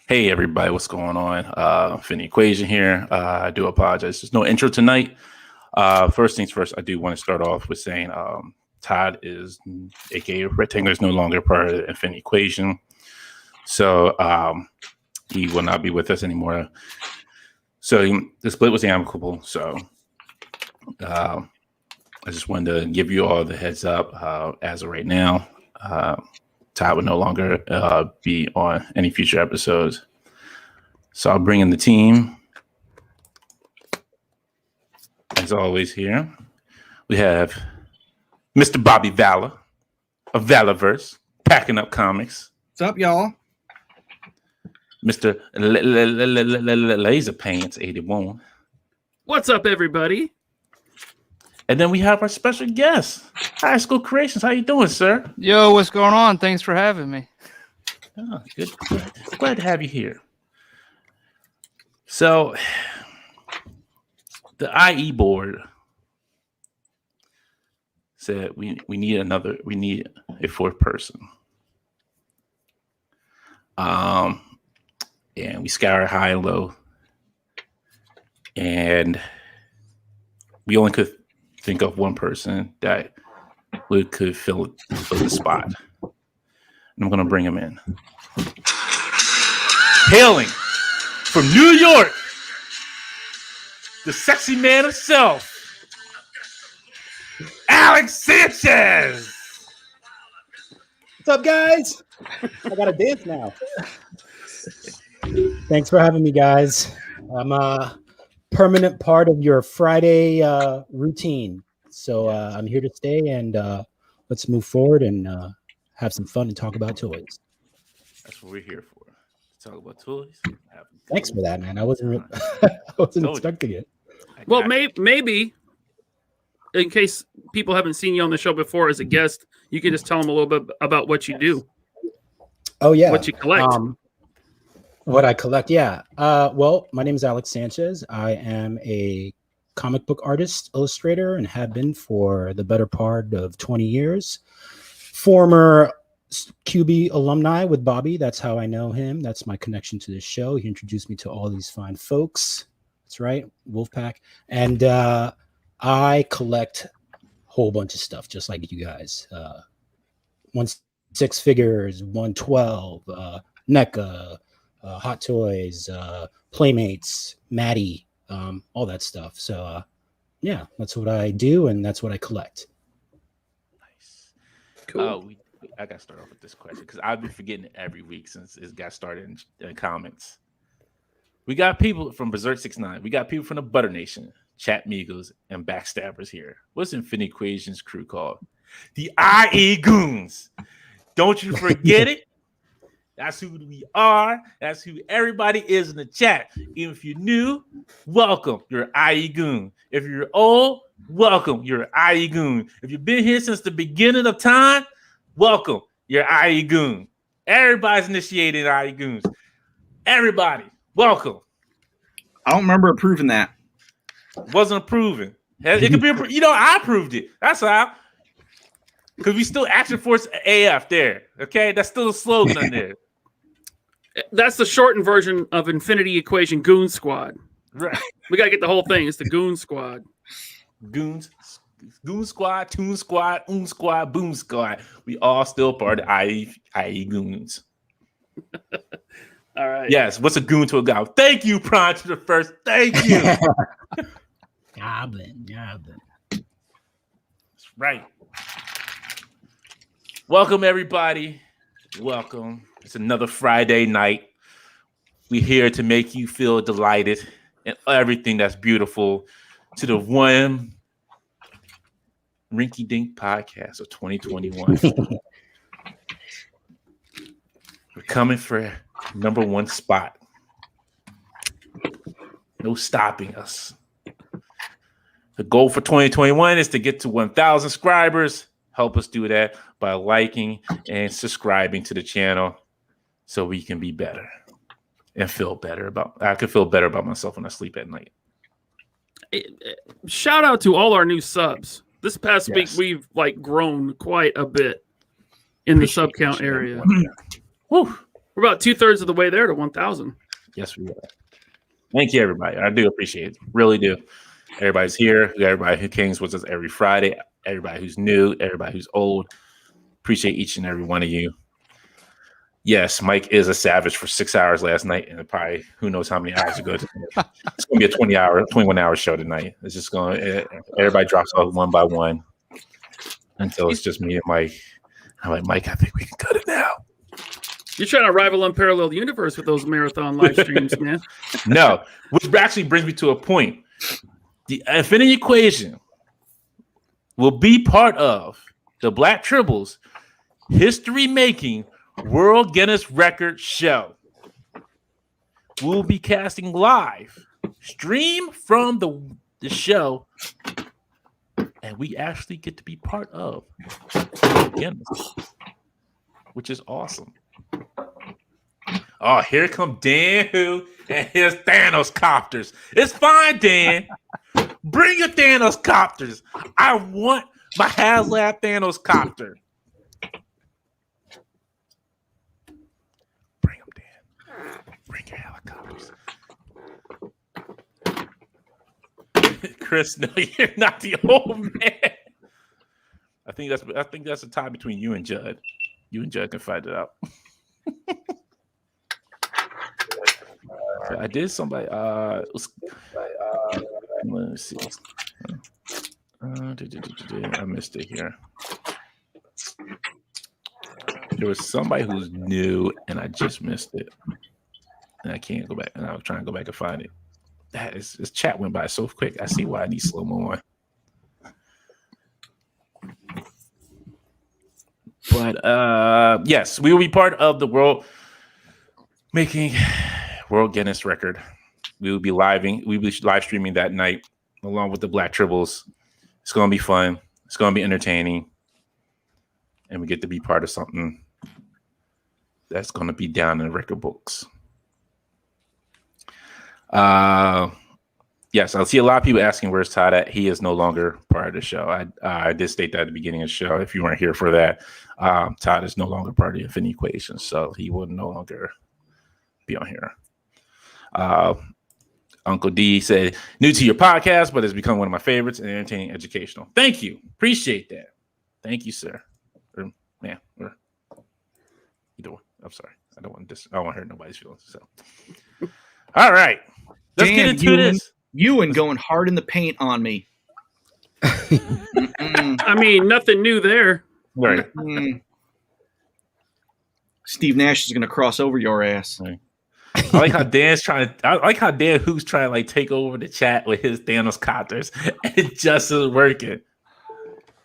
Hey everybody, what's going on? Finny Equation here. I do apologize. There's no intro tonight. First things first, I do want to start off with saying Todd is, aka Rectangular, is no longer part of the Infinity Equation. So he will not be with us anymore. So the split was amicable. So I just wanted to give you all the heads up as of right now. Todd will no longer be on any future episodes. So I'll bring in the team. As always here, we have Mr. Bobby Valor of Valorverse, packing up comics. What's up, y'all? Mr. Laser Pants 81. What's up, everybody? And then we have our special guest, Highschool Creations. How you doing, sir? Yo, what's going on? Thanks for having me. Oh, good. Glad to have you here. So, the IE board said we need a fourth person. And we scoured high and low, and we only could think of one person that could fill the spot. And I'm going to bring him in. Hailing from New York, the sexy man himself, Alex Sanchez. What's up, guys? I got to dance now. Thanks for having me, guys. I'm a permanent part of your Friday routine. So I'm here to stay, and let's move forward and have some fun and talk about toys. That's what we're here for. Talk about toys. Thanks for that, man. I wasn't expecting it. Well, maybe in case people haven't seen you on the show before as a guest, you can just tell them a little bit about what you do. Oh, yeah. What you collect. What I collect, yeah. Well, my name is Alex Sanchez. I am a comic book artist, illustrator, and have been for the better part of 20 years. Former QB alumni with Bobby. That's how I know him. That's my connection to this show. He introduced me to all these fine folks. That's right, Wolfpack. And I collect a whole bunch of stuff, just like you guys. 1/6 figures, 1/12, NECA, Hot Toys, Playmates, Maddie, all that stuff. So, yeah, that's what I do, and that's what I collect. Nice. Cool. I got to start off with this question because I've been forgetting it every week since it got started in comments. We got people from Berserk 69. We got people from the Butter Nation, Chat Migos, and Backstabbers here. What's Infinity Equations crew called? The IE Goons. Don't you forget it. That's who we are. That's who everybody is in the chat. Even if you're new, welcome. You're an IE Goon. If you're old, welcome. You're an IE Goon. If you've been here since the beginning of time, welcome. You're an IE Goon. Everybody's initiated IE Goons. Everybody, welcome. I don't remember approving that. Wasn't approving. It could be, I approved it. That's how. Because we still Action Force AF there. Okay, that's still a slogan on there. That's the shortened version of Infinity Equation Goon Squad. Right. We got to get the whole thing. It's the Goon Squad. Goons, Goon Squad, Toon Squad, Squad, Boom Squad. We all still part of IE Goons. All right. Yes. What's a goon to a goblin? Thank you, Prime to the first. Thank you. Goblin. That's right. Welcome, everybody. Welcome. It's another Friday night. We're here to make you feel delighted and everything that's beautiful to the one Rinky Dink podcast of 2021. We're coming for #1 spot. No stopping us. The goal for 2021 is to get to 1,000 subscribers. Help us do that by liking and subscribing to the channel so we can be better and feel better I can feel better about myself when I sleep at night. Shout out to all our new subs. This past week, Yes. we've grown quite a bit in the sub count area. Woo. We're about 2/3 of the way there to 1,000. Yes, we are. Thank you, everybody. I do appreciate it. Really do. Everybody's here. Everybody who hangs with us every Friday. Everybody who's new. Everybody who's old. Appreciate each and every one of you. Yes, Mike is a savage for 6 hours last night, and probably who knows how many hours ago. It's going to be a 21-hour show tonight. It's just going. Everybody drops off one by one until it's just me and Mike. I'm like, Mike, I think we can cut it now. You're trying to rival Unparalleled Universe with those marathon live streams, man. No, which actually brings me to a point. The Infinity Equation will be part of the Black Tribbles history-making World Guinness Record show. We'll be casting live, stream from the show, and we actually get to be part of Guinness, which is awesome. Oh, here come Dan Who and his Thanos copters. It's fine, Dan. Bring your Thanos copters. I want my HasLab Thanos copter. Bring them, Dan. Bring your helicopters. Chris, no, you're not the old man. I think that's a tie between you and Judd. You and Judd can fight it out. I did somebody. Let's see. I missed it here. There was somebody who's new, and I just missed it, and I can't go back. And I was trying to go back and find it. This chat went by so quick. I see why I need slow mo on. But yes, we will be part of the world Guinness record. We'll be live streaming that night along with the Black Tribbles. It's gonna be fun. It's gonna be entertaining. And we get to be part of something that's gonna be down in the record books. Yes, I see a lot of people asking where's Todd at. He is no longer part of the show. I did state that at the beginning of the show. If you weren't here for that, Todd is no longer part of the Infinity Equation, so he will no longer be on here. Uncle D said, new to your podcast, but it's become one of my favorites and entertaining, educational. Thank you. Appreciate that. Thank you, sir. Or, man, or either one. I'm sorry. I don't want to hurt nobody's feelings. So, all right. Let's get into this. Ewan going hard in the paint on me. I mean, nothing new there. Right. Steve Nash is going to cross over your ass. Right. I like how Dan Who's trying to like take over the chat with his Thanos copters, and it just isn't working.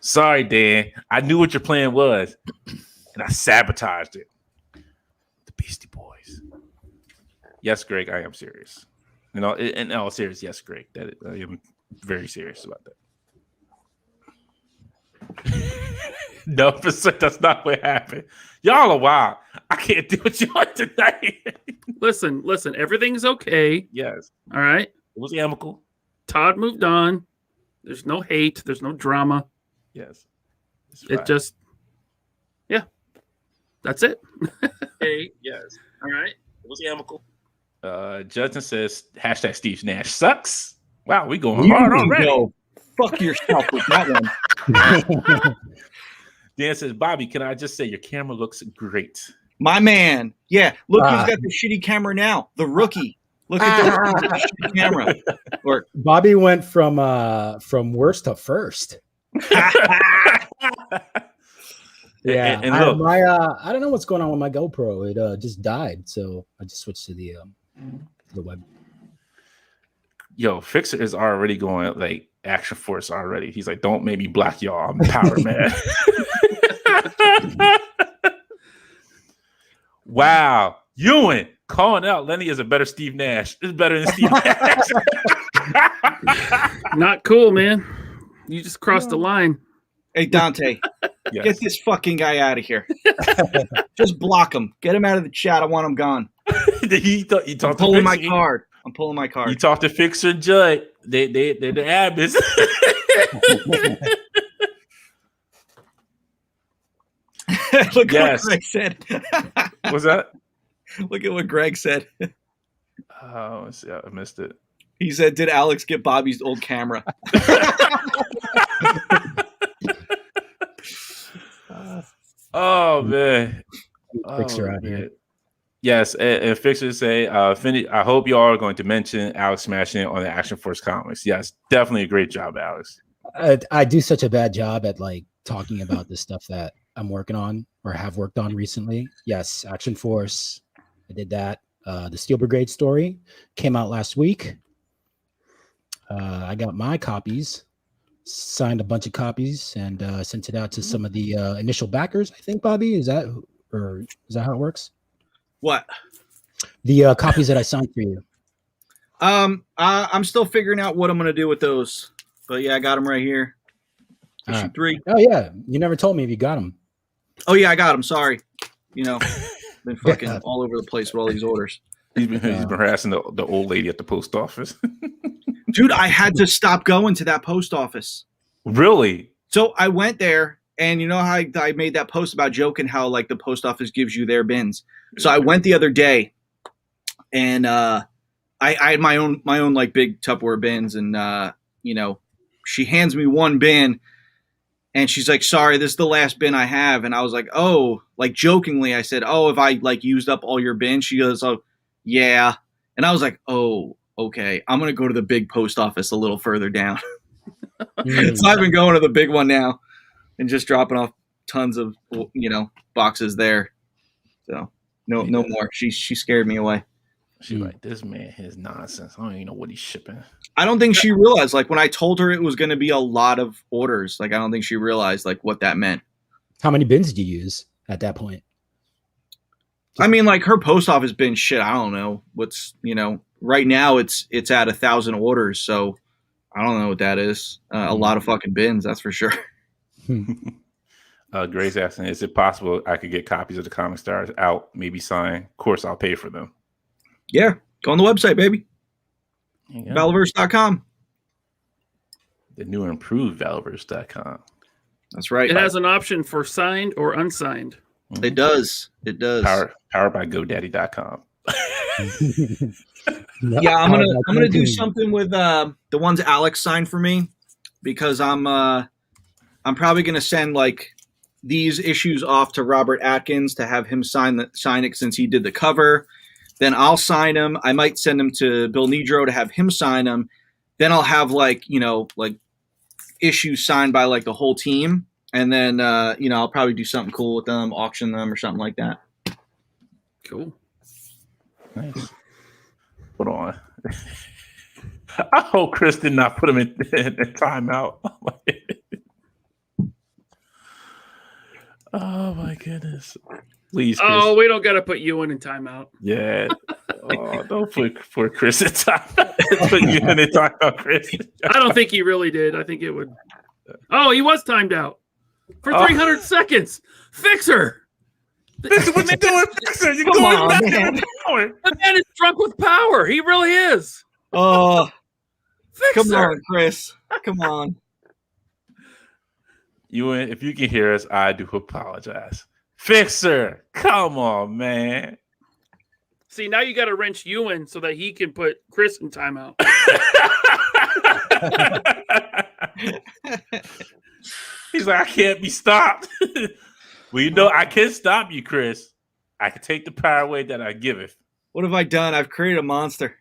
Sorry, Dan. I knew what your plan was, and I sabotaged it. The Beastie Boys. Yes, Greg, I am serious. You know, in all serious, yes, Greg. I am very serious about that. No, that's not what happened. Y'all are wild. I can't do what y'all tonight. Listen. Everything's okay. Yes. All right. It was amicable. Todd moved on. There's no hate. There's no drama. Yes. It just, yeah. That's it. Hey, yes. All right. It was amicable. Judson says, hashtag Steve Nash sucks. Wow, we going hard already. Go fuck yourself with that one. Dan says, Bobby, can I just say your camera looks great? My man. Yeah, look who's got the shitty camera now. The rookie. Look at the shitty camera. Or Bobby went from worst to first. Yeah, and look, I don't know what's going on with my GoPro. It just died, so I just switched to the web. Yo, Fixer is already going like action force already. He's like, don't make me block y'all. I'm Power Man. Wow, Ewan calling out Lenny is a better Steve Nash. It's better than Steve Nash. Not cool, man. You just crossed the line. hey, Dante, Yes. get this fucking guy out of here. Just block him. Get him out of the chat. I want him gone. I'm Pulling my card. You talk to Fixer and Judd. They're the admins. Look Yes. what I said. What's that? Look at what Greg said. Oh, let's see, I missed it. He said, "Did Alex get Bobby's old camera?" Oh man. Fixer Oh, out here. man. Yes, and Fixer say, I hope you all are going to mention Alex smashing it on the Action Force comics. Yes, definitely a great job, Alex. I do such a bad job at like talking about the stuff that I'm working on or have worked on recently. Yes, Action Force. I did that. The Steel Brigade story came out last week. I got my copies, signed a bunch of copies, and sent it out to some of the initial backers. I think, Bobby, is that how it works? What? The copies that I signed for you. I'm still figuring out what I'm gonna do with those, but yeah, I got them right here. Issue 3. Oh yeah, you never told me if you got them. Oh yeah, I got them. Sorry, been fucking all over the place with all these orders. He's been harassing the old lady at the post office. Dude, I had to stop going to that post office. Really? So I went there, and you know how I made that post about joking how like the post office gives you their bins. So I went the other day, and I had my own like big Tupperware bins, and she hands me one bin, and she's like, "Sorry, this is the last bin I have." And I was like, "Oh," like jokingly, I said, "Oh, if I like used up all your bins?" She goes, "Oh, yeah." And I was like, "Oh, okay. I'm gonna go to the big post office a little further down." So I've been going to the big one now, and just dropping off tons of boxes there. So no more. She scared me away. She's like, this man has nonsense. I don't even know what he's shipping. I don't think she realized, like, when I told her it was going to be a lot of orders, like, I don't think she realized, like, what that meant. How many bins did you use at that point? I mean, like, her post office bin shit, I don't know. What's, right now it's at 1,000 orders, so I don't know what that is. A lot of fucking bins, that's for sure. Grace asking, is it possible I could get copies of the comic stars out, maybe signed? Of course, I'll pay for them. Yeah, go on the website, baby. Valiverse.com. The new improved Valiverse.com. That's right. It has an option for signed or unsigned. Mm-hmm. It does. Powered by GoDaddy.com. Yeah, I'm gonna do something with the ones Alex signed for me, because I'm probably gonna send like these issues off to Robert Atkins to have him sign it since he did the cover. Then I'll sign them. I might send them to Bill Nidro to have him sign them. Then I'll have like issues signed by like the whole team, and then I'll probably do something cool with them, auction them or something like that. Cool. Nice. Hold on. I hope Chris did not put him in timeout. Oh my goodness. Please, Chris. Oh, we don't got to put you in timeout. Yeah. Oh, don't put Chris in timeout. Put you in timeout, Chris. I don't think he really did. I think it would. Oh, he was timed out for 300 seconds. Fixer. Fixer, what you doing, Fixer? You're Come going on, back man. to power. The man is drunk with power. He really is. Oh, Fixer. come on, Chris. Come on. Ewan, if you can hear us, I do apologize. Fixer, come on, man. See, now you got to wrench Ewan so that he can put Chris in timeout. He's like, I can't be stopped. Well, I can stop you, Chris. I can take the power away that I giveth. What have I done? I've created a monster.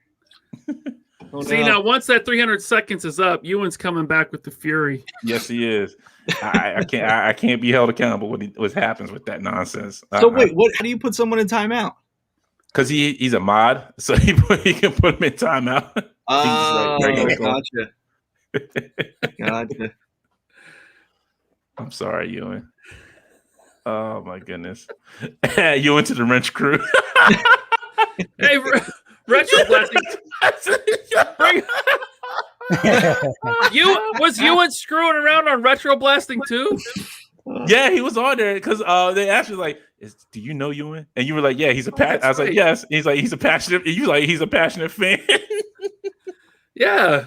Oh, See, now once that 300 seconds is up, Ewan's coming back with the fury. Yes, he is. I can't be held accountable what happens with that nonsense. So wait, how do you put someone in timeout? Because he's a mod, so he can put him in timeout. Oh, gotcha. I'm sorry, Ewan. Oh my goodness. Ewan to the wrench crew. Hey, retro blasting. Was Ewan screwing around on retro blasting too? Yeah, he was on there because they asked me like, "Do you know Ewan?" And you were like, "Yeah, he's a passionate." I was like, "Yes." He's like, "He's a passionate." You like, "He's a passionate fan." Yeah,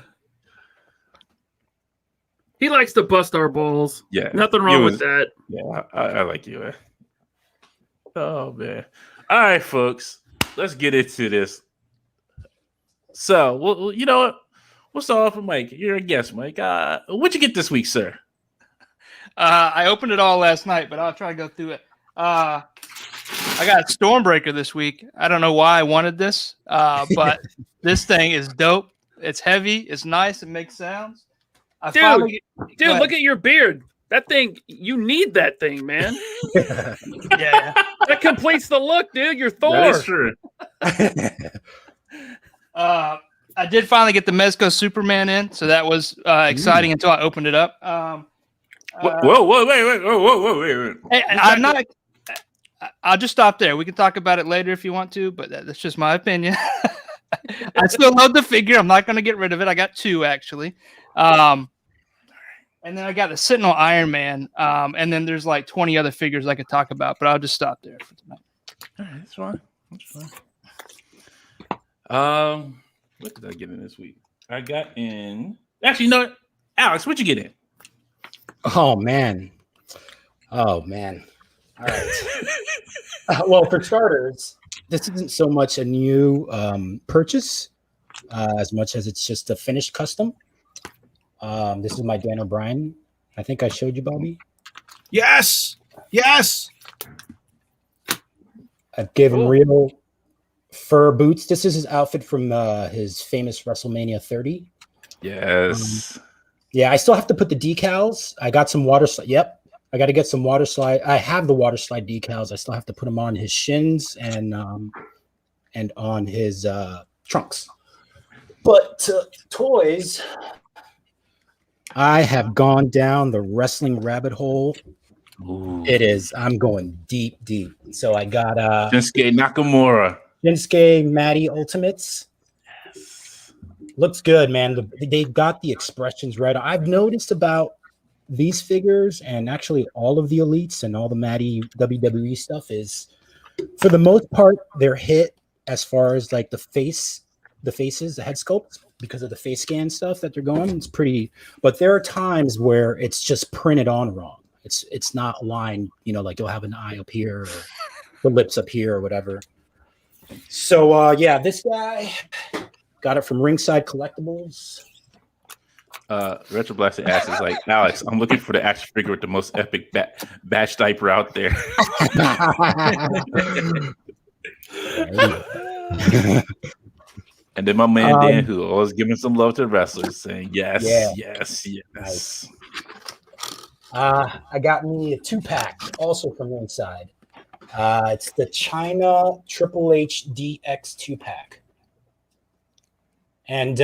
he likes to bust our balls. Yeah, nothing wrong with that. Yeah, I like Ewan. Oh man! All right, folks. let's get into this. So, well, you know what? We'll start off with Mike. You're a guest, Mike. What'd you get this week, sir? I opened it all last night, but I'll try to go through it. I got Stormbreaker this week. I don't know why I wanted this, but this thing is dope. It's heavy. It's nice. It makes sounds. Dude, look at your beard. That thing, you need that thing, man. Yeah. That completes the look, dude. You're Thor. That is true. I did finally get the Mezco Superman in, so that was exciting until I opened it up. Wait. Hey, I'm not. I'll just stop there. We can talk about it later if you want to, but that's just my opinion. I still love the figure. I'm not going to get rid of it. I got two actually, and then I got the Sentinel Iron Man, and then there's like 20 other figures I could talk about, but I'll just stop there for tonight. All right, that's fine. What did I get in this week? I got in. Actually, you know what? Alex, what'd you get in? Oh man. All right. Well, for starters, this isn't so much a new purchase as much as it's just a finished custom. This is my Dan O'Brien. I think I showed you, Bobby. Yes. I gave him real fur boots. This is his outfit from his famous WrestleMania 30. Yes. Yeah, I still have to put the decals. I got some water slide. Yep. I got to get some water slide. I have the water slide decals. I still have to put them on his shins and on his trunks. But toys, I have gone down the wrestling rabbit hole. Ooh. It is. I'm going deep. So I got Shinsuke Nakamura. Shinsuke Matty Ultimates. Looks good, man. They got the expressions right. I've noticed about these figures and actually all of the elites and all the Matty WWE stuff is, for the most part, they're hit as far as like the faces, the head sculpt, because of the face scan stuff that they're going. It's pretty, but there are times where it's just printed on wrong. It's not aligned, like you'll have an eye up here or the lips up here or whatever. So yeah, this guy got it from Ringside Collectibles. Retro Blasted asks is like, Alex, I'm looking for the action figure with the most epic batch diaper out there. And then my man Dan, who always giving some love to the wrestlers, saying yes. Nice. I got me a 2-pack also from Ringside. It's the China Triple H DX 2-pack. And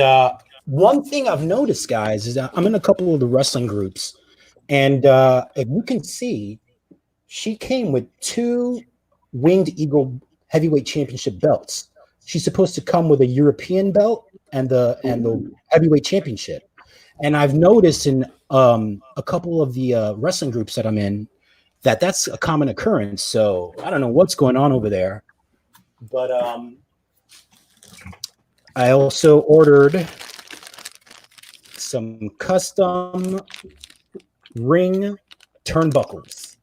one thing I've noticed, guys, is that I'm in a couple of the wrestling groups, and if you can see, she came with 2 Winged Eagle Heavyweight Championship belts. She's supposed to come with a European belt and the Heavyweight Championship. And I've noticed in a couple of the wrestling groups that I'm in that that's a common occurrence. So I don't know what's going on over there, but I also ordered some custom ring turnbuckles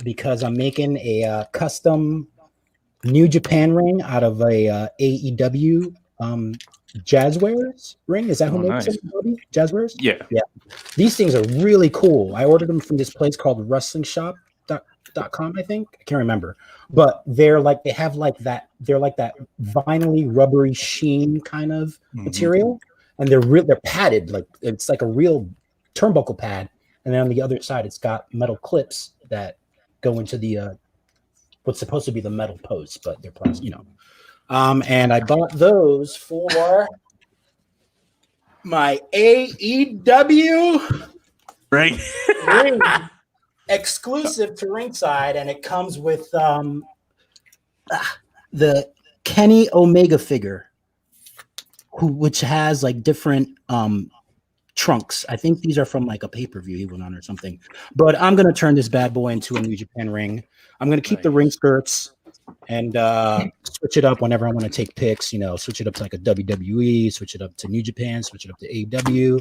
because I'm making a custom New Japan ring out of a AEW Jazzwares ring. Is that who makes it? Jazzwares? Yeah. These things are really cool. I ordered them from this place called WrestlingShop.com, I think. I can't remember. But they're like, they have like that, they're like that vinyl rubbery sheen kind of material. And they're padded, like it's like a real turnbuckle pad. And then on the other side, it's got metal clips that go into the what's supposed to be the metal posts, but they're plastic, and I bought those for my AEW ring exclusive to Ringside, and it comes with the Kenny Omega figure, which has like different trunks. I think these are from like a pay-per-view he went on or something. But I'm gonna turn this bad boy into a New Japan ring. I'm gonna keep the ring skirts and switch it up whenever I want to take pics. Switch it up to like a WWE, switch it up to New Japan, switch it up to AEW.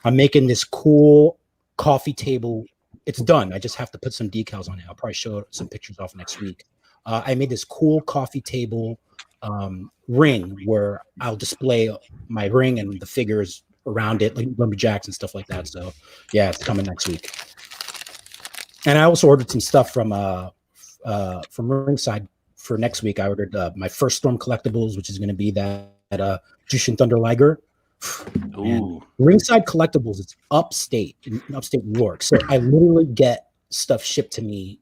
I'm making this cool coffee table. It's done. I just have to put some decals on it. I'll probably show some pictures off next week. I made this cool coffee table ring where I'll display my ring and the figures around it, like lumberjacks and stuff like that. So yeah, it's coming next week. And I also ordered some stuff from Ringside for next week. I ordered my first Storm Collectibles, which is going to be that Jushin Thunder Liger. Ooh. Ringside Collectibles is upstate in upstate New York, so I literally get stuff shipped to me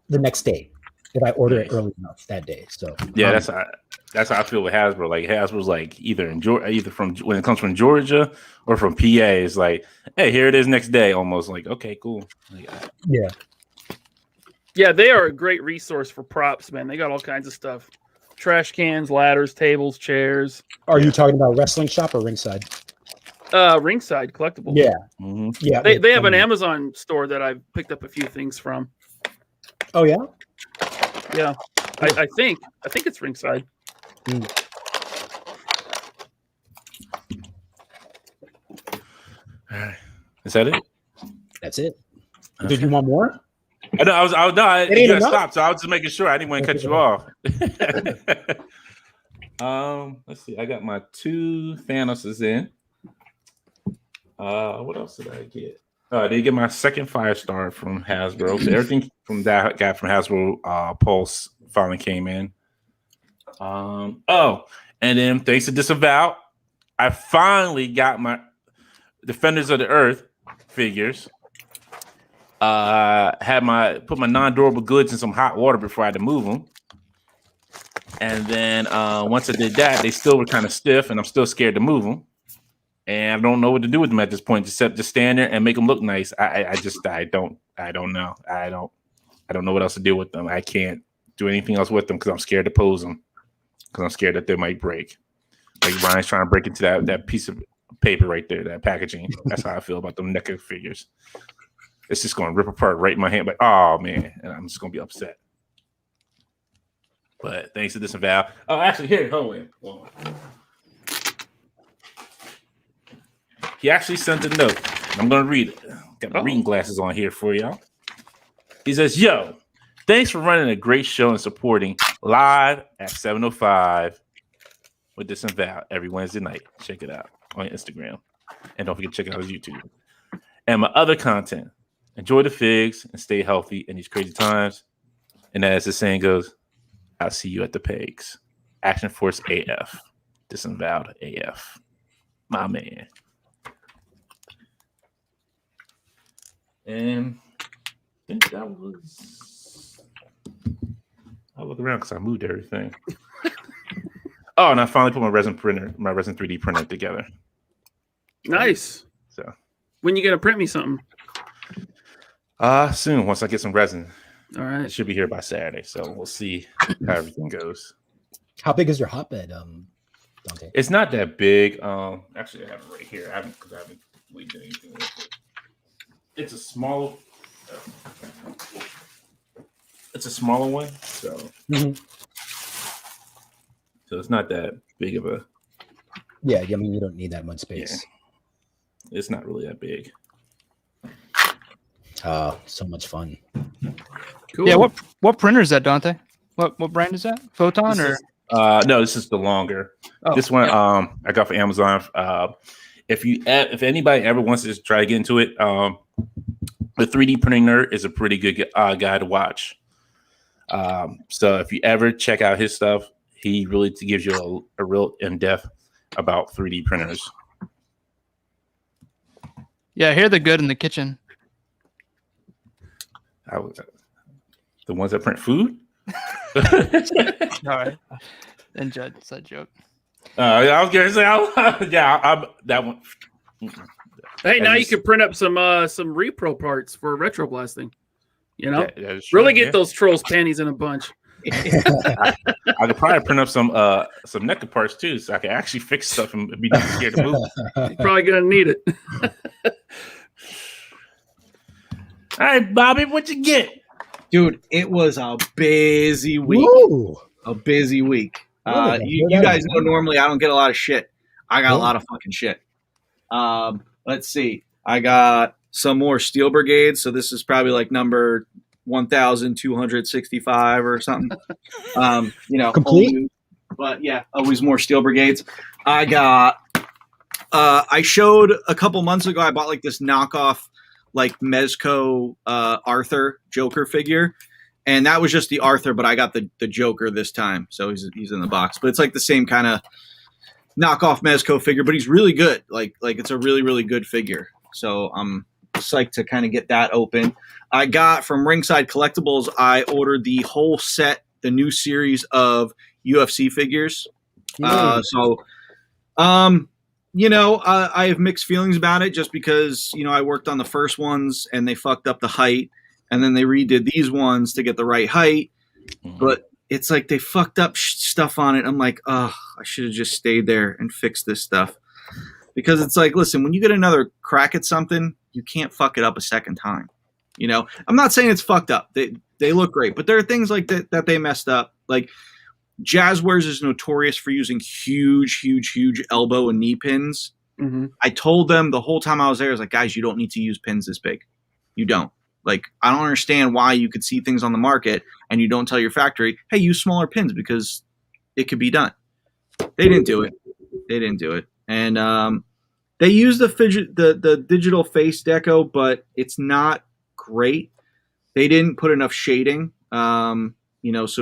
the next day if I order it early enough that day. So yeah, that's how I feel with Hasbro. Like Hasbro's like either from when it comes from Georgia or from PA. It's like, hey, here it is next day. Almost like, okay, cool. Like, yeah. Yeah, they are a great resource for props, man. They got all kinds of stuff. Trash cans, ladders, tables, chairs. Are you talking about Wrestling Shop or Ringside? Ringside Collectibles. Yeah. mm-hmm. Yeah. They have an Amazon store that I've picked up a few things from. Oh yeah? Yeah. I think it's Ringside. All right. Is that it? That's it. Okay. Did you want more? I know. It ain't You enough? stopped, so I was just making sure. I didn't want to cut you off. Let's see. I got my 2 Thanoses in. What else did I get? I did get my second 5-star from Hasbro. So everything from that I got from Hasbro Pulse finally came in. And then thanks to Disavow, I finally got my Defenders of the Earth figures. Put my non-durable goods in some hot water before I had to move them. And then once I did that, they still were kind of stiff, and I'm still scared to move them. And I don't know what to do with them at this point, except just stand there and make them look nice. I don't know. I don't know what else to do with them. I can't do anything else with them because I'm scared to pose them. Because I'm scared that they might break. Like Ryan's trying to break into that piece of paper right there, that packaging. That's how I feel about them NECA figures. It's just going to rip apart right in my hand. Like, oh man, and I'm just going to be upset. But thanks to Disavow. Oh, actually, here, hold on. He actually sent a note. I'm going to read it. Got my reading glasses on here for y'all. He says, yo, thanks for running a great show and supporting live at 7:05 with Disavow every Wednesday night. Check it out on Instagram. And don't forget to check out his YouTube. And my other content. Enjoy the figs and stay healthy in these crazy times. And as the saying goes, I'll see you at the pegs. Action Force AF. Disavowed AF. My man. And I think that was... I'll look around because I moved everything. Oh, and I finally put my resin 3D printer together. Nice. So when you gonna print me something? Soon, once I get some resin. All right. It should be here by Saturday, so we'll see how everything goes. How big is your hotbed, Dante? It's not that big. Actually, I have it right here. I haven't really done anything with it. It's a smaller one, so so it's not that big of a. Yeah, I mean you don't need that much space. Yeah. It's not really that big. So much fun. Cool. Yeah, what printer is that, Dante? What brand is that? Photon No, this is the longer. Oh, this one I got from Amazon. If anybody ever wants to just try to get into it, the 3D printing nerd is a pretty good guy to watch. So if you ever check out his stuff, he really gives you a real in-depth about 3D printers. Yeah, I hear they're good in the kitchen. The ones that print food. All right. And Judd, it's that joke. I was gonna say, I'm that one. Hey, now you can print up some repro parts for retro blasting. You know, that is true, really get those trolls' panties in a bunch. I could probably print up some NECA parts too, so I can actually fix stuff and be not scared to move. You're probably gonna need it. All right, Bobby, what you get? Dude, it was a busy week. Woo! A busy week. Really? You guys know normally I don't get a lot of shit. I got a lot of fucking shit. Let's see. I got some more Steel Brigades, so this is probably like number 1,265 or something. Complete? But yeah, always more Steel Brigades. I got. I showed a couple months ago. I bought like this knockoff, like Mezco Arthur Joker figure, and that was just the Arthur, but I got the Joker this time, so he's in the box. But it's like the same kind of knockoff Mezco figure, but he's really good. Like it's a really, really good figure. So I'm psyched to kind of get that open. I got from Ringside Collectibles, I ordered the whole set, the new series of UFC figures. I have mixed feelings about it just because, I worked on the first ones and they fucked up the height, and then they redid these ones to get the right height. But it's like they fucked up stuff on it. I'm like, oh, I should have just stayed there and fixed this stuff. Because it's like, listen, when you get another crack at something, you can't fuck it up a second time. I'm not saying it's fucked up. They look great, but there are things like that they messed up. Like Jazzwares is notorious for using huge, huge, huge elbow and knee pins. Mm-hmm. I told them the whole time I was there, I was like, guys, you don't need to use pins this big. You don't. Like, I don't understand why you could see things on the market and you don't tell your factory, hey, use smaller pins because it could be done. They didn't do it. And they use the digital face deco, but it's not great. They didn't put enough shading. So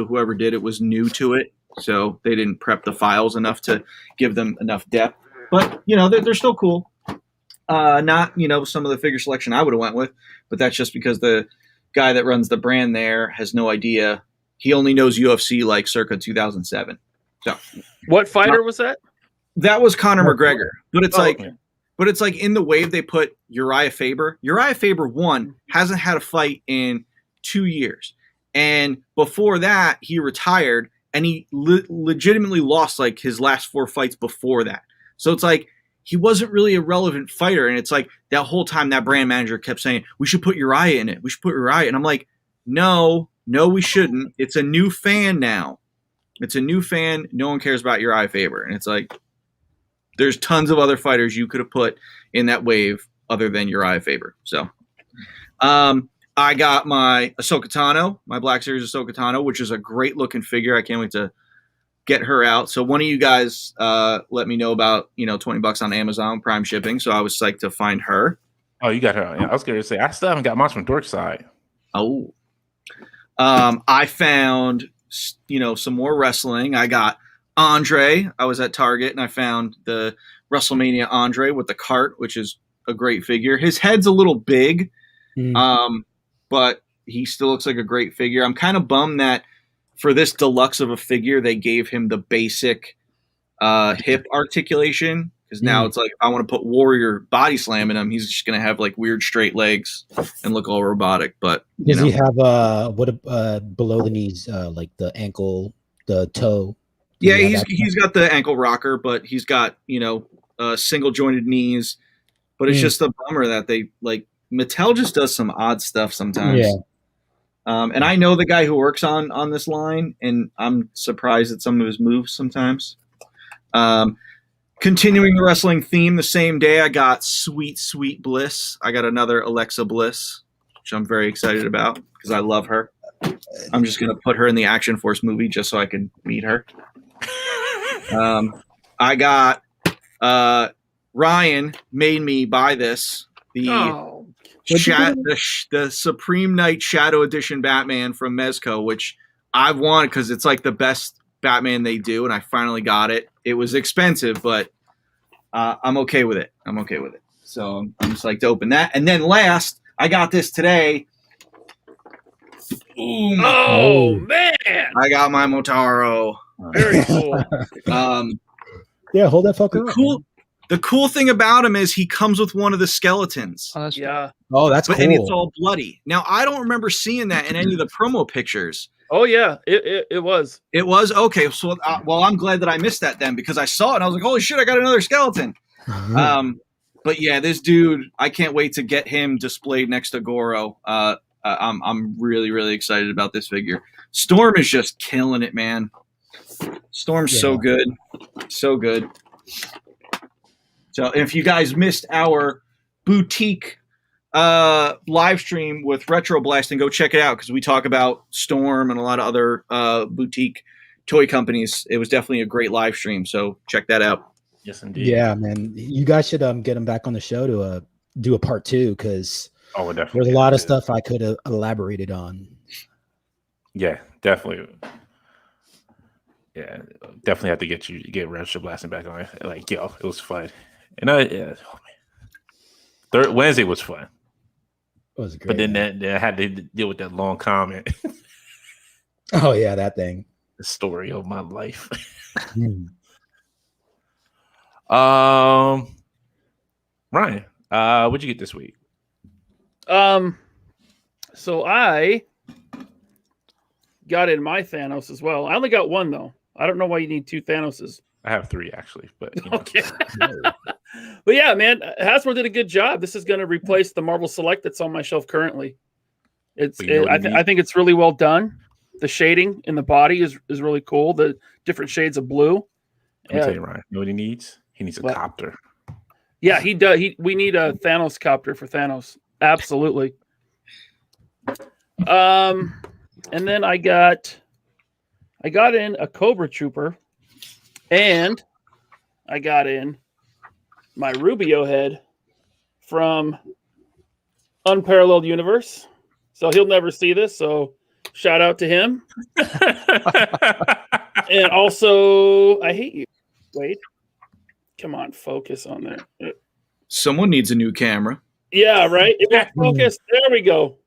whoever did it was new to it. So they didn't prep the files enough to give them enough depth. But, they're still cool. Not, some of the figure selection I would have went with, but that's just because the guy that runs the brand there has no idea. He only knows UFC like circa 2007. So what fighter was that? That was Conor McGregor. But it's like in the wave they put Uriah Faber. Uriah Faber 1 hasn't had a fight in 2 years. And before that, he retired and he legitimately lost like his last 4 fights before that. So it's like he wasn't really a relevant fighter. And it's like that whole time that brand manager kept saying, we should put Uriah in it. We should put Uriah. And I'm like, no, we shouldn't. It's a new fan now. It's a new fan. No one cares about Uriah Faber. And it's like, there's tons of other fighters you could have put in that wave other than Uriah Faber. So I got my Ahsoka Tano, my Black Series Ahsoka Tano, which is a great looking figure. I can't wait to get her out. So one of you guys let me know about, $20 on Amazon Prime shipping. So I was psyched to find her. Oh, you got her. Yeah, I was going to say, I still haven't got mine from Darkseid. Oh. I found, some more wrestling. I got Andre. I was at Target and I found the WrestleMania Andre with the cart, which is a great figure. His head's a little big, but he still looks like a great figure. I'm kind of bummed that for this deluxe of a figure, they gave him the basic hip articulation, because now it's like, if I want to put Warrior body slam in him, he's just going to have like weird straight legs and look all robotic. But does he have below the knees, like the ankle, the toe? Yeah, he's got the ankle rocker, but he's got single jointed knees. But it's just a bummer that they like Mattel just does some odd stuff sometimes. Yeah. And I know the guy who works on this line, and I'm surprised at some of his moves sometimes. Continuing the wrestling theme, the same day I got Sweet Sweet Bliss. I got another Alexa Bliss, which I'm very excited about because I love her. I'm just going to put her in the Action Force movie just so I can meet her. I got Ryan made me buy this. The Supreme Knight Shadow Edition Batman from Mezco, which I've wanted because it's like the best Batman they do, and I finally got it. It was expensive, but I'm okay with it. So I'm just like to open that. And then last, I got this today. Ooh, oh man! I got my Motaro. Very cool. Yeah, hold that fucker up. The cool thing about him is he comes with one of the skeletons. Oh, yeah. Oh, that's cool. And it's all bloody. Now, I don't remember seeing that in any of the promo pictures. Oh, yeah. It was. It was? Okay. So, I'm glad that I missed that then, because I saw it and I was like, holy shit, I got another skeleton. But yeah, this dude, I can't wait to get him displayed next to Goro. I'm really, really excited about this figure. Storm is just killing it, man. Storm's so good. So good. So if you guys missed our boutique live stream with Retro Blasting, go check it out because we talk about Storm and a lot of other boutique toy companies. It was definitely a great live stream. So check that out. Yes, indeed. Yeah, man. You guys should get him back on the show to do a part 2 because Oh, definitely. there's a lot of stuff I could have elaborated on. Yeah, definitely. Yeah, definitely have to get Retro Blasting back on. Like, yo, it was fun. And Third Wednesday was fun. It was great. But then I had to deal with that long comment. Oh yeah, that thing. The story of my life. Mm. Ryan, what'd you get this week? So I got in my Thanos as well. I only got one though. I don't know why you need 2 Thanoses. I have 3 actually, but you know. Okay. But yeah, man, Hasbro did a good job. This is going to replace the Marvel Select that's on my shelf currently. I think it's really well done. The shading in the body is really cool. The different shades of blue. Let me tell you, Ryan, you know what he needs? He needs a copter. Yeah, he does. We need a Thanos copter for Thanos. Absolutely. And then I got in a Cobra Trooper, and I got in my Rubio head from Unparalleled Universe. So he'll never see this. So shout out to him. And also, I hate you. Wait. Come on, focus on there. Someone needs a new camera. Yeah, right. It won't focus. There we go.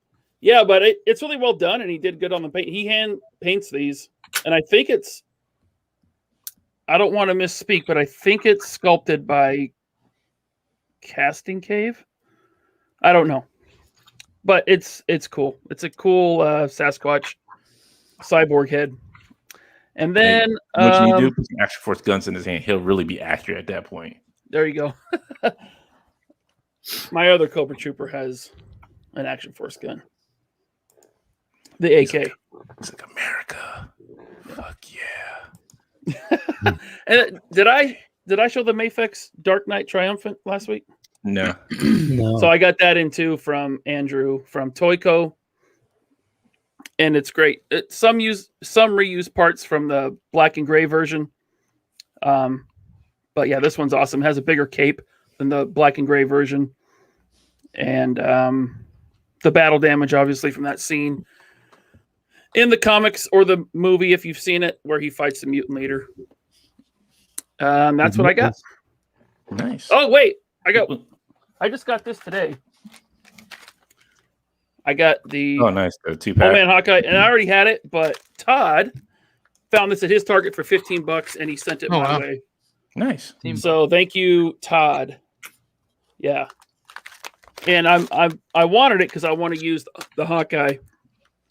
Yeah, but it's really well done, and he did good on the paint. He hand paints these, and I think I don't want to misspeak, but I think it's sculpted by Casting Cave. I don't know, but it's cool. It's a cool Sasquatch cyborg head. And then what you do? Put some Action Force guns in his hand. He'll really be accurate at that point. There you go. My other Cobra Trooper has an Action Force gun. The AK. It's like America. Fuck yeah. And did I show the Mafex Dark Knight Triumphant last week? No. No. So I got that in too from Andrew from Toyco. And it's great. Some reuse parts from the black and gray version. But yeah, this one's awesome. It has a bigger cape than the black and gray version. And the battle damage, obviously, from that scene in the comics or the movie, if you've seen it, where he fights the mutant leader. That's what I got. Nice. Oh, wait. I just got this today. I got the nice. The 2-pack. Old Man Hawkeye, and I already had it, but Todd found this at his Target for $15, and he sent it my way. Nice. So thank you, Todd. Yeah, and I wanted it because I want to use the Hawkeye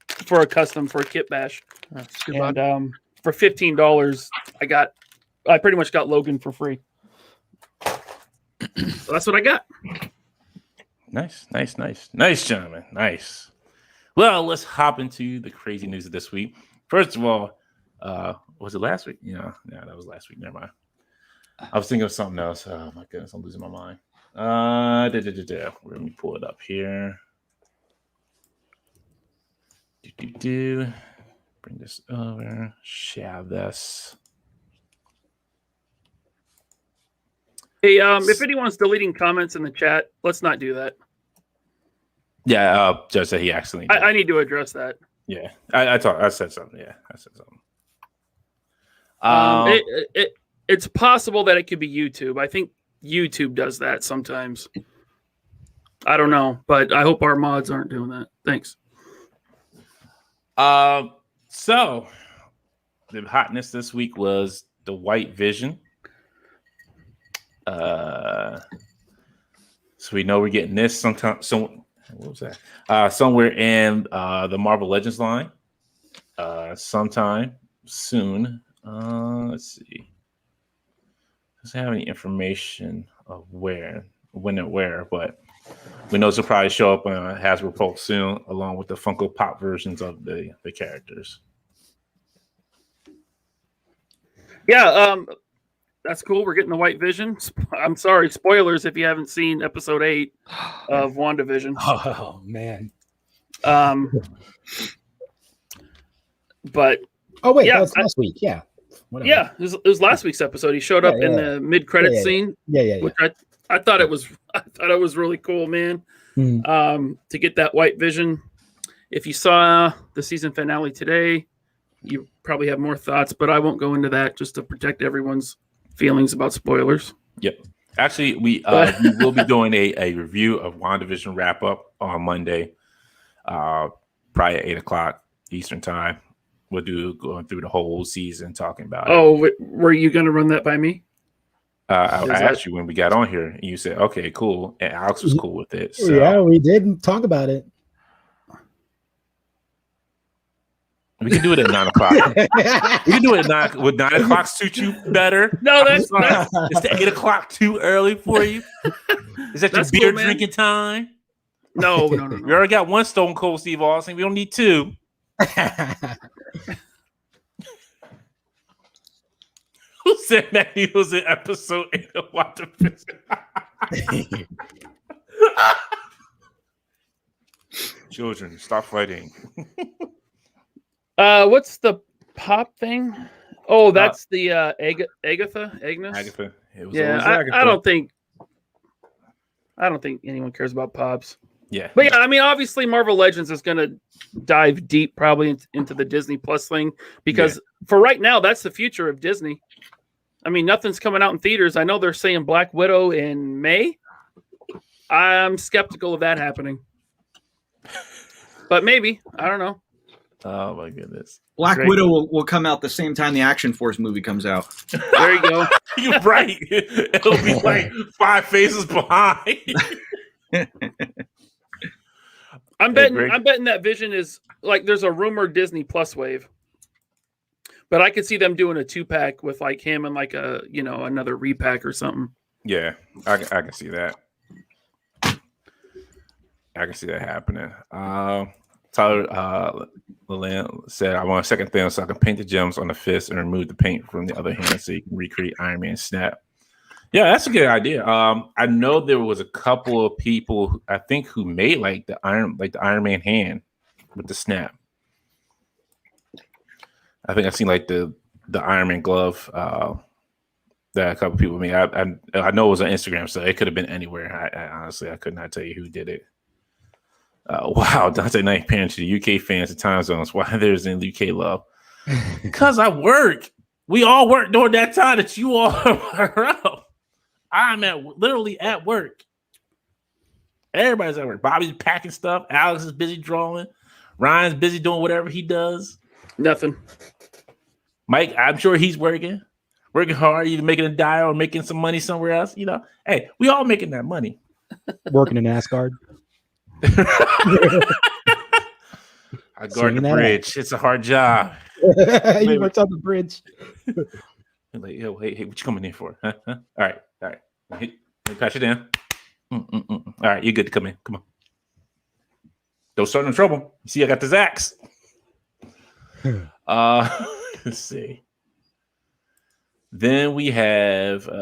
for a custom for a kit bash, and for $15, I pretty much got Logan for free. So that's what I got. Nice, gentlemen. Nice. Well, let's hop into the crazy news of this week. First of all, was it last week? Yeah, that was last week. Never mind. I was thinking of something else. Oh my goodness, I'm losing my mind. Let me pull it up here. Bring this over. Share this. Hey, if anyone's deleting comments in the chat, let's not do that. Yeah, Judge said he accidentally did. I need to address that. Yeah, I said something. Yeah, I said something. It's possible that it could be YouTube. I think YouTube does that sometimes. I don't know, but I hope our mods aren't doing that. Thanks. So the hotness this week was the White Vision. So we know we're getting this sometime. So what was that? Somewhere in the Marvel Legends line. Sometime soon. Let's see. Doesn't have any information of when and where, but we know it'll probably show up on Hasbro Pulse soon, along with the Funko Pop versions of the characters. Yeah, that's cool. We're getting the White Vision. I'm sorry, spoilers if you haven't seen episode 8 of WandaVision. Oh man. But Oh wait, Yeah, that was last week. Yeah. Whatever. Yeah, it was last week's episode. He showed up in the mid-credit scene. Yeah. Which I thought it was really cool, man. Mm. To get that white vision. If you saw the season finale today, you probably have more thoughts, but I won't go into that just to protect everyone's feelings about spoilers. Yep. Actually, we will be doing a review of WandaVision wrap up on Monday, probably at 8:00 Eastern time. We'll do going through the whole season talking about it. Oh, were you going to run that by me? I asked you when we got on here, and you said, "Okay, cool," and Alex was cool with it. So. Yeah, we did talk about it. We can do it at 9:00. We can do it at 9. Would 9:00 suit you better? No, that's is the 8:00 too early for you? Is that your beer drinking time? No. We already got one Stone Cold Steve Austin. We don't need two. Who said that he was in episode 8 of WandaVision? Children, stop fighting. What's the pop thing? Oh, that's the Agatha. Agatha. It was Agatha. I don't think anyone cares about pops. Yeah. But yeah, I mean, obviously Marvel Legends is going to dive deep probably into the Disney Plus thing because for right now, that's the future of Disney. I mean, nothing's coming out in theaters. I know they're saying Black Widow in May. I'm skeptical of that happening. But maybe. I don't know. Oh, my goodness. Black Widow will come out the same time the Action Force movie comes out. There you go. You're right. It'll be like 5 phases behind. I'm betting that Vision is like there's a rumored Disney Plus wave. But I could see them doing a 2-pack with like him and like a another repack or something. Yeah, I can see that. I can see that happening. Tyler Leland said, "I want a second Thanos so I can paint the gems on the fist and remove the paint from the other hand so you can recreate Iron Man snap." Yeah, that's a good idea. I know there was a couple of people I think who made like the Iron Man hand with the snap. I think I've seen like the Iron Man glove that a couple of people made. I know it was on Instagram, so it could have been anywhere. I honestly could not tell you who did it. Wow, Dante Knight pandering to the UK fans and time zones. Why there's in UK love? Because I work. We all work during that time that you all are up. I'm literally at work. Everybody's at work. Bobby's packing stuff. Alex is busy drawing. Ryan's busy doing whatever he does. Nothing. Mike, I'm sure he's working hard, either making a dial or making some money somewhere else. Hey, we all making that money. Working in Asgard. I guard the bridge. It's a hard job. He works on the bridge. Like, yo, hey, what you coming in for? Huh? All right. Hey, patch it down. All right, you're good to come in. Come on. Don't start no trouble. You see, I got the Zax. Let's see. Then we have we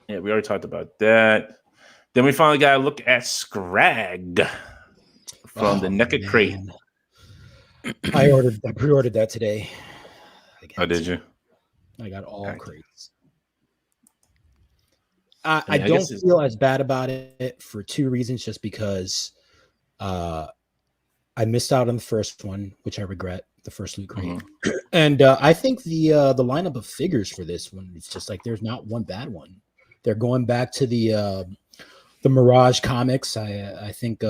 already talked about that. Then we finally got to look at Scrag from the NECA crate. I pre-ordered that today. Oh, did you? I got all crates. I don't feel as bad about it for 2 reasons. Just because I missed out on the first one, which I regret, the first loot crate. Mm-hmm. And I think the lineup of figures for this one, it's just like there's not one bad one. They're going back to the Mirage comics. I think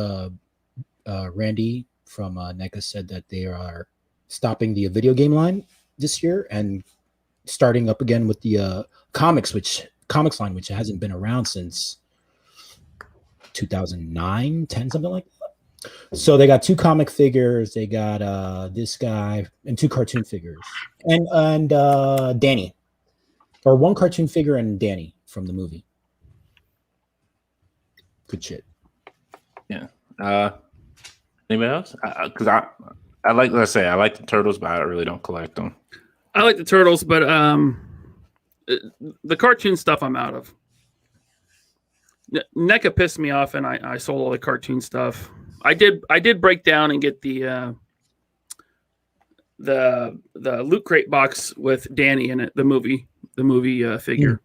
Randy from NECA said that they are stopping the video game line this year and starting up again with the comics line, which hasn't been around since 2009, 10, something like that. So they got 2 comic figures. They got this guy and 2 cartoon figures, and Danny, or 1 cartoon figure and Danny from the movie. Good shit. Yeah. Anybody else? Because I like, let's say, I like the turtles, but I really don't collect them. I like the turtles, but the cartoon stuff I'm out of. NECA pissed me off, and I sold all the cartoon stuff. I did break down and get the the Loot Crate box with Danny in it, the movie figure.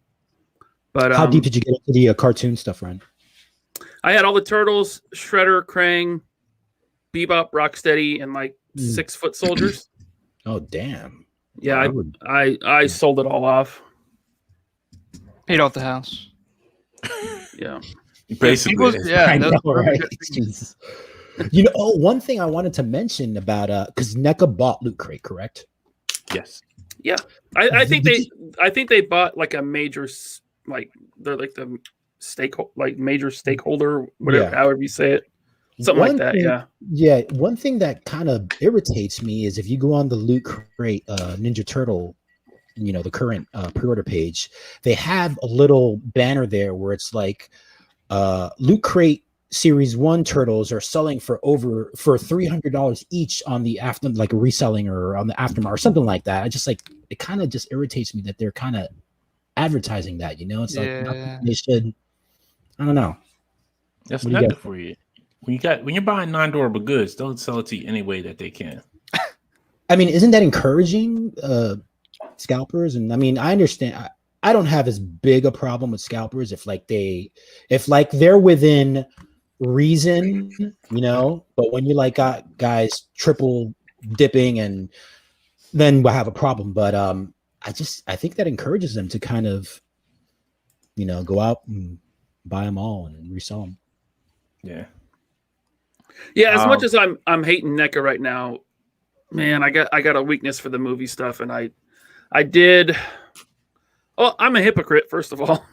But how deep did you get into the cartoon stuff, Ryan? I had all the Turtles, Shredder, Krang, Bebop, Rocksteady, and like 6 foot soldiers. Oh damn! Yeah, I sold it all off. Paid off the house. Yeah, basically. I know, right? Jesus. You know, one thing I wanted to mention about because NECA bought Loot Crate, correct? Yes. Yeah, I think they bought like a major, like they're like the major stakeholder, whatever, however you say it, something like that. Yeah. One thing that kind of irritates me is if you go on the Loot Crate Ninja Turtle, you know, the current pre-order page, they have a little banner there where it's like Loot Crate Series 1 turtles are selling for $300 each on the like reselling or on the aftermarket or something like that. I just like it kind of just irritates me that they're kind of advertising that, you know. It's like they should. I don't know. That's nothing for you. When you're buying non-durable goods, don't sell it to you any way that they can. I mean, isn't that encouraging scalpers? And I mean, I understand. I don't have as big a problem with scalpers if they're within reason, you know. But when you like got guys triple dipping, and then we'll have a problem. But I think that encourages them to kind of, you know, go out and buy them all and resell them. Yeah. As much as I'm hating NECA right now, man, I got a weakness for the movie stuff, and I did. Well, I'm a hypocrite, first of all.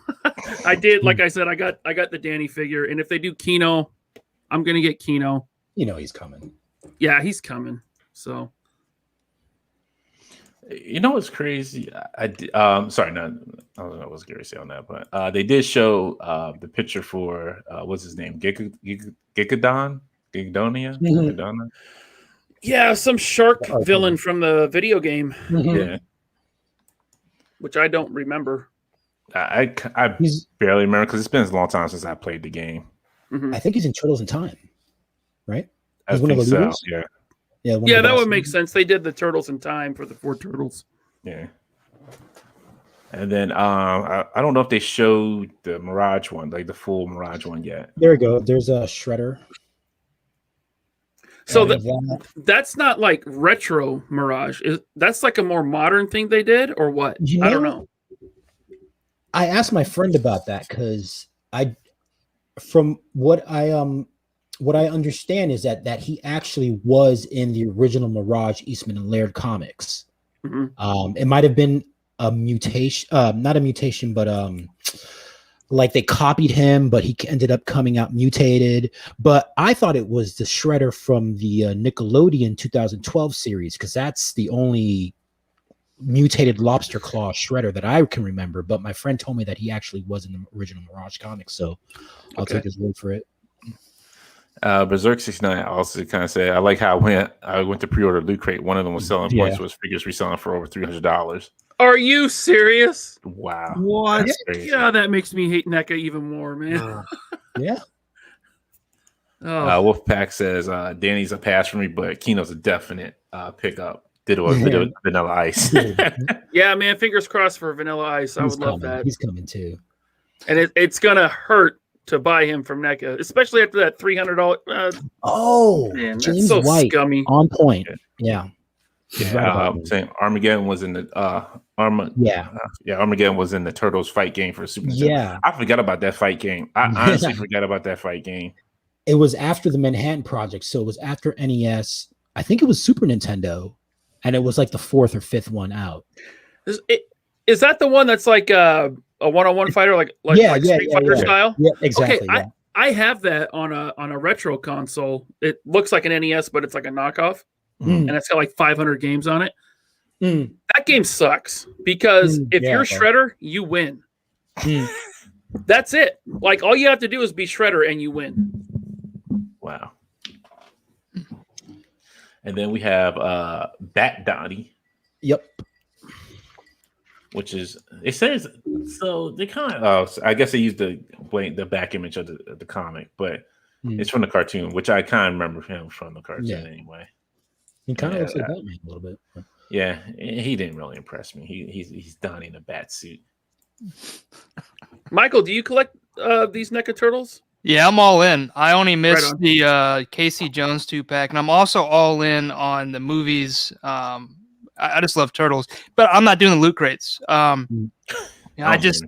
I did, like I said, I got the Danny figure, and if they do Kino, I'm gonna get Kino. You know he's coming. Yeah, he's coming. So, you know what's crazy? Sorry, no, I don't know what I was going to say on that, but they did show the picture for what's his name, Gigadonia. Yeah, some shark villain from the video game. Yeah. Which I don't remember. I barely remember because it's been a long time since I played the game. I think he's in Turtles in Time, right? I think so. Yeah, that would make sense. They did the Turtles in Time for the 4 Turtles. Yeah. And then I don't know if they showed the Mirage one, like the full Mirage one yet. There we go. There's a Shredder. So that's not like retro Mirage. That's like a more modern thing they did, or what? I don't know. I asked my friend about that because from what I understand is that he actually was in the original Mirage Eastman and Laird comics. It might have been a mutation, not a mutation, but like they copied him, but he ended up coming out mutated. But I thought it was the Shredder from the Nickelodeon 2012 series, because that's the only mutated lobster claw Shredder that I can remember. But my friend told me that he actually was in the original Mirage comics, so I'll take his word for it. Berserk 69 also kind of said, I like how I went to pre-order Loot Crate. One of them was selling points, was figures reselling for over $300. Are you serious? Wow. What? Yeah, that makes me hate NECA even more, man. Yeah. Wolfpack says, Danny's a pass for me, but Kino's a definite pickup. Did it Vanilla Ice. Yeah, man, fingers crossed for Vanilla Ice. I would love that. He's coming too. And it's going to hurt to buy him from NECA, especially after that $300. Man, James that's so White, scummy. on point. Yeah. Saying Armageddon was in the Armageddon was in the Turtles fight game for Super Nintendo. Yeah, I forgot about that fight game. I honestly forgot about that fight game. It was after the Manhattan Project, so it was after NES. I think it was Super Nintendo, and it was like the 4th or 5th one out. Is that the one that's like a one-on-one fighter, like Street Fighter style? Yeah, exactly. Okay, I have that on a retro console. It looks like an NES, but it's like a knockoff. And it's got like 500 games on it. That game sucks because if you're Shredder, you win. That's it. Like all you have to do is be Shredder and you win. Wow. And then we have Bat Donnie. Yep. Which is, it says, so they kind of, I guess they used the back image of the comic, but it's from the cartoon, which I kind of remember him from the cartoon anyway. He kind of looks like Batman a little bit. Yeah, he didn't really impress me. He's Donnie in a bat suit. Michael, do you collect these NECA turtles? Yeah, I'm all in. I only missed on. the Casey Jones 2-pack, and I'm also all in on the movies. I just love turtles, but I'm not doing the loot crates. I just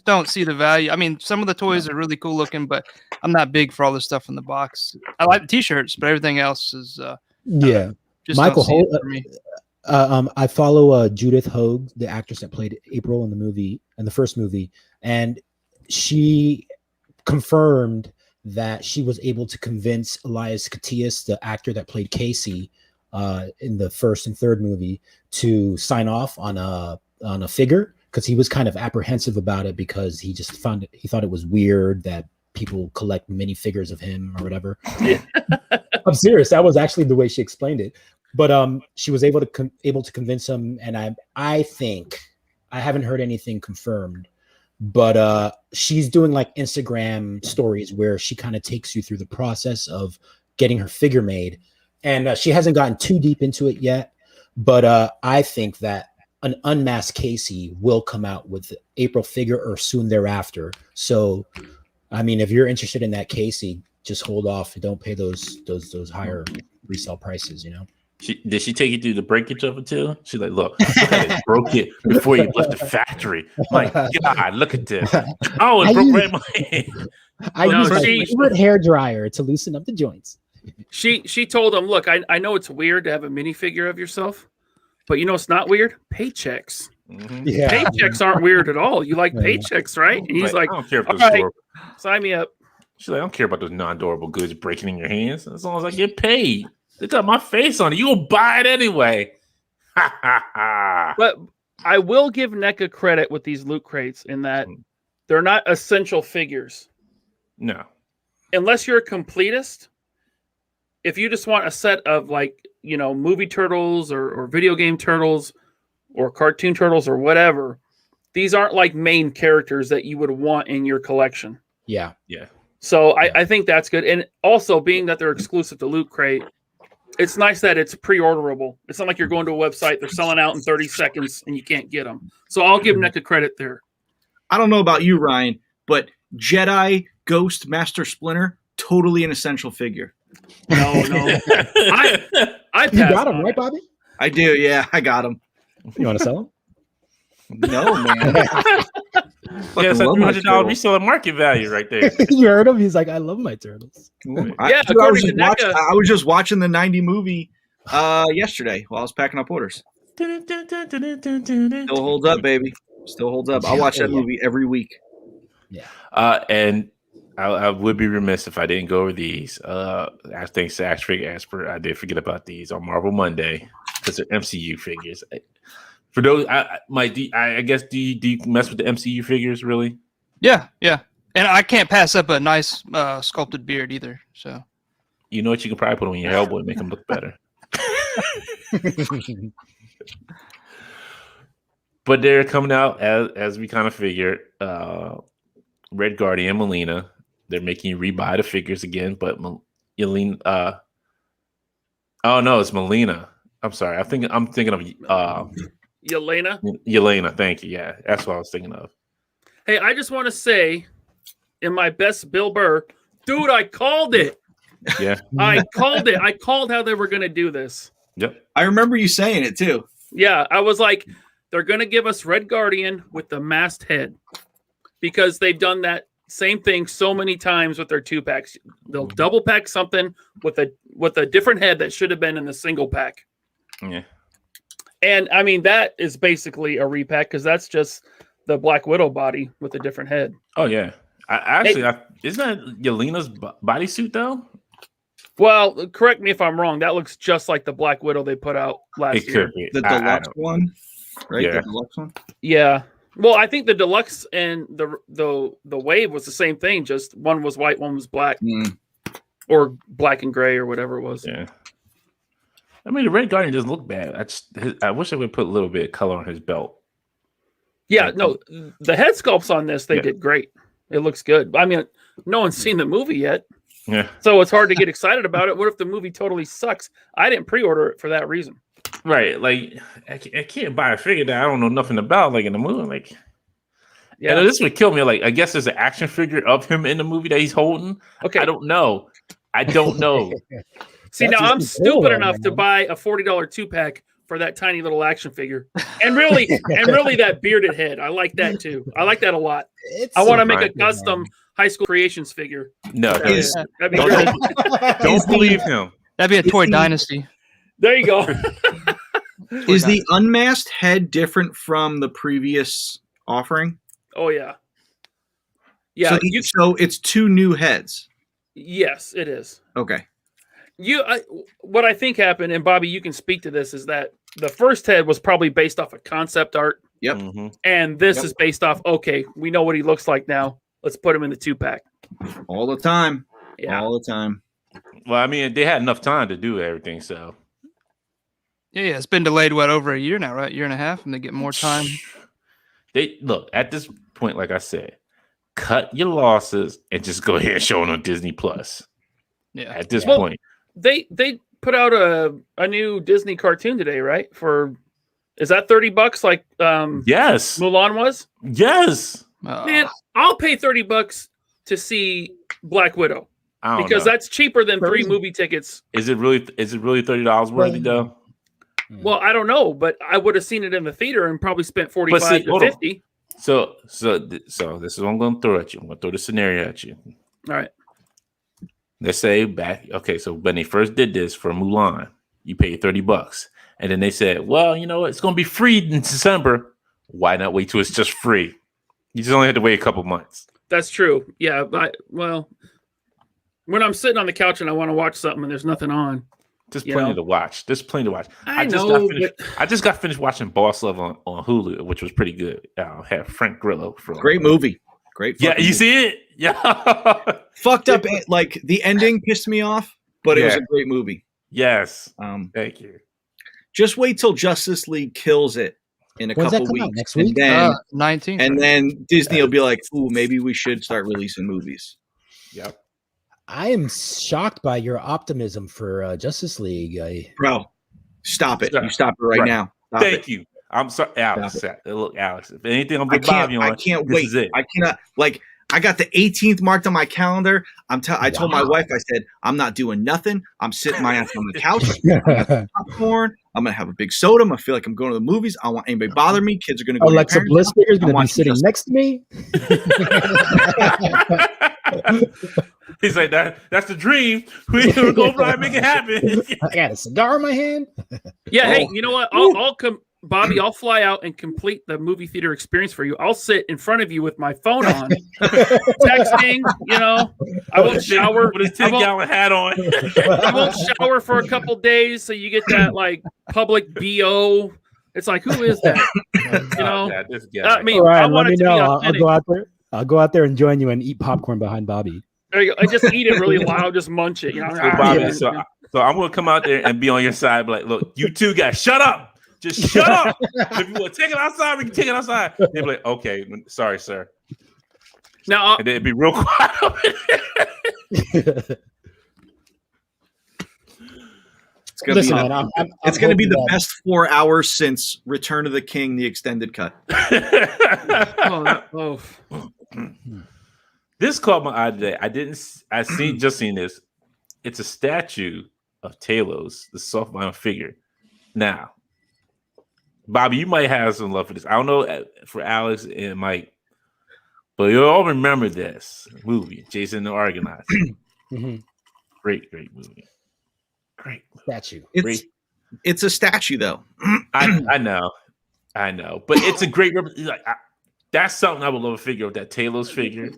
don't see the value. I mean, some of the toys are really cool looking, but I'm not big for all the stuff in the box. I like the T-shirts, but everything else is just Michael, for me. I follow Judith Hogue, the actress that played April in the first movie, and she confirmed that she was able to convince Elias Koteas, the actor that played Casey in the first and third movie, to sign off on a figure, because he was kind of apprehensive about it, because he thought it was weird that people collect minifigures of him or whatever. I'm serious. That was actually the way she explained it. But she was able to convince him, and I think, I haven't heard anything confirmed, but she's doing like Instagram stories where she kind of takes you through the process of getting her figure made, and she hasn't gotten too deep into it yet. But I think that an unmasked Casey will come out with the April figure or soon thereafter. So, I mean, if you're interested in that Casey, just hold off and don't pay those higher resale prices, you know. Did she take you through the breakage of it too? She's like, look I broke it before you left the factory. My God, look at this. Oh, it broke right in my hand. I use my favorite hair dryer to loosen up the joints. She told him, look, I know it's weird to have a minifigure of yourself, but you know it's not weird? Paychecks. Mm-hmm. Yeah. Paychecks aren't weird at all. You like paychecks, right? And he's like, I don't care if all those right, sign me up. She's like, I don't care about those non-durable goods breaking in your hands. As long as I get paid. They got my face on it. You will buy it anyway. But I will give NECA credit with these loot crates in that they're not essential figures. No. Unless you're a completist. If you just want a set of movie turtles or video game turtles or cartoon turtles or whatever, these aren't like main characters that you would want in your collection. Yeah. So I think that's good. And also being that they're exclusive to Loot Crate, it's nice that it's pre-orderable. It's not like you're going to a website, they're selling out in 30 seconds and you can't get them. So I'll give NECA credit there. I don't know about you, Ryan, but Jedi Ghost Master Splinter, totally an essential figure. No. I You got him, right, Bobby? I do, yeah. I got him. You want to sell him? No, man. Yeah, it's a $300 reseller market value right there. You heard him? He's like, I love my turtles. I was just watching the 90 movie yesterday while I was packing up orders. Still holds up, baby. Still holds up. I watch that movie every week. Yeah. And I would be remiss if I didn't go over these. I think Sash Fig Asper, I did forget about these on Marvel Monday because they're MCU figures. For those, I guess, do you mess with the MCU figures, really? Yeah. And I can't pass up a nice sculpted beard either. So, you know what? You can probably put on your elbow and make them look better. But they're coming out as we kind of figured. Red Guardian, Melina. They're making you rebuy the figures again, but Yelena. Oh no, it's Melina. I'm sorry. I'm thinking of Yelena. Yelena, thank you. Yeah, that's what I was thinking of. Hey, I just want to say, in my best Bill Burr, dude, I called it. Yeah, I called it. I called how they were going to do this. Yep. I remember you saying it too. Yeah, I was like, they're going to give us Red Guardian with the masked head because they've done that same thing so many times with their 2-packs. They'll double pack something with a different head that should have been in the single pack. Yeah. And I mean, that is basically a repack because that's just the Black Widow body with a different head. Oh, yeah. Isn't that Yelena's bodysuit, though? Well, correct me if I'm wrong. That looks just like the Black Widow they put out last year. Could be. The deluxe one, right? Yeah. The deluxe one? Yeah. Well, I think the deluxe and the wave was the same thing. Just one was white, one was black. Or black and gray or whatever it was. Yeah. I mean, the Red Guardian doesn't look bad. I wish they would put a little bit of color on his belt. Yeah, no, the head sculpts on this, they did great. It looks good. I mean, no one's seen the movie yet. Yeah. So it's hard to get excited about it. What if the movie totally sucks? I didn't pre-order it for that reason. Right. Like I can't buy a figure that I don't know nothing about, like in the movie. Like, Yeah. this would kill me. Like, I guess there's an action figure of him in the movie that he's holding. Okay. I don't know. See, That's now I'm just cool, stupid though, enough to man. buy a $40 2-pack for that tiny little action figure, and really that bearded head. I like that too. I like that a lot. It's I want to so make a nice, custom High School Creations figure. No, Is- That'd be don't, great. don't believe him. That'd be a toy the- dynasty. There you go. Is the unmasked head different from the previous offering? Oh yeah, yeah. So it's 2 new heads. Yes, it is. Okay. What I think happened, and Bobby, you can speak to this, is that the first head was probably based off of concept art, Yep. Mhm. and this Yep. is based off. Okay, we know what he looks like now. Let's put him in the 2-pack. All the time. Yeah. All the time. Well, I mean, they had enough time to do everything, so Yeah, it's been delayed over a year now, right? Year and a half, and they get more time. they look at this point. Like I said, cut your losses and just go ahead and show it on Disney Plus. Yeah. At this Well, point, They put out a new Disney cartoon today, right? Is that $30 like yes, Mulan was? yes. Man, I'll pay $30 to see Black Widow I don't because know. that's cheaper than 3 Crazy. movie tickets. Is it really $30 worthy though? Well, I don't know, but I would have seen it in the theater and probably spent 45 to hold on. 50. So this is what I'm going to throw at you. I'm going to throw the scenario at you. All right. Let's say so when they first did this for Mulan, you paid $30, and then they said, well, you know what, it's going to be free in December. Why not wait till it's just free? You just only had to wait a couple months. That's true. Yeah, when I'm sitting on the couch and I want to watch something and there's nothing on. Just You plenty know. to watch. Just plenty to watch. I just know, I just got finished watching Boss Love on Hulu, which was pretty good. Had Frank Grillo from Great movie. Great. Yeah, fucking you movie. see it? Yeah. Fucked up. Like the ending pissed me off, but it was Yeah. a great movie. Yes. Thank you. Just wait till Justice League kills it in a When's that couple come out? weeks, Next and week? then 19th. and then Disney will be like, "Ooh, maybe we should start releasing movies." Yep. I am shocked by your optimism for Justice League. Bro, stop it! Stop. You stop it right now. Stop Thank it. you. I'm sorry, Alex. Look, Alex. If anything, I'm I with Bobby can't. on. I can't this wait. Is it. I cannot. Like, I got the 18th marked on my calendar. I told my wife, I said, I'm not doing nothing. I'm sitting my ass on the couch, popcorn. I'm gonna have a big soda. I'm gonna feel like I'm going to the movies. I don't want anybody to bother me. Kids are gonna go. to their Alexa parents' Bliss house. figure is I'm going to be watching sitting Justice- next to me. He's like that. That's the dream. We're gonna go fly and make it happen. I got a cigar in my hand. Yeah, hey, Oh. you know what? I'll come, Bobby. I'll fly out and complete the movie theater experience for you. I'll sit in front of you with my phone on, texting. You know, I won't shower. with his I won't- 10-gallon hat on. I won't shower for a couple days, so you get that like public BO. It's like, who is that? You know, Yeah, this guy. I mean, All right, I let want me it to know. be I'll authentic. go out there. I'll go out there and join you and eat popcorn behind Bobby. There you go. I just eat it really loud, just munch it. You know, So, Bobby, Yeah. so I'm gonna come out there and be on your side. Be like, look, you two guys, shut up. Just shut up. If you want to take it outside, we can take it outside. They'd be like, okay, sorry, sir. now, And then it'd be real quiet. It's gonna Listen, be. man, I'm It's gonna be hoping the that- best 4 hours since Return of the King, the extended cut. This caught my eye today. I seen this. It's a statue of Talos, the soft vinyl figure. Now, Bobby, you might have some love for this. I don't know for Alex and Mike, but you all remember this movie, Jason the Argonaut. Mhm. Great movie. Great movie. Statue. It's a statue though. I know, but it's a great. That's something I would love a figure of, that Talos figure,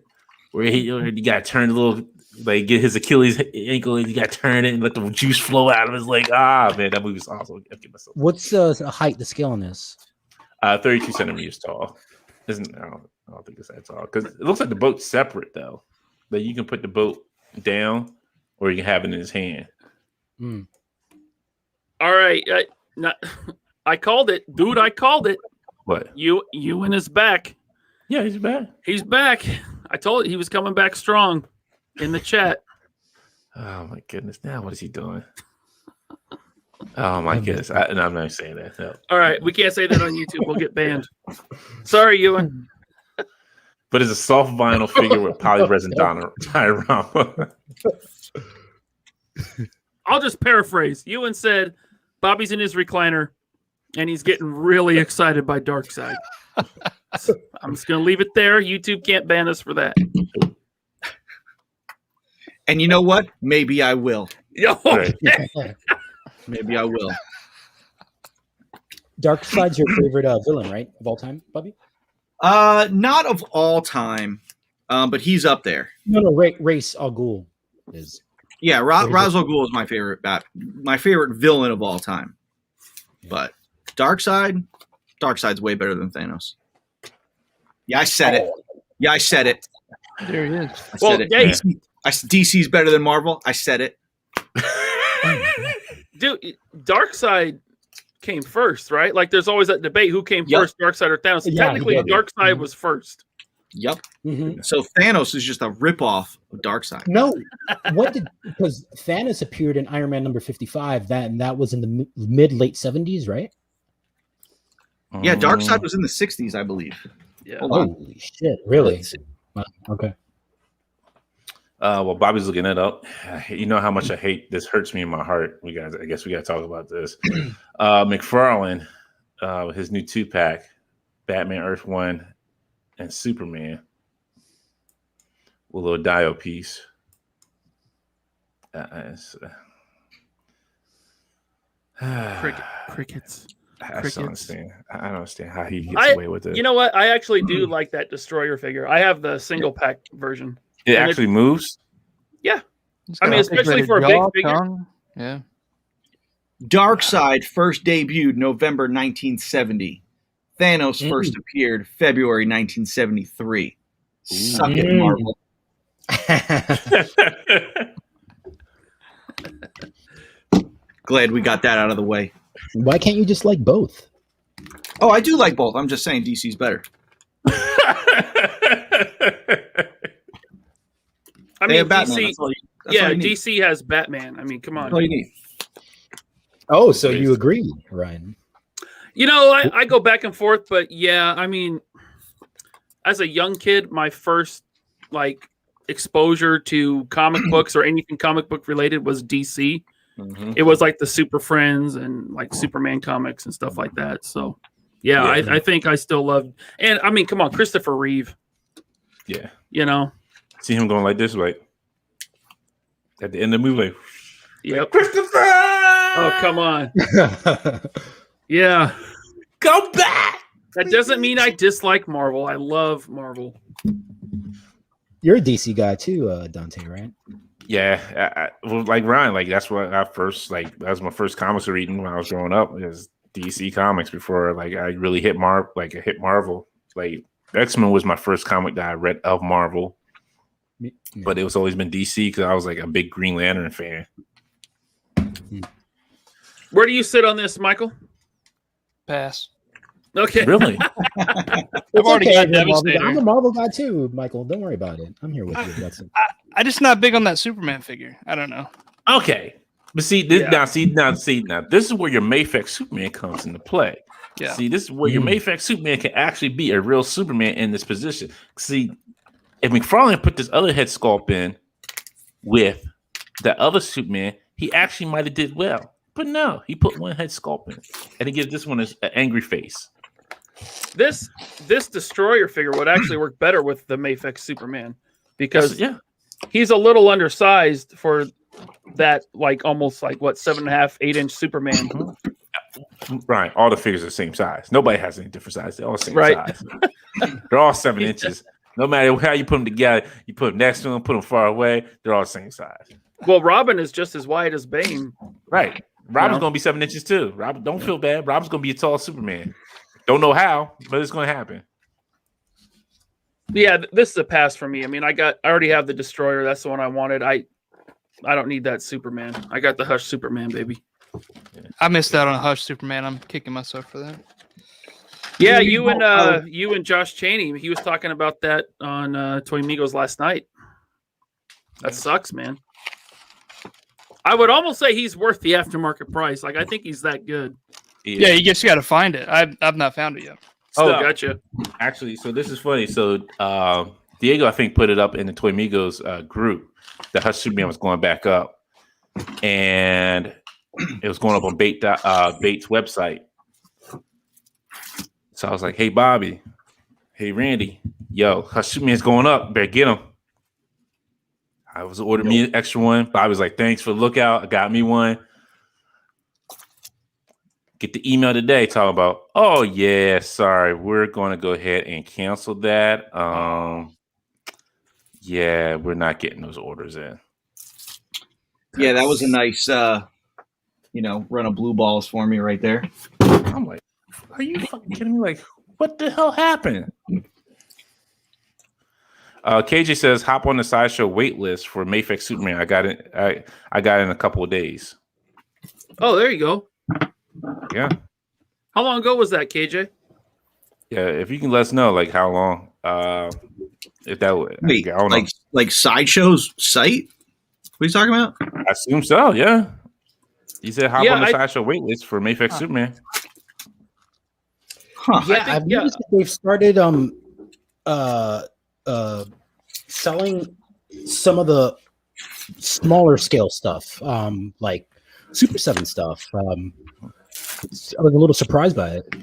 where you got to turn a little, like get his Achilles ankle, and you got to turn it and let the juice flow out of his leg. Man, that movie's awesome. I'll give myself What's the height, the scale on this? 32 centimeters tall. I don't think it's that tall because it looks like the boat's separate though. That you can put the boat down, or you can have it in his hand. Mm. all right, I called it, dude. I called it. What? Ewan is back. Yeah, he's bad. He's back. I told you he was coming back strong in the chat. Oh my goodness! Now what is he doing? Oh my goodness! No, I'm not saying that. No. All right, we can't say that on YouTube. We'll get banned. Sorry, Ewan. But it's a soft vinyl figure with polyresin diorama. I'll just paraphrase. Ewan said, Bobby's in his recliner, and he's getting really excited by Darkseid. I'm just going to leave it there. YouTube can't ban us for that. And you know what? Maybe I will. Okay. Maybe I will. Darkseid's your favorite villain, right? Of all time, Bobby? Not of all time, but he's up there. No, Ra's al Ghul is. Yeah, Ra's al Ghul is my favorite villain of all time. But Darkseid's way better than Thanos. Yeah, I said it. Yeah, I said it. There he is. I said it. DC's better than Marvel. I said it. Dude, Darkseid came first, right? Like, there's always that debate: who came first, Darkseid or Thanos? Yeah, Technically, Darkseid was first. Yep. Mm-hmm. So Thanos is just a ripoff of Darkseid. No, because Thanos appeared in Iron Man number 55. That was in the mid late 70s, right? Yeah, Darkseid was in the 60s, I believe. Yeah. Holy shit! Really? Wow, okay. Well, Bobby's looking it up. You know how much I hate this. Hurts me in my heart. I guess we got to talk about this. McFarlane, his new 2-pack, Batman Earth 1 and Superman, with a little dio piece. Crickets. I don't understand. I don't understand how he gets away with it. You know what? I actually do like that Destroyer figure. I have the single pack version. It actually moves? Yeah. I mean, especially for a big figure. Yeah. Darkseid first debuted November 1970. Thanos first appeared February 1973. Suck it, Marvel. Glad we got that out of the way. Why can't you just like both? Oh, I do like both. I'm just saying DC's better. I mean, Batman. DC. DC has Batman. I mean, come on. That's all you need. Oh, so you agree, Ryan? You know, I go back and forth, but yeah, I mean, as a young kid, my first exposure to comic books or anything comic book related was DC. Mm-hmm. It was like the Super Friends and like Superman comics and stuff like that. So yeah. I think I still love, and I mean, come on, Christopher Reeve. Yeah. You know, see him going like this, like at the end of the movie. Like, yep. Christopher! Oh, come on. Yeah. Go back! That doesn't mean I dislike Marvel. I love Marvel. You're a DC guy too, Dante, right? Yeah. Well, like Ryan, like that's what I first, like, that was my first comics reading when I was growing up, was DC comics before like I really hit Marvel. Like X-Men was my first comic that I read of Marvel. Yeah. But it was always been DC because I was like a big Green Lantern fan. Where do you sit on this, Michael? Pass. Okay. Really? I've already got Devastator. I'm a Marvel guy too, Michael. Don't worry about it. I'm here with you. That's it. I just not big on that Superman figure. I don't know. Okay. But see, this now, this is where your Mayfix Superman comes into play. Yeah. See, this is where your Mayfix Superman can actually be a real Superman in this position. See, if McFarlane put this other head sculpt in with the other Superman, he actually might have did well. But no, he put one head sculpt in, and he gives this one an angry face. This Destroyer figure would actually work better with the Mayfix Superman because he's a little undersized for that, like almost like what 7.5, 8-inch Superman. Right, all the figures are the same size. Nobody has any different size. They're all the same size. They're all 7 inches. No matter how you put them together, you put them next to them, put them far away. They're all the same size. Well, Robin is just as wide as Bane. Right. Robin's going to be 7 inches too. Robin, don't feel bad. Robin's going to be a tall Superman. Don't know how, but it's going to happen. Yeah, this is a pass for me. I mean, I already have the Destroyer. That's the one I wanted. I don't need that Superman. I got the Hush Superman, baby. I missed out on Hush Superman. I'm kicking myself for that. Yeah, you and Josh Chaney. He was talking about that on Toy Migos last night. That sucks, man. I would almost say he's worth the aftermarket price. Like I think he's that good. Yeah, you just got to find it. I've not found it yet. Oh, So, gotcha. Actually, so this is funny. So Diego, I think, put it up in the Toy Migos group that Hush Superman was going back up, and it was going up on Bates' website. So I was like, "Hey, Bobby, hey, Randy, yo, Hush Superman's going up. Better get him." I was ordering me an extra one. Bobby was like, "Thanks for the lookout. I got me one." Get the email today talking about, "Oh yeah, sorry, we're going to go ahead and cancel that. Yeah, we're not getting those orders in." Yeah, that was a nice, run of blue balls for me right there. I'm like, are you fucking kidding me? Like, what the hell happened? KJ says, "Hop on the Sideshow wait list for Mayfix Superman. I got it. I got it in a couple of days." Oh, there you go. Yeah. How long ago was that, KJ? Yeah, if you can let us know, like, how long, if that would, Wait, I don't know. like Sideshow's site? What are you talking about? I assume so, yeah. He said, hop Yeah, on the Sideshow wait list for Mayfix Superman. Huh. Yeah, I've noticed that they've started selling some of the smaller scale stuff, like Super 7 stuff. I was a little surprised by it.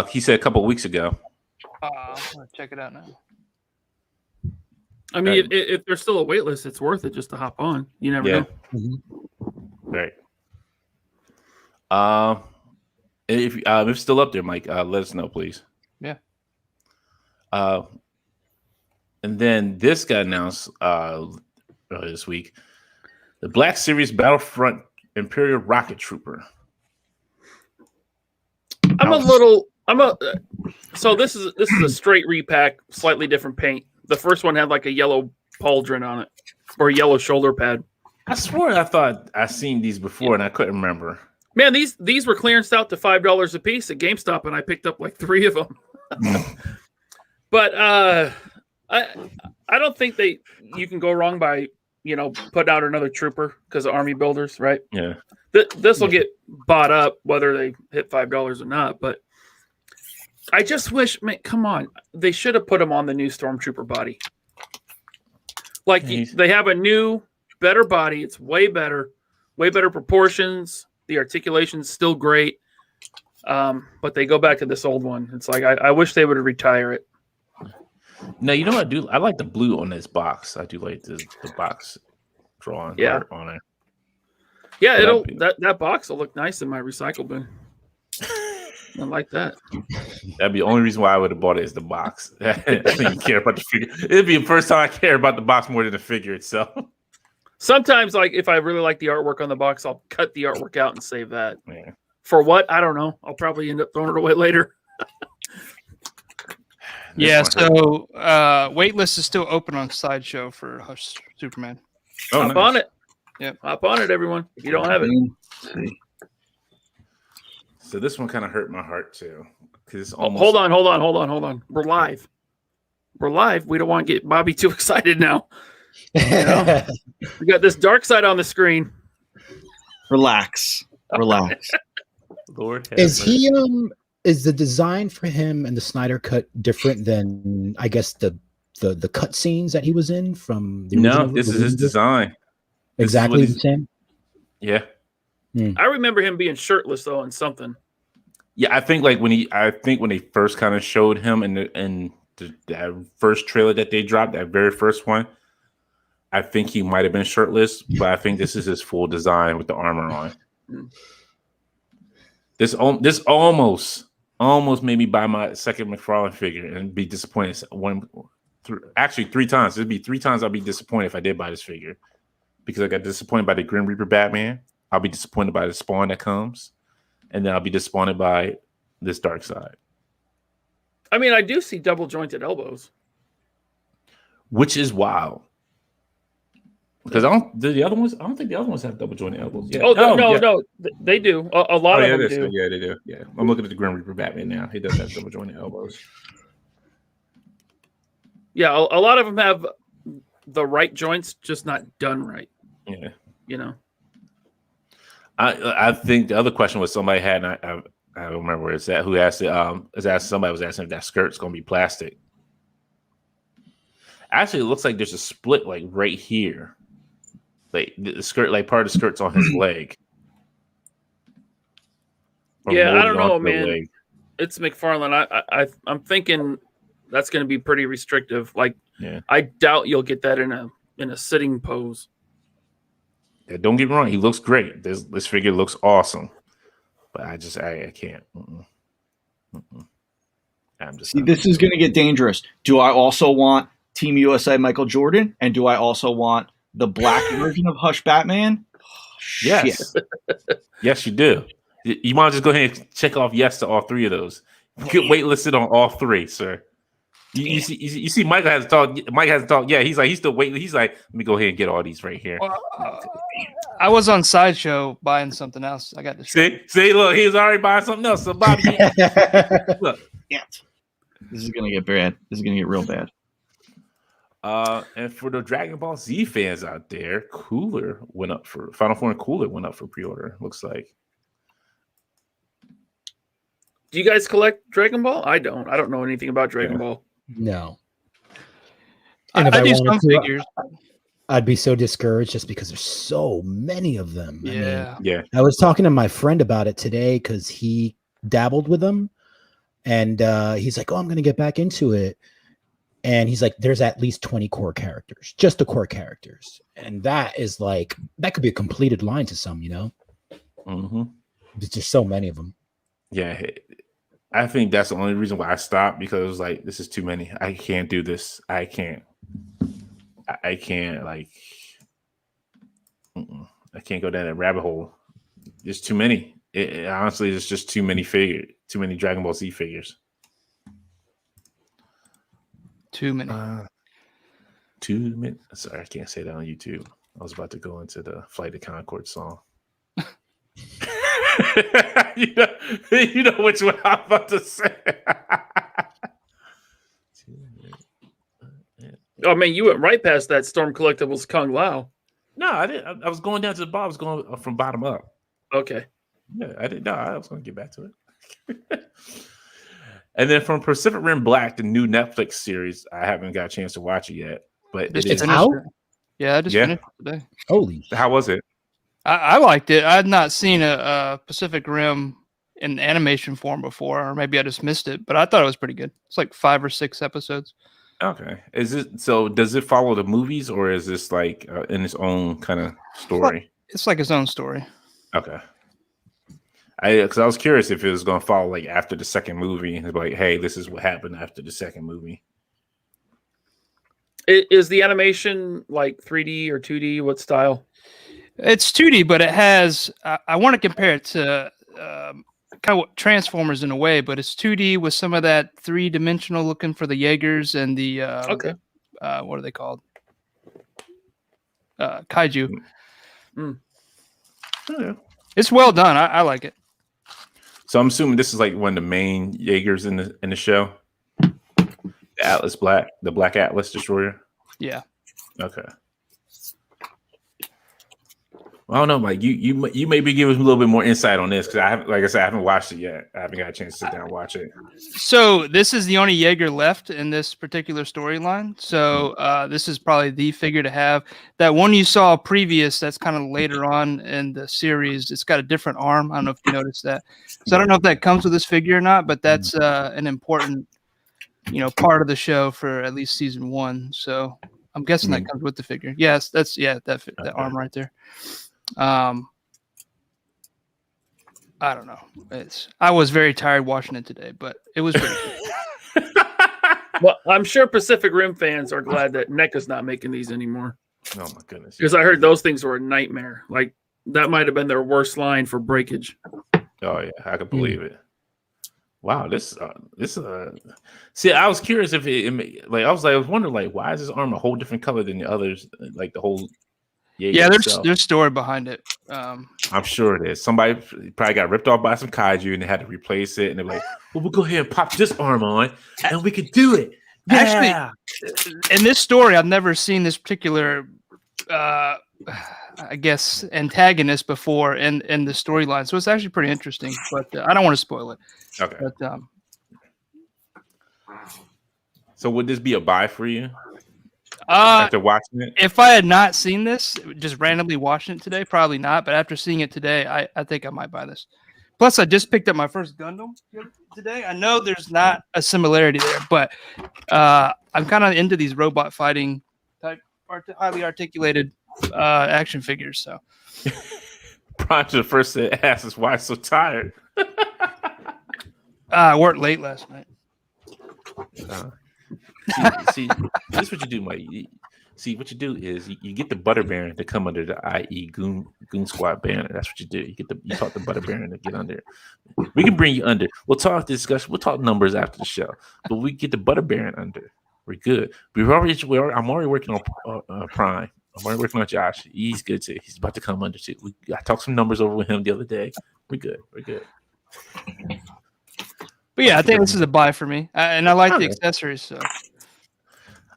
He said a couple of weeks ago. I'm gonna check it out now. I mean, if there's still a wait list, it's worth it just to hop on. You never know. Right. If it's still up there, Mike, let us know, please. Yeah. And then this got announced earlier this week: the Black Series Battlefront Imperial Rocket Trooper. So this is a straight repack, slightly different paint. The first one had like a yellow pauldron on it, or a yellow shoulder pad. I swear I thought I seen these before and I couldn't remember. Man, these were clearanced out to $5 a piece at GameStop, and I picked up like 3 of them. But I don't think you can go wrong by putting out another trooper because of Army builders, right? Yeah. This will get bought up whether they hit $5 or not. But I just wish, man, come on, they should have put him on the new Stormtrooper body. Like they have a new, better body. It's way better proportions. The articulation's still great. But they go back to this old one. It's like I wish they would retire it. No, you know what I do? I like the blue on this box. I do like the box drawing on it. Yeah, that box will look nice in my recycle bin. I like that. That'd be the only reason why I would have bought it is the box. I think you care about the figure. It'd be the first time I care about the box more than the figure itself. Sometimes, like if I really like the artwork on the box, I'll cut the artwork out and save that. Yeah. For what? I don't know. I'll probably end up throwing it away later. Yeah, so waitlist is still open on Sideshow for Hush Superman. Oh, Hop on it. Yep. Hop on it, everyone. If you don't have it. So this one kind of hurt my heart too. Because almost... Hold on. We're live. We don't want to get Bobby too excited now. We got this Darkseid on the screen. Relax. Lord, is the design for him and the Snyder cut different than I guess the cut scenes that he was in from the original? No, this is his design. Exactly the same. Yeah. I remember him being shirtless though in something. Yeah, I think when they first kind of showed him in that first trailer that they dropped, that very first one, I think he might have been shirtless, but I think this is his full design with the armor on. This almost made me buy my second McFarlane figure and be disappointed. Actually, 3 times. It'd be 3 times I'll be disappointed if I did buy this figure, because I got disappointed by the Grim Reaper Batman. I'll be disappointed by the Spawn that comes, and then I'll be disappointed by this Darkseid. I mean, I do see double jointed elbows, which is wild. Because I don't think the other ones have double jointed elbows. Yeah. No, they do. A lot of them do. Yeah, they do. Yeah, I'm looking at the Grim Reaper Batman now. He does have double jointed elbows. Yeah, a lot of them have the right joints, just not done right. Yeah. You know. I think the other question was somebody had, and I don't remember where it's at, who asked it. Somebody was asking if that skirt's going to be plastic. Actually, it looks like there's a split like right here. Like the skirt, like part of the skirt's on his leg. Or Yeah, I molded don't know, onto the man. leg. It's McFarlane. I'm thinking that's going to be pretty restrictive. Like, Yeah. I doubt you'll get that in a sitting pose. Yeah, don't get me wrong, he looks great. This figure looks awesome, but I can't. I'm just See, this is going to get dangerous. Do I also want Team USA Michael Jordan, and do I also want the black version of Hush Batman? Yes, yes, you do. You might just go ahead and check off yes to all three of those. You get waitlisted on all three, sir. You see, Michael has talked. Mike hasn't talked. Yeah, he's still waiting. He's like, let me go ahead and get all these right here. I was on Sideshow buying something else. I got this. See, look, he's already buying something else. So Bobby, look, Yeah. This is gonna get bad. This is gonna get real bad. And for the Dragon Ball Z fans out there, Cooler went up for Final Form. Cooler went up for pre-order. Looks like. Do you guys collect Dragon Ball? I don't. I don't know anything about Dragon Ball. No. I And if I do wanted some to, figures. I'd be so discouraged just because there's so many of them. I mean, Yeah. Yeah. I was talking to my friend about it today because he dabbled with them, and he's like, "Oh, I'm going to get back into it." And he's like, "There's at least 20 core characters, just the core characters, and that is like that could be a completed line to some, you know. Mm-hmm. There's just so many of them." Yeah, I think that's the only reason why I stopped, because it was like, this is too many. I can't do this. I can't. I can't like. I can't go down that rabbit hole. There's too many. Honestly, it's just too many too many Dragon Ball Z figures. Too many. 2 minutes. Sorry, I can't say that on YouTube. I was about to go into the Flight of Concord song. you know which one I'm about to say. Oh man, you went right past that Storm Collectibles Kung Lao. No, I didn't. I was going down to the bottom. I was going from bottom up. Okay. Yeah, I didn't know. I was going to get back to it. And then from Pacific Rim Black, the new Netflix series, I haven't got a chance to watch it yet, but Just it is finished out? it. Yeah, I just finished it today. Holy! How was it? I liked it. I had not seen a Pacific Rim in animation form before, or maybe I just missed it, but I thought it was pretty good. It's like 5 or 6 episodes. Okay. Is it so? Does it follow the movies, or is this like in its own kind of story? It's like his own story. Okay. Because I was curious if it was going to follow like after the second movie, and like, hey, this is what happened after the second movie. Is the animation like 3D or 2D? What style? It's 2D, but it has. I want to compare it to kind of what Transformers in a way, but it's 2D with some of that 3-dimensional looking for the Jaegers and the Okay. What are they called? Kaiju. Oh, yeah. It's well done. I like it. So I'm assuming this is like one of the main Jaegers in the show. The Atlas Black, the Black Atlas Destroyer. Yeah. Okay. Well, I don't know, Mike. You maybe give us a little bit more insight on this, because I haven't, like I said, I haven't watched it yet. I haven't got a chance to sit down and watch it. So this is the only Jaeger left in this particular storyline. So this is probably the figure to have. That one you saw previous, that's kind of later on in the series. It's got a different arm. I don't know if you noticed that. So I don't know if that comes with this figure or not, but that's an important, part of the show for at least season 1. So I'm guessing that comes with the figure. Yes, that arm right there. I don't know. I was very tired watching it today, but it was pretty good. Well, I'm sure Pacific Rim fans are glad that NECA's not making these anymore. Oh my goodness! Because I heard those things were a nightmare. Like that might have been their worst line for breakage. Oh yeah, I can believe it. Wow, this see, I was curious if I was wondering like, why is this arm a whole different color than the others? Like the whole. Yeah, there's story behind it. I'm sure it is. Somebody probably got ripped off by some kaiju and they had to replace it. And they're like, well, we'll go ahead and pop this arm on and we could do it. Actually, in this story, I've never seen this particular, I guess, antagonist before in the storyline. So it's actually pretty interesting. But I don't want to spoil it. Okay. But So would this be a buy for you after watching it? If I had not seen this, just randomly watching it today, probably not. But after seeing it today, I think I might buy this. Plus, I just picked up my first Gundam today. I know there's not a similarity there, but I'm kind of into these robot fighting type, highly articulated action figures. So, Probably the first thing to ask is why so tired. I worked late last night. See, this is what you do, Mike. See, what you do is you get the Butter Baron to come under the IE Goon Squad banner. That's what you do. You talk the Butter Baron to get under. We can bring you under. We'll talk discussion. We'll talk numbers after the show. But we get the Butter Baron under. We're good. I'm already working on Prime. I'm already working on Josh. He's good too. He's about to come under too. I talked some numbers over with him the other day. We're good. But yeah, I think this is a buy for me, and I like the accessories. So.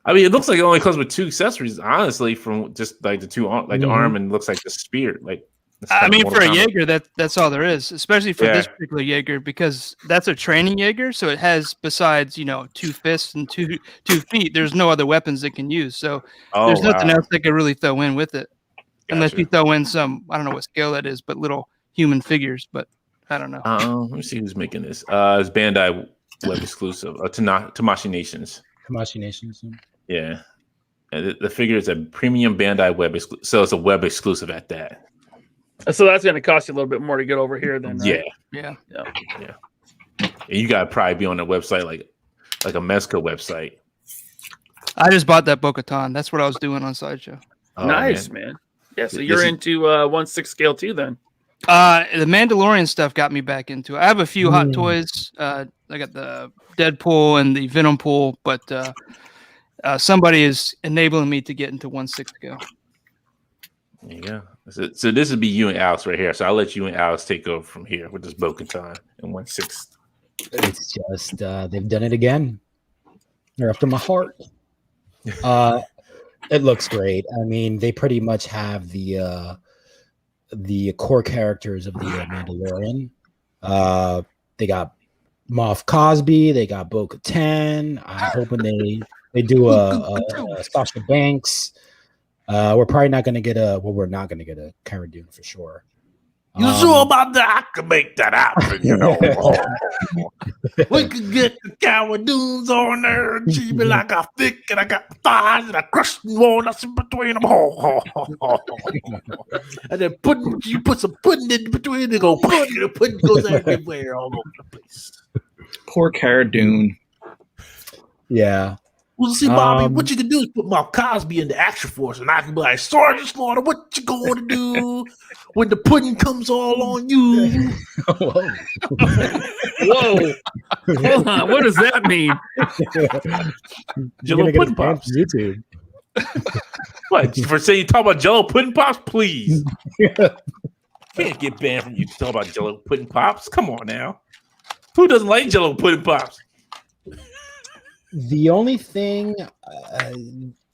I mean, it looks like it only comes with 2 accessories, honestly, from just like the 2 like the arm and looks like the spear. Like, I mean, for a Jaeger, that's all there is, especially for this particular Jaeger, because that's a training Jaeger. So it has, besides 2 fists and 2 feet, there's no other weapons it can use. So there's nothing else they could really throw in with it, unless you throw in some, I don't know what scale that is, but little human figures. But I don't know. Let me see who's making this. It's Bandai Web exclusive. Tamashii Nations. Tamashii Nations. Yeah, the figure is a premium Bandai Web exclusive, so it's a web exclusive at that. So that's going to cost you a little bit more to get over here, then. Right? Yeah. And you got to probably be on a website like a Mezco website. I just bought that Bo-Katan. That's what I was doing on Sideshow. Oh, nice, man. Yeah, so you're into 1/6 scale too, then. The Mandalorian stuff got me back into it. I have a few hot toys. I got the Deadpool and the Venom Pool, but somebody is enabling me to get into 1/6 scale. Yeah. So this would be you and Alex right here. So I'll let you and Alex take over from here with this Bo-Katan in 1/6. It's just they've done it again. They're after my heart. It looks great. I mean, they pretty much have the core characters of the Mandalorian. They got Moff Cosby. They got Bo-Katan. I'm hoping they do a Sasha Banks. We're probably not going to get we're not going to get a Cara Dune for sure. You sure about that? I can make that happen, We could get the Cara Dunes on there and she be like, I thick and I got thighs and I crush the walnuts in between them. And then you put some pudding in between and go, the pudding goes everywhere all over the place. Poor Cara Dune. Yeah. Well, see, Bobby, what you can do is put Moff Cosby in the action force, and I can be like, Sergeant Slaughter, what you going to do when the pudding comes all on you? Whoa. Hold on. What does that mean? Jello pudding pops. YouTube. What? For saying you talk about Jello pudding pops? Please. Can't get banned from you to talk about Jello pudding pops. Come on now. Who doesn't like Jello pudding pops? The only thing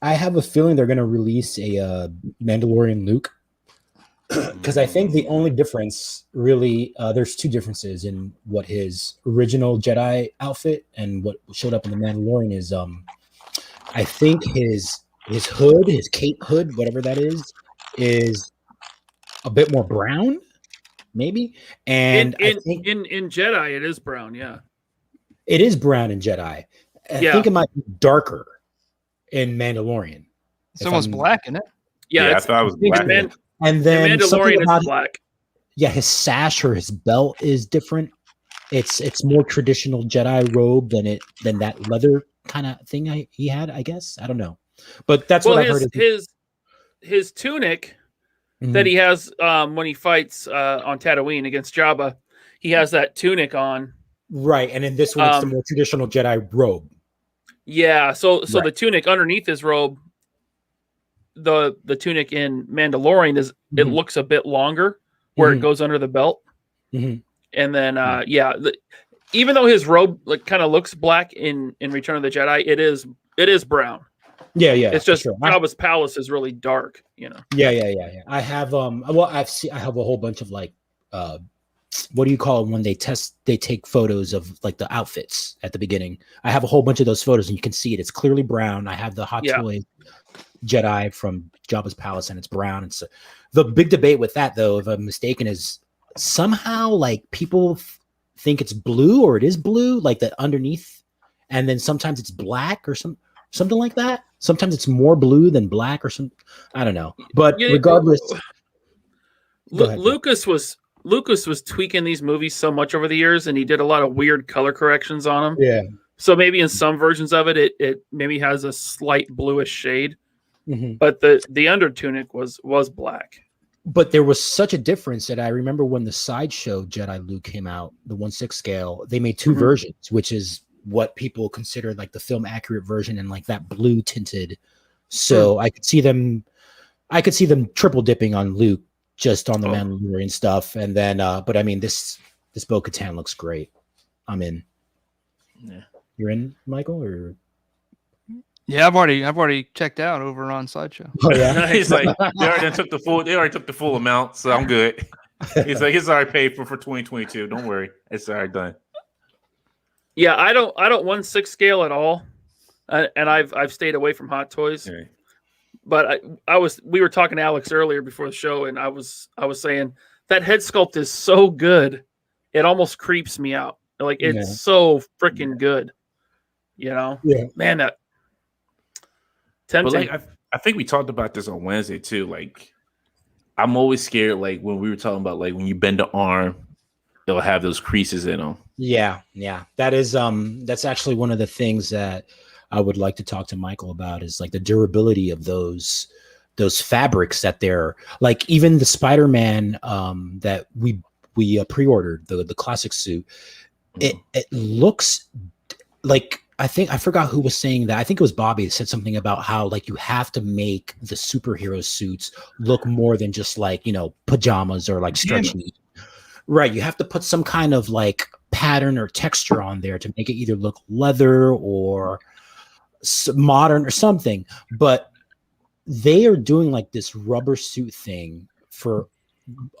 I have a feeling they're going to release a Mandalorian Luke, because I think the only difference really there's 2 differences in what his original Jedi outfit and what showed up in the Mandalorian is I think his hood, his cape hood, whatever that is a bit more brown, maybe. And in I think in Jedi it is brown, yeah. It is brown in Jedi. I think it might be darker in Mandalorian. It's almost black, isn't it? Yeah, I thought it was black. And then the Mandalorian is black. Yeah, his sash or his belt is different. It's more traditional Jedi robe than that leather kind of thing he had, I guess. I don't know. But that's what I heard. His tunic that he has when he fights on Tatooine against Jabba, he has that tunic on. Right, and in this one, it's the more traditional Jedi robe. Yeah, so the tunic underneath his robe, the tunic in Mandalorian it looks a bit longer where it goes under the belt, and then even though his robe like kind of looks black in Return of the Jedi, it is brown. Yeah, yeah. It's just sure. Jabba's palace is really dark, you know. Yeah. I have well, I have a whole bunch of like what do you call it when they take photos of like the outfits at the beginning. I have a whole bunch of those photos and you can see it. It's clearly brown. I have the Hot Toy Jedi from Jabba's palace and it's brown. And so the big debate with that, though, if I'm mistaken, is somehow like people think it's blue or it is blue, like the underneath, and then sometimes it's black or something like that. Sometimes it's more blue than black or something. I don't know. But regardless, Lucas was tweaking these movies so much over the years, and he did a lot of weird color corrections on them. Yeah. So maybe in some versions of it, it maybe has a slight bluish shade, but the under tunic was black. But there was such a difference that I remember when the Sideshow Jedi Luke came out, the 1/6 scale, they made two versions, which is what people consider like the film accurate version and like that blue tinted. So I could see them triple dipping on Luke just on the Mandalorian stuff. And then, but I mean, this Bo-Katan looks great. I'm in. Yeah. You're in, Michael, or? Yeah, I've already checked out over on Sideshow. Oh yeah. He's like, they already took the full amount, so I'm good. He's like, it's already paid for 2022. Don't worry, it's already done. Yeah, I don't 1/6 scale at all, and I've stayed away from Hot Toys. Yeah. But we were talking to Alex earlier before the show, and I was saying that head sculpt is so good, it almost creeps me out. Like it's so freaking good, you know. Yeah, man, that tempting. But like I think we talked about this on Wednesday too. Like I'm always scared. Like when we were talking about like when you bend the arm, it'll have those creases in them. Yeah. That is that's actually one of the things that I would like to talk to Michael about is like the durability of those fabrics that they're like. Even the Spider-Man that we pre-ordered, the classic suit, it looks like, I forgot who was saying that. I think it was Bobby that said something about how like you have to make the superhero suits look more than just like, you know, pajamas or like stretchy. Right. You have to put some kind of like pattern or texture on there to make it either look leather or modern or something. But they are doing like this rubber suit thing for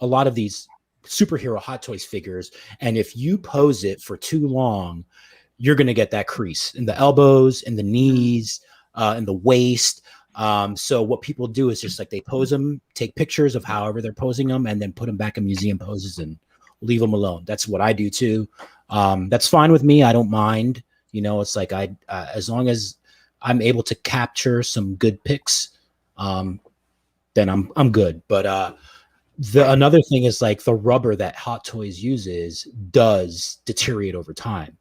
a lot of these superhero Hot Toys figures. And if you pose it for too long, you're going to get that crease in the elbows, in the knees, in the waist. So what people do is just like they pose them, take pictures of however they're posing them, and then put them back in museum poses and leave them alone. That's what I do too. That's fine with me. I don't mind. You know, it's like as long as I'm able to capture some good pics, then I'm good. But another thing is like the rubber that Hot Toys uses does deteriorate over time.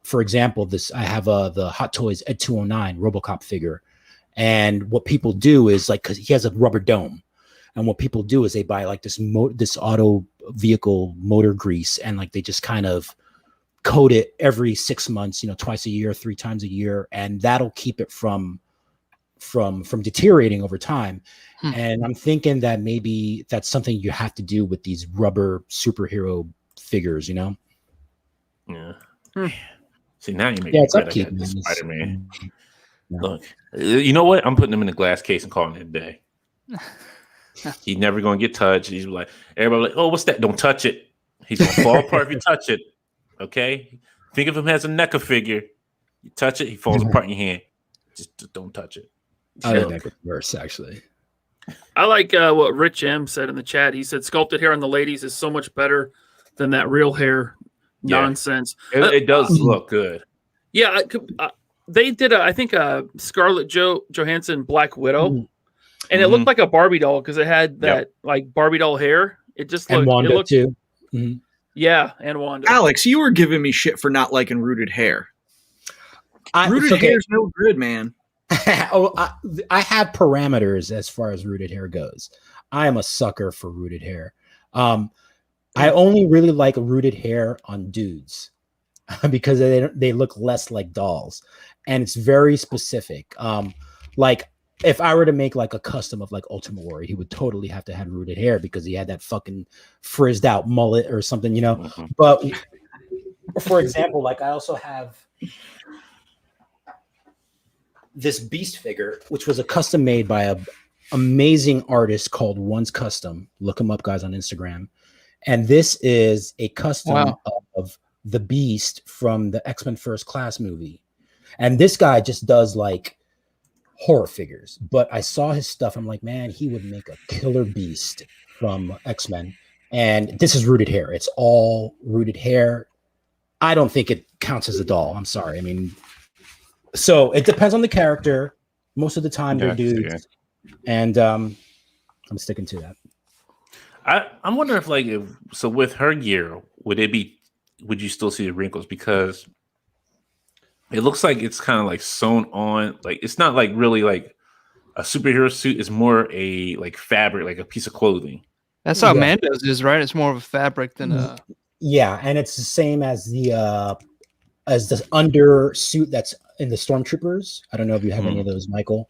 For example, I have the Hot Toys Ed 209 RoboCop figure, and what people do is like, because he has a rubber dome, and what people do is they buy like this auto vehicle motor grease, and like they just kind of coat it every 6 months, you know, twice a year, 3 times a year, and that'll keep it from deteriorating over time. And I'm thinking that maybe that's something you have to do with these rubber superhero figures, you know? Yeah. See, now you make me it's regret upkeep, I got this man. Spider-Man. Yeah. Look, you know what? I'm putting him in a glass case and calling it a day. He's never going to get touched. He's like, everybody like, oh, what's that? Don't touch it. He's going to fall apart if you touch it. Okay? Think of him as a NECA figure. You touch it, he falls apart in your hand. Just don't touch it. I think that's worse, actually. I like what Rich M said in the chat. He said sculpted hair on the ladies is so much better than that real hair nonsense. It does look good. Yeah, they did I think a Scarlett Johansson Black Widow, and it looked like a Barbie doll because it had that like Barbie doll hair. It just looked, and Wanda it looked, too. Yeah, and Wanda. Alex, you were giving me shit for not liking rooted hair. Rooted hair's no good, man. I have parameters as far as rooted hair goes. I am a sucker for rooted hair. I only really like rooted hair on dudes because they look less like dolls, and it's very specific. Like if I were to make like a custom of like Ultimate Warrior, he would totally have to have rooted hair because he had that fucking frizzed out mullet or something, you know. But for example, like I also have this beast figure, which was a custom made by a amazing artist called One's Custom. Look him up, guys, on Instagram. And this is a custom of the Beast from the X-Men First Class movie. And this guy just does like horror figures. But I saw his stuff. I'm like, man, he would make a killer Beast from X-Men. And this is rooted hair. It's all rooted hair. I don't think it counts as a doll. I'm sorry. I mean, so it depends on the character. Most of the time they're dudes. And I'm sticking to that. I'm wondering if so with her gear, would you still see the wrinkles? Because it looks like it's kind of like sewn on, like it's not like really like a superhero suit, it's more a like fabric, like a piece of clothing. That's how Amanda's is, right? It's more of a fabric than a and it's the same as the under suit that's in the Stormtroopers. I don't know if you have any of those, Michael.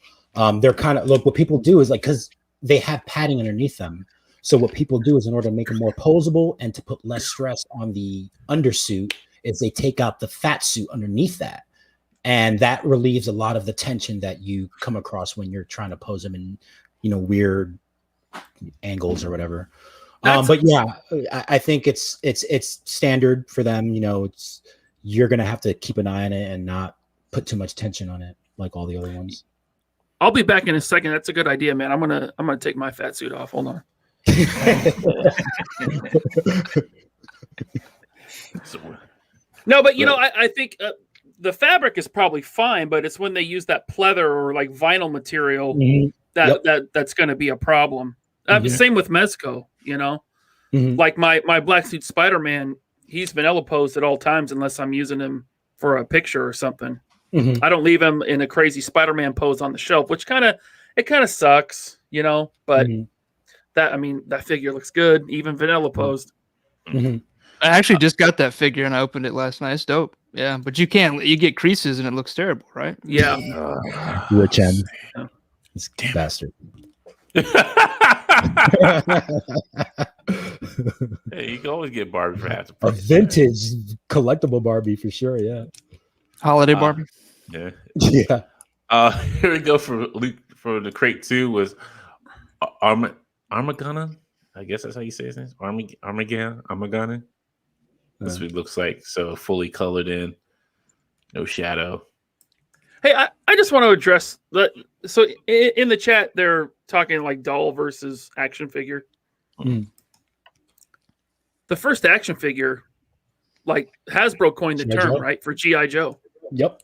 They're kind of what people do is like, because they have padding underneath them. So what people do is, in order to make them more posable and to put less stress on the undersuit, is they take out the fat suit underneath that. And that relieves a lot of the tension that you come across when you're trying to pose them in, weird angles or whatever. But yeah, I think it's standard for them. You're going to have to keep an eye on it and not put too much tension on it like all the other ones. I'll be back in a second. That's a good idea, man. I'm gonna take my fat suit off. Hold on. No, but I think the fabric is probably fine, but it's when they use that pleather or like vinyl material that's going to be a problem. Same with Mezco, like my black suit Spider-Man, he's vanilla posed at all times unless I'm using him for a picture or something. I don't leave him in a crazy Spider-Man pose on the shelf, which kind of sucks, but that figure looks good, even vanilla posed. I actually just got that figure and I opened it last night. It's dope. Yeah, but you get creases and it looks terrible, right? Yeah. Rich end. This bastard. Hey, you can always get Barbie for half the A price. vintage collectible Barbie for sure, yeah. Holiday Barbie. Yeah. Here we go for the crate 2 was Armageddon. I guess that's how you say his name. Armageddon. That's what it looks like. So fully colored in, no shadow. Hey, I just want to address that. So in the chat, they're talking like doll versus action figure. The first action figure, like Hasbro coined the term, right, for G.I. Joe. Yep.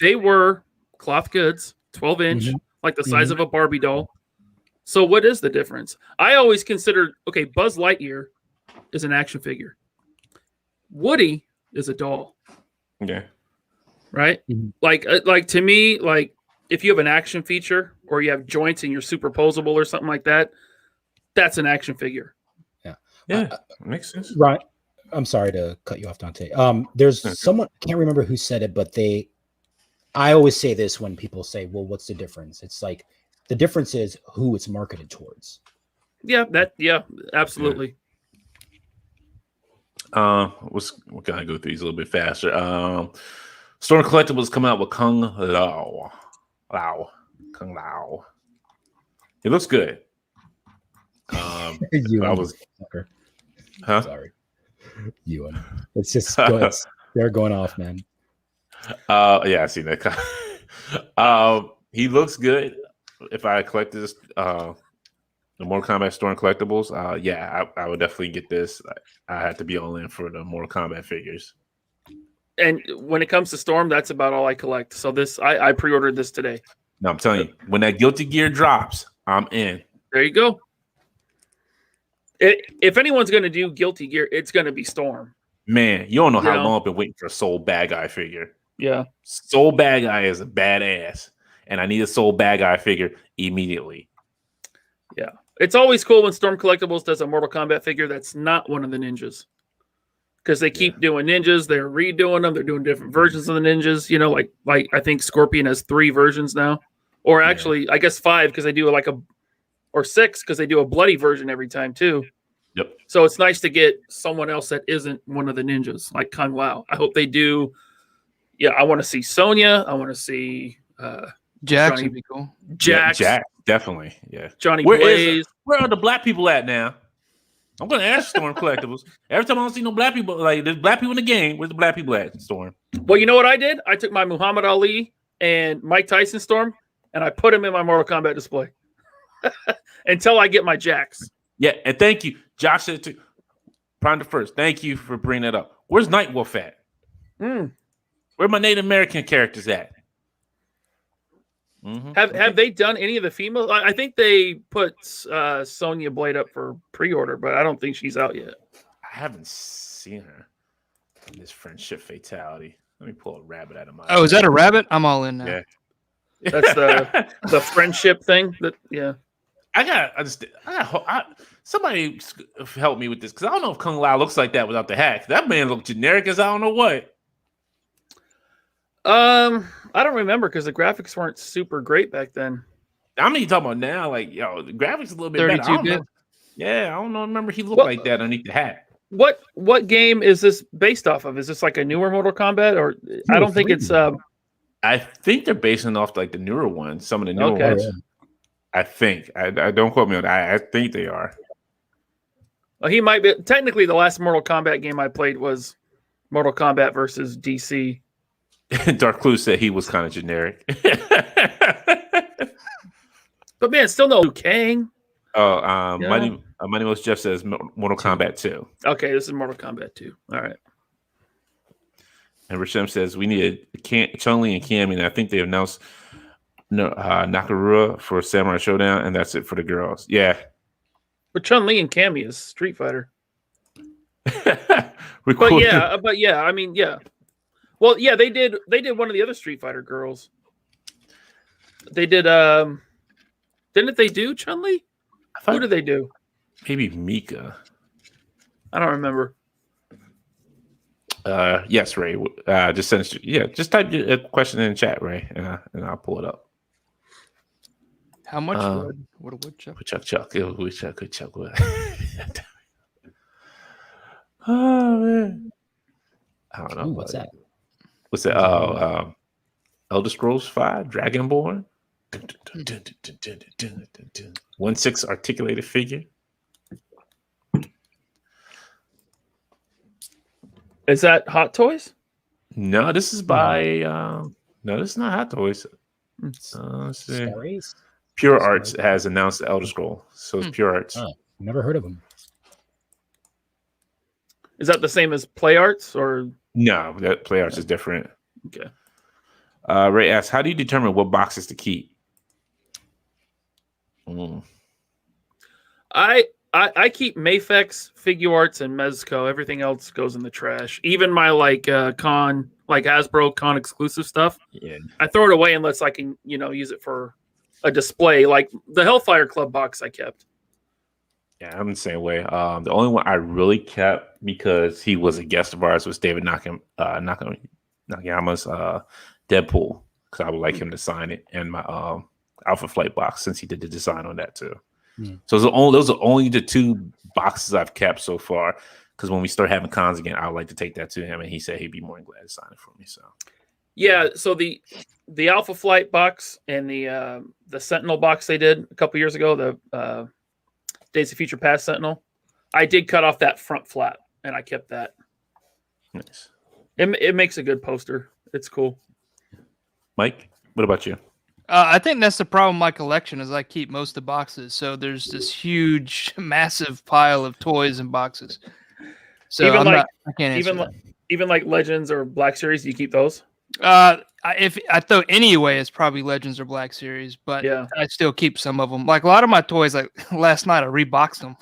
They were cloth goods, 12-inch, like the size of a Barbie doll. So what is the difference? I always considered, Buzz Lightyear is an action figure. Woody is a doll. Yeah. Right? Like to me, like if you have an action feature or you have joints and you're superposable or something like that, that's an action figure. Yeah. Makes sense. Right. I'm sorry to cut you off, Dante. There's someone, I can't remember who said it, but I always say this when people say, well, what's the difference? It's like, the difference is who it's marketed towards. Yeah, absolutely. What can I go through these a little bit faster? Storm Collectibles come out with Kung Lao. Kung Lao. It looks good. Sorry. Ewan. It's just they're going off, man. Yeah, I see that. He looks good. If I collect this, the Mortal Kombat Storm Collectibles, I would definitely get this. I had to be all in for the Mortal Kombat figures. And when it comes to Storm, that's about all I collect. So I pre-ordered this today. No, I'm telling you, when that Guilty Gear drops, I'm in. There you go. If anyone's going to do Guilty Gear, it's going to be Storm. Man, you don't know how long I've been waiting for a Soul Bad Guy figure. Yeah. Soul Bad Guy is a badass, and I need a Soul Bad Guy figure immediately. Yeah. It's always cool when Storm Collectibles does a Mortal Kombat figure that's not one of the ninjas. Because they keep doing ninjas, they're redoing them, they're doing different versions of the ninjas. Like I think Scorpion has 3 versions now. Or actually, I guess 5 because they do or 6 because they do a bloody version every time too. Yep. So it's nice to get someone else that isn't one of the ninjas, like Kung Lao. I hope they do. Yeah, I want to see Sonya. I want to see Jax Johnny- would be cool. Jax, Jack, definitely. Yeah. Johnny Where Blaze. are the black people at now? I'm gonna ask Storm Collectibles. Every time I don't see no black people, like there's black people in the game. Where's the black people at, Storm? Well, you know what I did? I took my Muhammad Ali and Mike Tyson Storm, and I put him in my Mortal Kombat display until I get my Jax. Yeah, and thank you. Josh said too. Prime the First. Thank you for bringing that up. Where's Nightwolf at? Where my Native American characters at? Mm-hmm. Have they done any of the female? I think they put Sonya Blade up for pre-order, but I don't think she's out yet. I haven't seen her in this friendship fatality. Let me pull a rabbit out of my. Oh, is that a rabbit? I'm all in now. Yeah. That's the friendship thing. Somebody help me with this because I don't know if Kung Lao looks like that without the hat. That man looked generic as I don't know what. I don't remember because the graphics weren't super great back then. I mean, you talking about now, like the graphics a little bit better. 32-bit. Yeah, I don't know. Remember, he looked like that underneath the hat. What game is this based off of? Is this like a newer Mortal Kombat, or I don't think it's. I think they're basing off like the newer ones, some of the newer Okay. ones. I think. I don't quote me on that. I think they are. Well, he might be. Technically, the last Mortal Kombat game I played was Mortal Kombat versus DC. Dark Clue said he was kind of generic. But man, still no Liu Kang. Oh, Yeah. Money Most Jeff says Mortal Kombat 2. Okay, this is Mortal Kombat 2. All right. And Rashem says we need Chun-Li and Cammy, and I think they announced Nakamura for Samurai Showdown, and that's it for the girls. Yeah. But Chun-Li and Cammy is Street Fighter. But yeah, I mean, yeah. Well, yeah, they did one of the other Street Fighter girls. They did didn't they do Chun-Li? Who did they do? Maybe Mika. I don't remember. Yes, Ray. Just send just type your question in the chat, Ray, and I'll pull it up. How much wood? What a woodchuck. Chuck. Oh man. I don't know. Ooh, what's that? What's that? Oh, Elder Scrolls 5, Dragonborn. 1/6 articulated figure. Is that Hot Toys? No, this is by no, this is not Hot Toys. Let's see. Stories? Pure Arts has announced the Elder Scroll, so it's Pure Arts. Oh, never heard of them. Is that the same as Play Arts or No, that Play Arts is different. okay? Ray asks, "How do you determine what boxes to keep?" I keep Mafex, Figure Arts, and Mezco. Everything else goes in the trash. Even my Hasbro con exclusive stuff. Yeah, I throw it away unless I can, use it for a display. Like the Hellfire Club box I kept. yeah, I'm the same way. The only one I really kept because he was a guest of ours was David Nakayama's Deadpool, because I would like him to sign it, and my Alpha Flight box since he did the design on that too. So those are only the two boxes I've kept so far. Because when we start having cons again, I would like to take that to him, and he said he'd be more than glad to sign it for me. So yeah, so the Alpha Flight box and the Sentinel box they did a couple years ago, the Days of Future Past Sentinel, I did cut off that front flap, and I kept that. nice. It makes a good poster. It's cool. Mike, what about you? I think that's the problem with my collection is I keep most of the boxes. So there's this huge, massive pile of toys and boxes. So Even I can't answer that. Even like Legends or Black Series, do you keep those? If I thought anyway, it's probably Legends or Black Series, but Yeah. I still keep some of them. Like a lot of my toys, like last night, I reboxed them.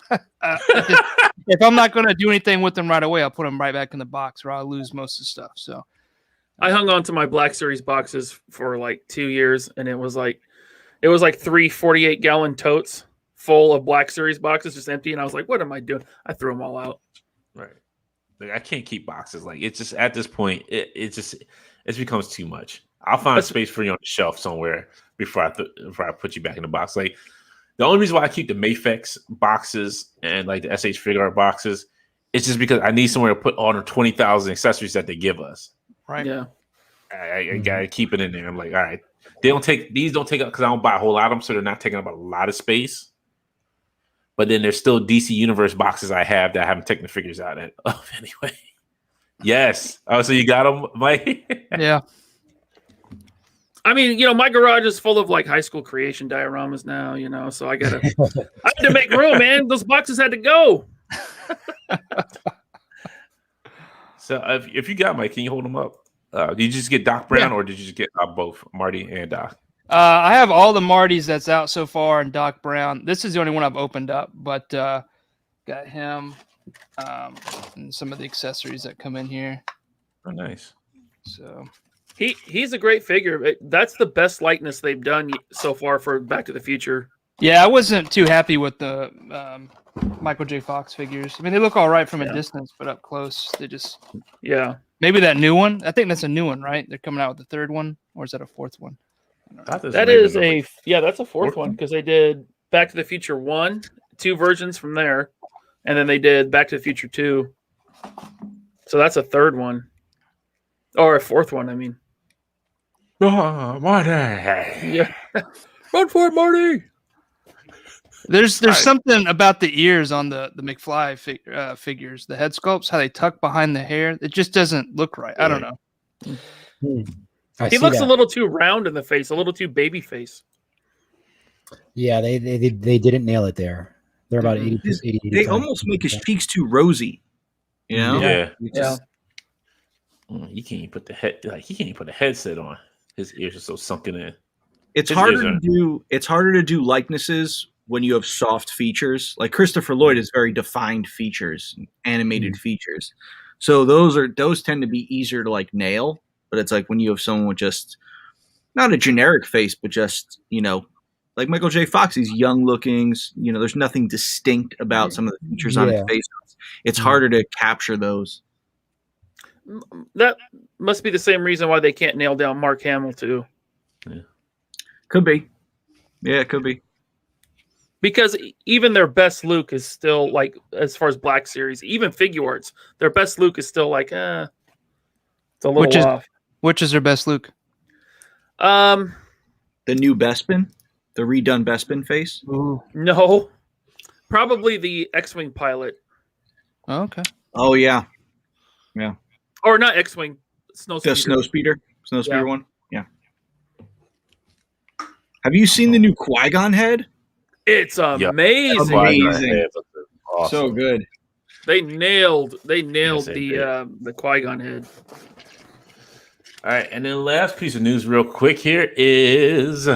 If I'm not going to do anything with them right away, I'll put them right back in the box, or I'll lose most of the stuff. So I hung on to my Black Series boxes for like 2 years, and it was like 3 48-gallon totes full of Black Series boxes just empty, and I was like, what am I doing? I threw them all out. Right. Like, I can't keep boxes. Like, it's just at this point, it becomes too much. I'll find space for you on the shelf somewhere before I put you back in the box. Like, The only reason why I keep the Mafex boxes and like the SH Figure Art boxes is just because I need somewhere to put all the 20,000 accessories that they give us. Right. Yeah. I gotta keep it in there. I'm like, all right, these don't take up because I don't buy a whole lot of them, so they're not taking up a lot of space. But then there's still DC Universe boxes I have that I haven't taken the figures out of anyway. Yes. Oh, so you got them, Mike? Yeah. I mean, my garage is full of like high school creation dioramas now, so I had to make room, man. Those boxes had to go. So if you got Mike, can you hold them up? Did you just get Doc Brown or did you just get both Marty and Doc? I have all the Martys that's out so far and Doc Brown. This is the only one I've opened up, but got him and some of the accessories that come in here. Oh, nice. So he's a great figure. That's the best likeness they've done so far for Back to the Future. yeah, I wasn't too happy with the Michael J. Fox figures. I mean, they look all right from a distance, but up close, they just maybe that new one. I think that's a new one, right? They're coming out with the third one, or is that a fourth one? That is that's a fourth one because they did Back to the Future 1, 2 versions from there, and then they did Back to the Future 2. So that's a third one, or a fourth one. I mean, Marty. Yeah, run for it, Marty. There's something about the ears on the McFly figures, the head sculpts, how they tuck behind the hair. It just doesn't look right. I don't know. He looks a little too round in the face, a little too baby face. Yeah, they didn't nail it there. They're about 80. They almost make his cheeks too rosy. Yeah. Yeah. You can't even put the head he can't even put a headset on. His ears are so sunken in. It's harder to do likenesses when you have soft features. Like Christopher Lloyd has very defined features, animated features. So those tend to be easier to like nail. But it's like when you have someone with just not a generic face, but just, like Michael J. Fox, he's young looking, there's nothing distinct about some of the features on his face. It's harder to capture those. That must be the same reason why they can't nail down Mark Hamill too. Yeah. Could be. Yeah, it could be. Because even their best Luke is still like, as far as Black Series, even figure arts, their best Luke is still like, it's a little off. Which is their best Luke? The new Bespin, the redone Bespin face. Ooh. No, probably the X-wing pilot. Oh, okay. Oh yeah, or not X-wing, the Snowspeeder one. Yeah. Have you seen the new Qui-Gon head? It's amazing. Amazing. Awesome. So good. They nailed Yes, the Qui-Gon head. All right, and then the last piece of news, real quick, here is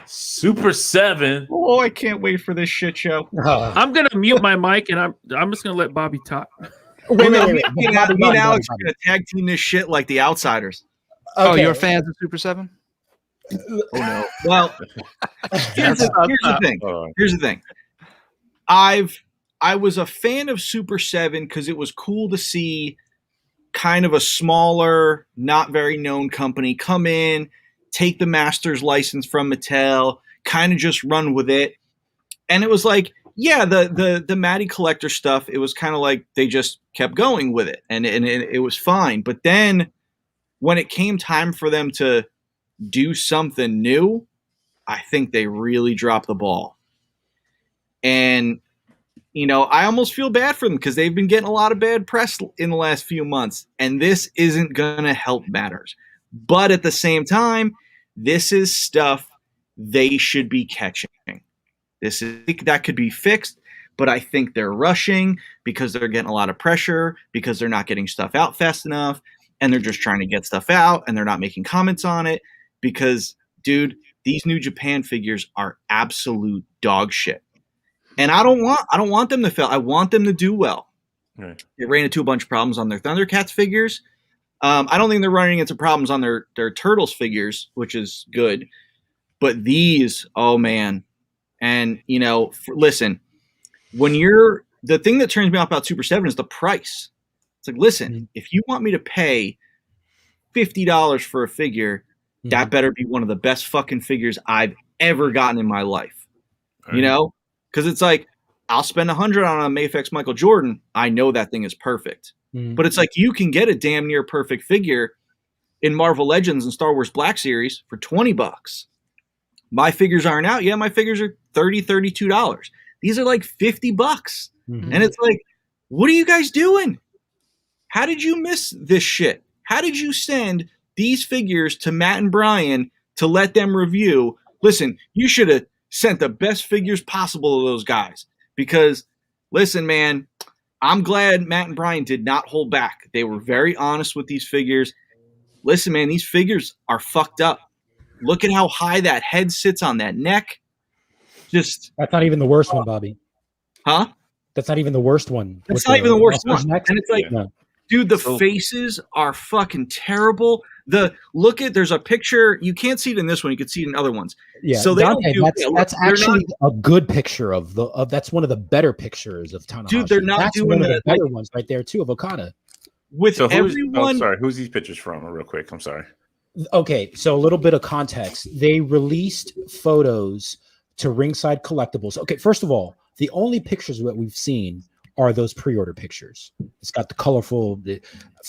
Super 7. Oh, I can't wait for this shit show. I'm gonna mute my mic and I'm just gonna let Bobby talk. Wait. Me and Alex are gonna tag team this shit like the Outsiders. Oh, Okay. you're fans of Super 7? Oh no. Well, here's the thing. Here's the thing. I was a fan of Super 7 because it was cool to see kind of a smaller, not very known company come in, take the master's license from Mattel, kind of just run with it. And it was like, yeah, the Matty Collector stuff, it was kind of like they just kept going with it and it was fine. But then when it came time for them to do something new, I think they really dropped the ball. And I almost feel bad for them because they've been getting a lot of bad press in the last few months, and this isn't going to help matters. But at the same time, this is stuff they should be catching. That could be fixed, but I think they're rushing because they're getting a lot of pressure because they're not getting stuff out fast enough, and they're just trying to get stuff out, and they're not making comments on it because, dude, these New Japan figures are absolute dog shit. And I don't want them to fail. I want them to do well. Right. They ran into a bunch of problems on their Thundercats figures. I don't think they're running into problems on their Turtles figures, which is good. But these, oh man. And, listen, the thing that turns me off about Super 7 is the price. It's like, listen, if you want me to pay $50 for a figure, that better be one of the best fucking figures I've ever gotten in my life. you know, because it's like I'll spend $100 on a Mafex Michael Jordan. I know that thing is perfect, but it's like you can get a damn near perfect figure in Marvel Legends and Star Wars Black Series for $20. My figures aren't out yet. My figures are $32. These are like $50. And it's like, what are you guys doing? How did you miss this shit? How did you send these figures to Matt and Brian to let them review? Listen, you should have sent the best figures possible to those guys because, listen, man, I'm glad Matt and Brian did not hold back. They were very honest with these figures. Listen, man, these figures are fucked up. Look at how high that head sits on that neck. Just That's not even the worst one, Bobby. Huh? That's not even the worst one. That's not even the worst one. Next? And it's like, dude, the faces are fucking terrible. There's a picture. You can't see it in this one. You can see it in other ones. Yeah. So that's actually a good picture of that's one of the better pictures of Tanahashi. Dude, they're not that's doing one of the better ones right there too of Okada. With everyone. Sorry, who's these pictures from? Real quick, I'm sorry. Okay, so a little bit of context. They released photos to Ringside Collectibles. Okay, first of all, the only pictures that we've seen are those pre-order pictures. It's got the colorful.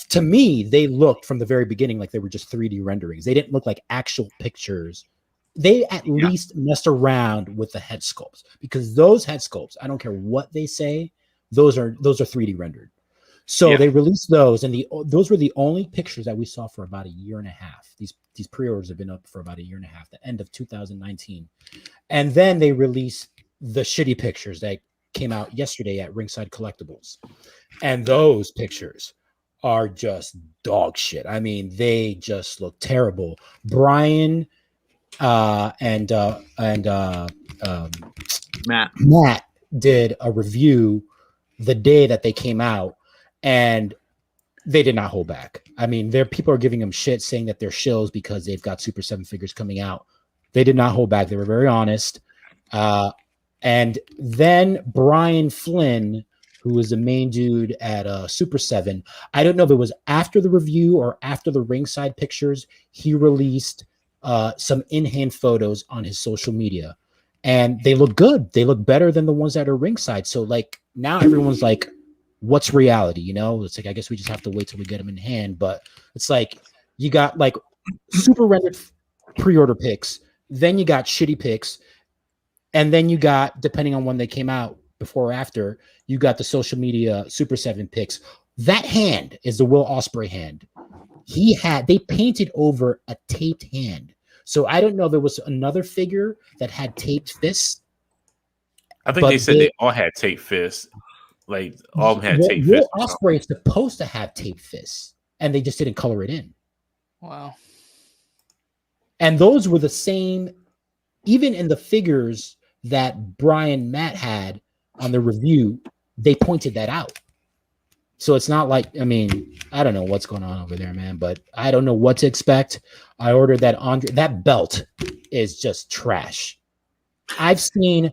To me, they looked from the very beginning like they were just 3D renderings. They didn't look like actual pictures. They at least messed around with the head sculpts because those head sculpts, I don't care what they say, those are 3D rendered. So they released those, and those were the only pictures that we saw for about a year and a half. These pre-orders have been up for about a year and a half, the end of 2019. And then they released the shitty pictures that came out yesterday at Ringside Collectibles. And those pictures are just dog shit. I mean, they just look terrible. Brian and Matt did a review the day that they came out, and they did not hold back. I mean, people are giving them shit, saying that they're shills because they've got Super 7 figures coming out. They did not hold back. They were very honest. And then Brian Flynn, who was the main dude at Super 7, I don't know if it was after the review or after the Ringside pictures, he released some in-hand photos on his social media. And they look good. They look better than the ones that are Ringside. So, like, now everyone's like, what's reality? You know, it's like, I guess we just have to wait till we get them in hand. But it's like, you got like super rendered pre-order pics, then you got shitty pics, and then you got, depending on when they came out, before or after, you got the social media Super 7 pics. That hand is the Will Ospreay hand. They painted over a taped hand. So I don't know if there was another figure that had taped fists. I think they said they all had taped fists. Like all of them had taped fists. Will Ospreay is supposed to have taped fists, and they just didn't color it in. Wow. And those were the same, even in the figures that Brian Matt had on the review, they pointed that out. So it's not like, I mean, I don't know what's going on over there, man, but I don't know what to expect. I ordered that belt is just trash. I've seen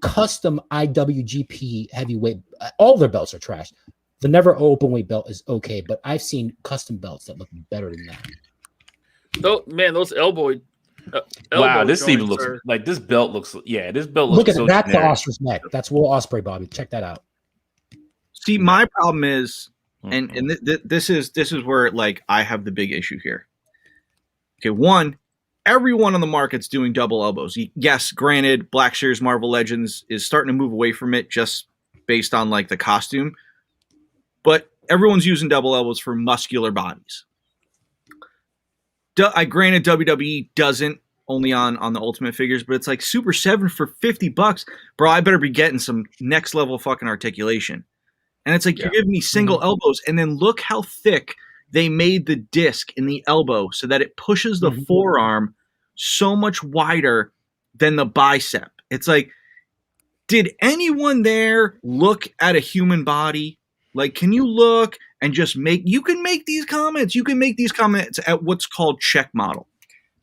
custom IWGP heavyweight. All their belts are trash. The never open weight belt is okay, but I've seen custom belts that look better than that. Oh man, those elbow. Wow, this even looks like this belt looks. Yeah, this belt looks. Look at so that's generic. the ostrich neck. That's Will Ospreay, Bobby. Check that out. See, my problem is, and this is where like I have the big issue here. Okay, one, everyone on the market's doing double elbows. Yes, granted, Black Series Marvel Legends is starting to move away from it just based on like the costume, but everyone's using double elbows for muscular bodies. I granted WWE doesn't, only on the Ultimate figures, but it's like Super 7 for $50, bro. I better be getting some next level fucking articulation. And it's like you're giving me single elbows, and then look how thick they made the disc in the elbow so that it pushes the forearm so much wider than the bicep. It's like, did anyone there look at a human body? Like, can you look and just you can make these comments. You can make these comments at what's called check model.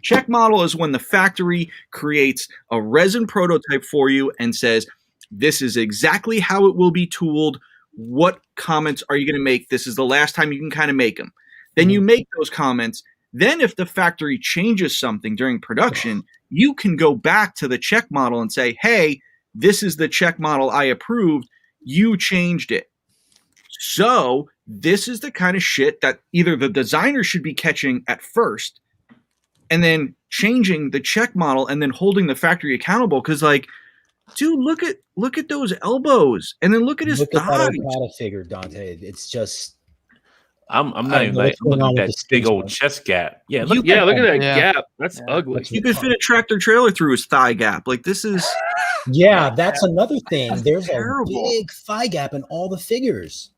Check model is when the factory creates a resin prototype for you and says, this is exactly how it will be tooled. What comments are you going to make? This is the last time you can kind of make them. Then you make those comments. Then if the factory changes something during production, you can go back to the check model and say, hey, this is the check model I approved. You changed it. So this is the kind of shit that either the designer should be catching at first and then changing the check model and then holding the factory accountable. Because, like, dude, look at those elbows, and then look at his thighs. At that Okada figure, Dante. It's just. I'm not even like I'm looking at that big old chest gap. Yeah, look at that gap. That's ugly. You could fit a tractor trailer through his thigh gap. Like, this is. Yeah, that's another thing. That's There's terrible. a big thigh gap in all the figures.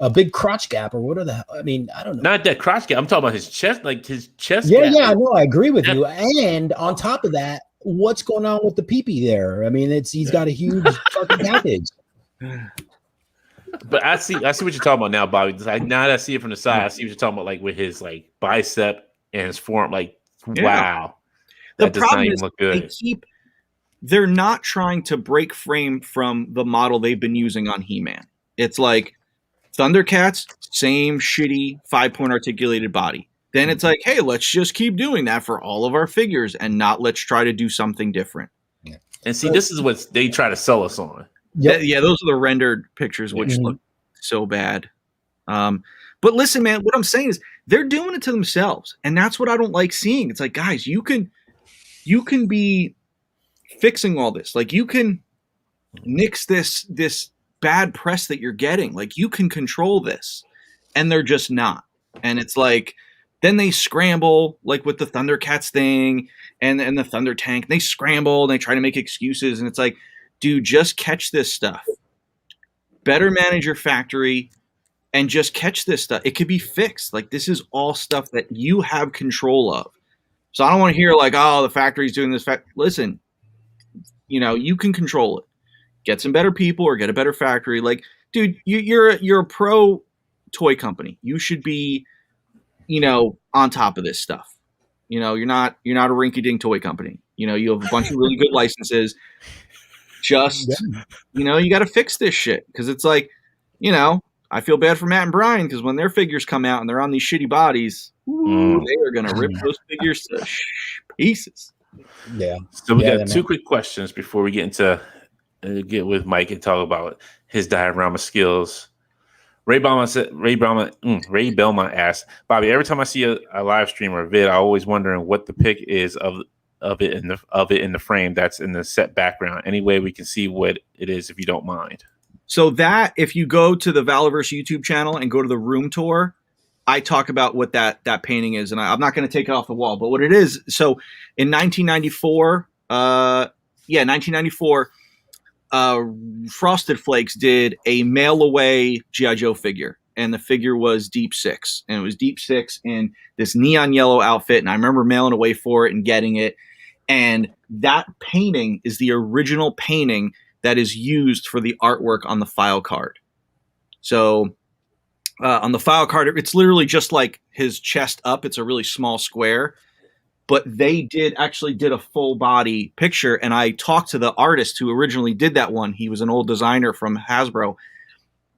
A big crotch gap, or what are the? I mean, I don't know. Not that crotch gap. I'm talking about his chest, like his chest. Yeah, gap. yeah, no, I agree with you. And on top of that, what's going on with the peepee there? I mean, he's got a huge fucking package. But I see what you're talking about now, Bobby. Like, now that I see it from the side, I see what you're talking about, like with his like bicep and his form. Like, wow, the problem is look good. They're not trying to break frame from the model they've been using on He-Man. It's like Thundercats, same shitty 5-point articulated body. Then it's like, hey, let's just keep doing that for all of our figures and not let's try to do something different. Yeah. And see, this is what they try to sell us on. Yep. Yeah, those are the rendered pictures, which look so bad. But listen, man, what I'm saying is they're doing it to themselves, and that's what I don't like seeing. It's like, guys, you can be fixing all this. Like, you can nix this bad press that you're getting. Like, you can control this, and they're just not. And it's like, then they scramble, like with the Thundercats thing and the Thunder Tank. They scramble and they try to make excuses, and it's like, dude, just catch this stuff. Better manage your factory and just catch this stuff. It could be fixed. Like, this is all stuff that you have control of. So I don't want to hear like, oh, the factory's doing this. Listen, you can control it. Get some better people or get a better factory. Like, dude, you're a pro toy company. You should be, on top of this stuff. You're not a rinky-dink toy company. You have a bunch of really good licenses. Just, you got to fix this shit. Because it's like, I feel bad for Matt and Brian because when their figures come out and they're on these shitty bodies, they are going to rip those figures to pieces. Yeah. So we got two quick questions before we get into get with Mike and talk about his diorama skills. Ray Belmont asked, Bobby, every time I see a live stream or a vid, I always wondering what the pic is of it in the frame that's in the set background. Any way we can see what it is, if you don't mind. So that, if you go to the Valiverse YouTube channel and go to the room tour, I talk about what that painting is, and I'm not going to take it off the wall, but what it is. So in 1994, Frosted Flakes did a mail away G.I. Joe figure, and the figure was Deep Six, and it was Deep Six in this neon yellow outfit, and I remember mailing away for it and getting it, and that painting is the original painting that is used for the artwork on the file card. So on the file card, it's literally just like his chest up. It's a really small square, but they actually did a full body picture. And I talked to the artist who originally did that one. He was an old designer from Hasbro.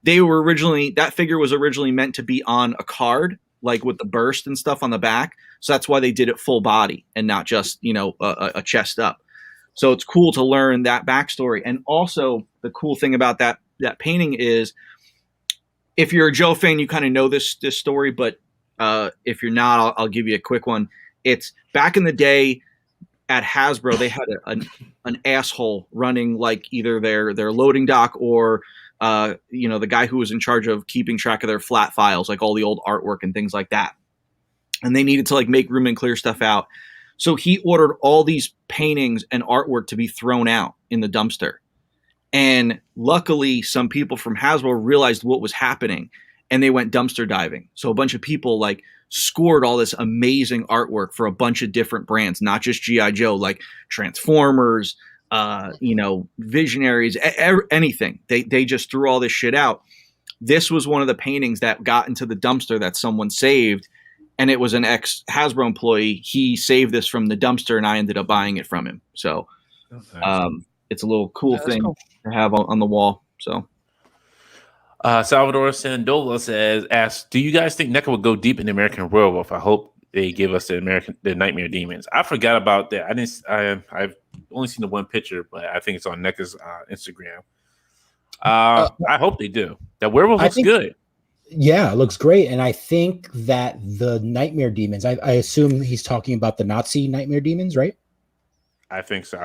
That figure was originally meant to be on a card, like with the burst and stuff on the back. So that's why they did it full body and not just, a chest up. So it's cool to learn that backstory. And also the cool thing about that painting is, if you're a Joe fan, you kind of know this story, but if you're not, I'll give you a quick one. It's back in the day at Hasbro, they had an asshole running like either their loading dock or the guy who was in charge of keeping track of their flat files, like all the old artwork and things like that. And they needed to like make room and clear stuff out. So he ordered all these paintings and artwork to be thrown out in the dumpster. And luckily, some people from Hasbro realized what was happening, and they went dumpster diving. So a bunch of people like scored all this amazing artwork for a bunch of different brands, not just G.I. Joe, like Transformers, Visionaries, anything. They just threw all this shit out. This was one of the paintings that got into the dumpster that someone saved, and it was an ex-Hasbro employee. He saved this from the dumpster, and I ended up buying it from him. So it's a little cool thing to have on the wall. So Salvador Sandola asks, do you guys think NECA will go deep in the American Werewolf? I hope they give us the Nightmare Demons. I forgot about that. I've only seen the one picture, but I think it's on NECA's Instagram. I hope they do. That werewolf looks good. Yeah, it looks great. And I think that the Nightmare Demons, I assume he's talking about the Nazi Nightmare Demons, right? I think so.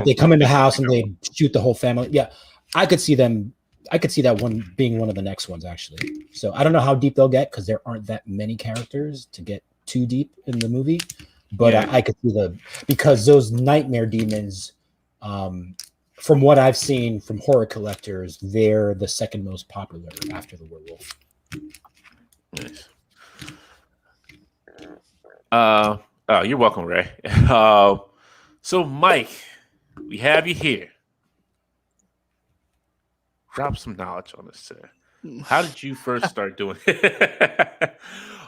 They come in the house and they shoot the whole family. Yeah, I could see that one being one of the next ones, actually. So I don't know how deep they'll get because there aren't that many characters to get too deep in the movie. But yeah. I could see because those Nightmare Demons, from what I've seen from horror collectors, they're the second most popular after the werewolf. Nice. You're welcome, Ray. So Mike, we have you here. Drop some knowledge on us, sir. How did you first start doing it?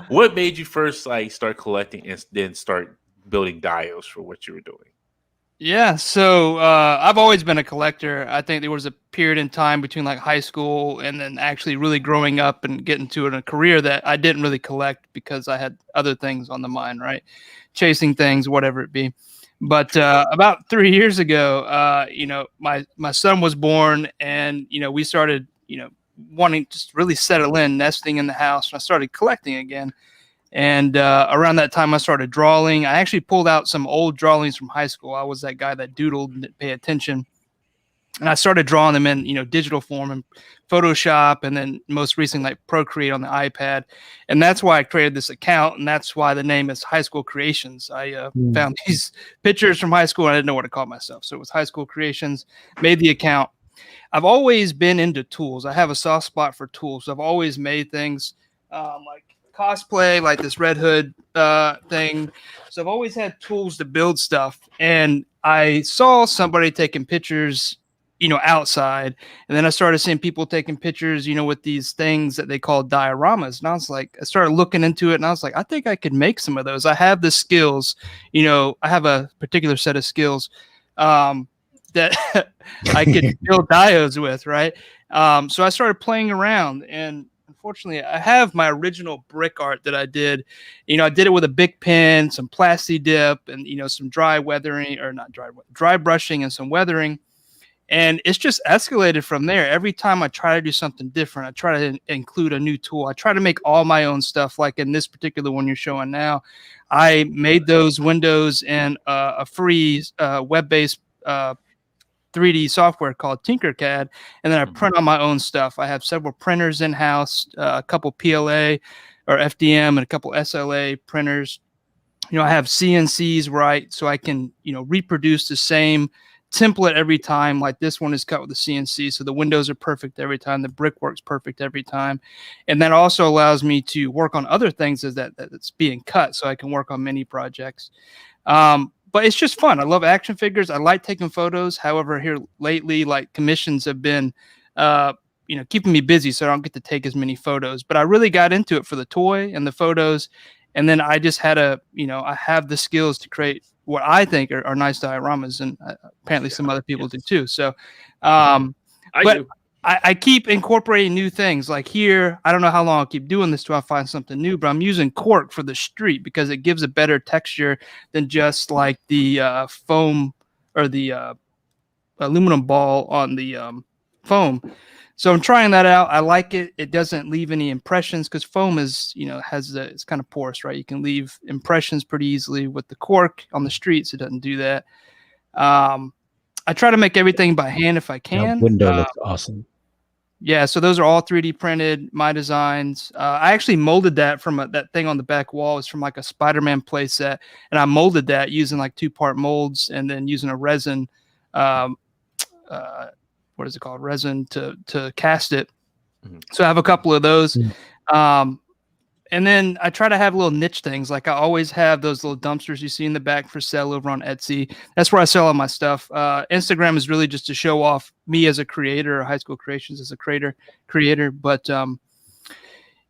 What made you first start collecting and then start building dios for what you were doing? Yeah, so I've always been a collector. I think there was a period in time between high school and then actually really growing up and getting to a career that I didn't really collect because I had other things on the mind, right? Chasing things, whatever it be. But about 3 years ago, my son was born, and we started wanting to just really settle in, nesting in the house, and I started collecting again. And around that time, I started drawing. I actually pulled out some old drawings from high school. I was that guy that doodled and didn't pay attention. And I started drawing them in, digital form and Photoshop, and then most recently, Procreate on the iPad. And that's why I created this account, and that's why the name is Highschool Creations. I found these pictures from high school, and I didn't know what to call myself. So it was Highschool Creations, made the account. I've always been into tools. I have a soft spot for tools. So I've always made things like cosplay, like this Red Hood thing. So I've always had tools to build stuff. And I saw somebody taking pictures, outside. And then I started seeing people taking pictures, with these things that they call dioramas. And I started looking into it, and I was like, I think I could make some of those. I have the skills, I have a particular set of skills that I could build dios with, right? So I started playing around, and unfortunately, I have my original brick art that I did. I did it with a Bic pen, some Plasti Dip, and some dry brushing and some weathering. And it's just escalated from there. Every time I try to do something different, I try to include a new tool. I try to make all my own stuff. Like in this particular one you're showing now, I made those windows in a free web-based 3D software called Tinkercad, and then I print on my own stuff. I have several printers in-house, a couple PLA or FDM and a couple SLA printers. I have CNCs, so I can, reproduce the same template every time. Like this one is cut with a CNC, so the windows are perfect every time. The brickwork's perfect every time, and that also allows me to work on other things that's being cut, so I can work on many projects. But it's just fun. I love action figures. I like taking photos. However, here lately, commissions have been, keeping me busy, so I don't get to take as many photos. But I really got into it for the toy and the photos, and then I just had I have the skills to create what I think are nice dioramas, and apparently some other people do too. So, I keep incorporating new things. Like here, I don't know how long I'll keep doing this till I find something new, but I'm using cork for the street because it gives a better texture than just like the foam or the aluminum ball on the foam. So I'm trying that out. I like it. It doesn't leave any impressions because foam is, it's kind of porous, right? You can leave impressions pretty easily. With the cork on the streets, it doesn't do that. I try to make everything by hand if I can. That window looks awesome. Yeah, so those are all 3D printed, my designs. I actually molded that from that thing on the back wall. It's from a Spider-Man play set, and I molded that using 2-part molds and then using a resin, what is it called? Resin to cast it. Mm-hmm. So I have a couple of those. Mm-hmm. And then I try to have little niche things. I always have those little dumpsters you see in the back for sale over on Etsy. That's where I sell all my stuff. Instagram is really just to show off me as a creator, or Highschool Creations as a creator. But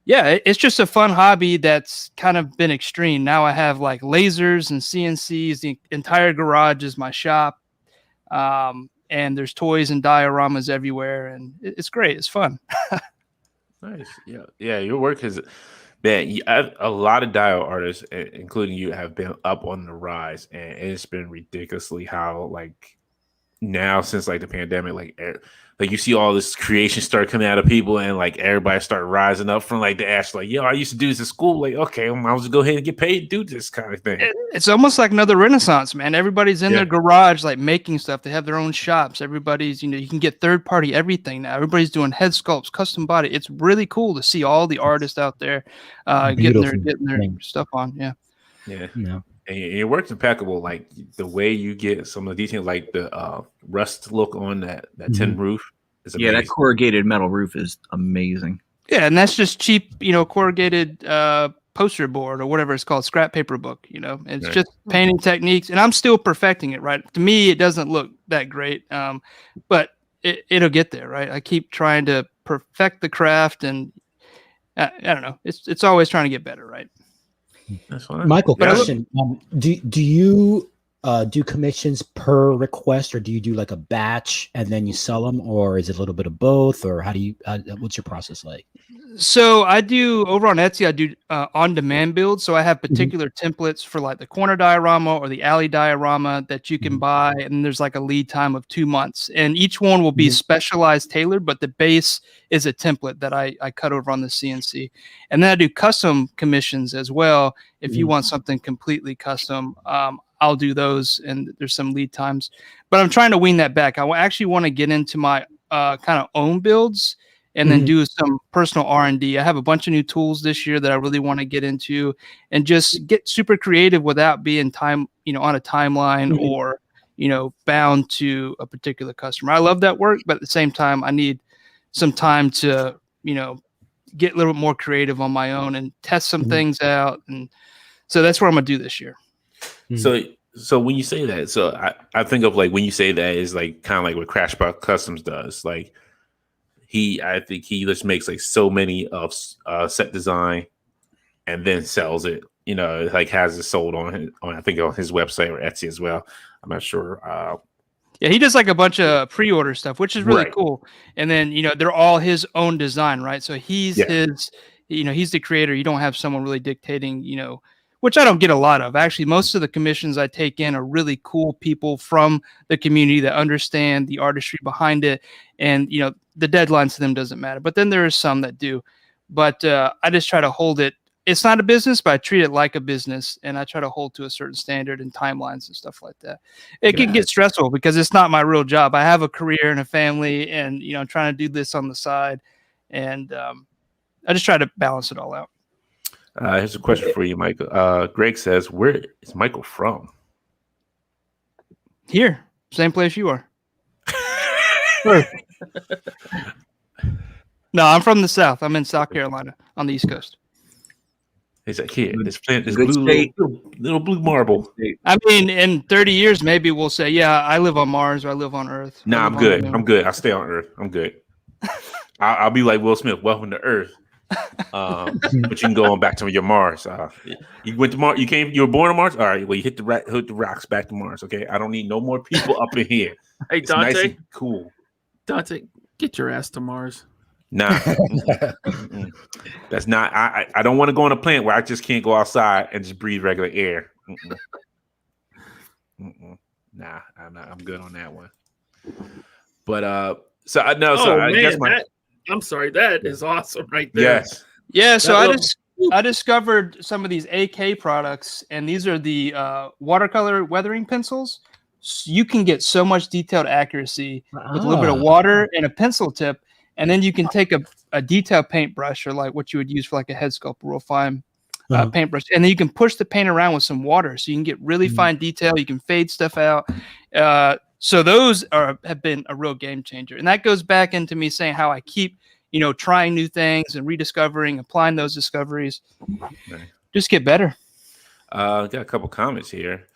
it's just a fun hobby that's kind of been extreme. Now I have lasers and CNCs. The entire garage is my shop. And there's toys and dioramas everywhere. And it's great. It's fun. Nice. Yeah. Your work has Man, a lot of dio artists, including you, have been up on the rise, and it's been ridiculously how like now since like the pandemic, like you see all this creation start coming out of people, and like everybody start rising up from like the ash. Like, yo, I used to do this in school. Like, okay, I'll just go ahead and get paid to do this kind of thing. It's almost like another renaissance, man. Everybody's in their garage, like making stuff. They have their own shops. Everybody's, you can get third party everything now. Everybody's doing head sculpts, custom body. It's really cool to see all the artists out there getting their stuff on. Yeah. And it works impeccable. Like the way you get some of the details, like the rust look on that tin roof is amazing. Yeah, that corrugated metal roof is amazing. Yeah, and that's just cheap, corrugated poster board or whatever it's called, scrap paper book. It's just painting techniques, and I'm still perfecting it. Right, to me, it doesn't look that great, but it'll get there. Right, I keep trying to perfect the craft, and I don't know. It's always trying to get better. Right. That's fine. Michael, question: do you do commissions per request, or do you do like a batch and then you sell them, or is it a little bit of both, or how do you? What's your process like? So I do over on Etsy. I do on-demand builds. So I have particular templates for like the corner diorama or the alley diorama that you can buy, and there's like a lead time of 2 months. And each one will be specialized, tailored, but the base is a template that I cut over on the CNC. And then I do custom commissions as well. If you want something completely custom, I'll do those, and there's some lead times. But I'm trying to wean that back. I actually want to get into my kind of own builds, and then do some personal R&D. I have a bunch of new tools this year that I really want to get into, and just get super creative without being on a timeline or, bound to a particular customer. I love that work, but at the same time, I need some time to, get a little bit more creative on my own and test some things out. And so that's what I'm going to do this year. So when you say that, so I think of like when you say that is like kind of like what Crashbox Customs does. Like I think he just makes like so many of set design and then sells it. Like has it sold on I think on his website or Etsy as well. I'm not sure. Yeah, he does like a bunch of pre-order stuff, which is really cool. And then they're all his own design, right? So he's he's the creator. You don't have someone really dictating, which I don't get a lot of. Actually, most of the commissions I take in are really cool people from the community that understand the artistry behind it. And, the deadlines to them doesn't matter. But then there are some that do. But I just try to hold it. It's not a business, but I treat it like a business. And I try to hold to a certain standard and timelines and stuff like that. It can get stressful because it's not my real job. I have a career and a family, and, I'm trying to do this on the side. And I just try to balance it all out. Here's a question for you, Michael. Greg says, where is Michael from? Here. Same place you are. No, I'm from the South. I'm in South Carolina on the East Coast. He's like, here, this little blue marble. I mean, in 30 years, maybe we'll say, yeah, I live on Mars or I live on Earth. Nah, I'm good. I'm good. I'll stay on Earth. I'm good. I'll be like Will Smith, welcome to Earth. But you can go on back to your Mars. You went to Mars. You were born on Mars. All right. Well, you hit the rocks back to Mars. Okay. I don't need no more people up in here. Hey, it's Dante. nice and cool. Dante, get your ass to Mars. Nah, that's not. I don't want to go on a planet where I just can't go outside and just breathe regular air. Nah, I'm good on that one. But so I know. So I guess I'm sorry. That is awesome, right there. Yes. Yeah. So I discovered some of these AK products, and these are the watercolor weathering pencils. So you can get so much detailed accuracy with a little bit of water and a pencil tip, and then you can take a detail paintbrush, or like what you would use for like a head sculpt, real fine paintbrush, and then you can push the paint around with some water, so you can get really fine detail. You can fade stuff out. So those have been a real game changer, and that goes back into me saying how I keep trying new things and rediscovering, applying those discoveries. Just get better. Got a couple comments here.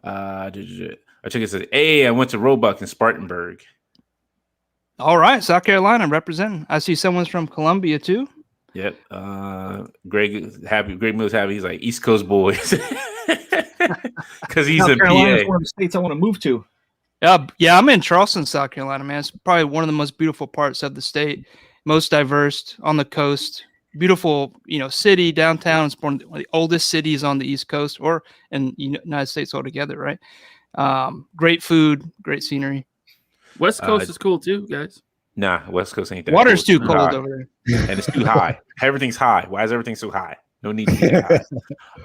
I think it says, "Hey, I went to Roebuck in Spartanburg." All right, South Carolina representing. I see someone's from Columbia too. Yep. Greg is happy. Greg Mills happy. He's like East Coast boys because he's in PA. One of the states I want to move to. Yeah, I'm in Charleston, South Carolina, man. It's probably one of the most beautiful parts of the state, most diverse on the coast. beautiful, city downtown. It's one of the oldest cities on the East Coast or in the United States altogether, right? Great food, great scenery. West Coast is cool too, guys. Nah, West Coast ain't that. Water's cool. too cold over there. And it's too high. Everything's high. Why is everything so high? No need to be that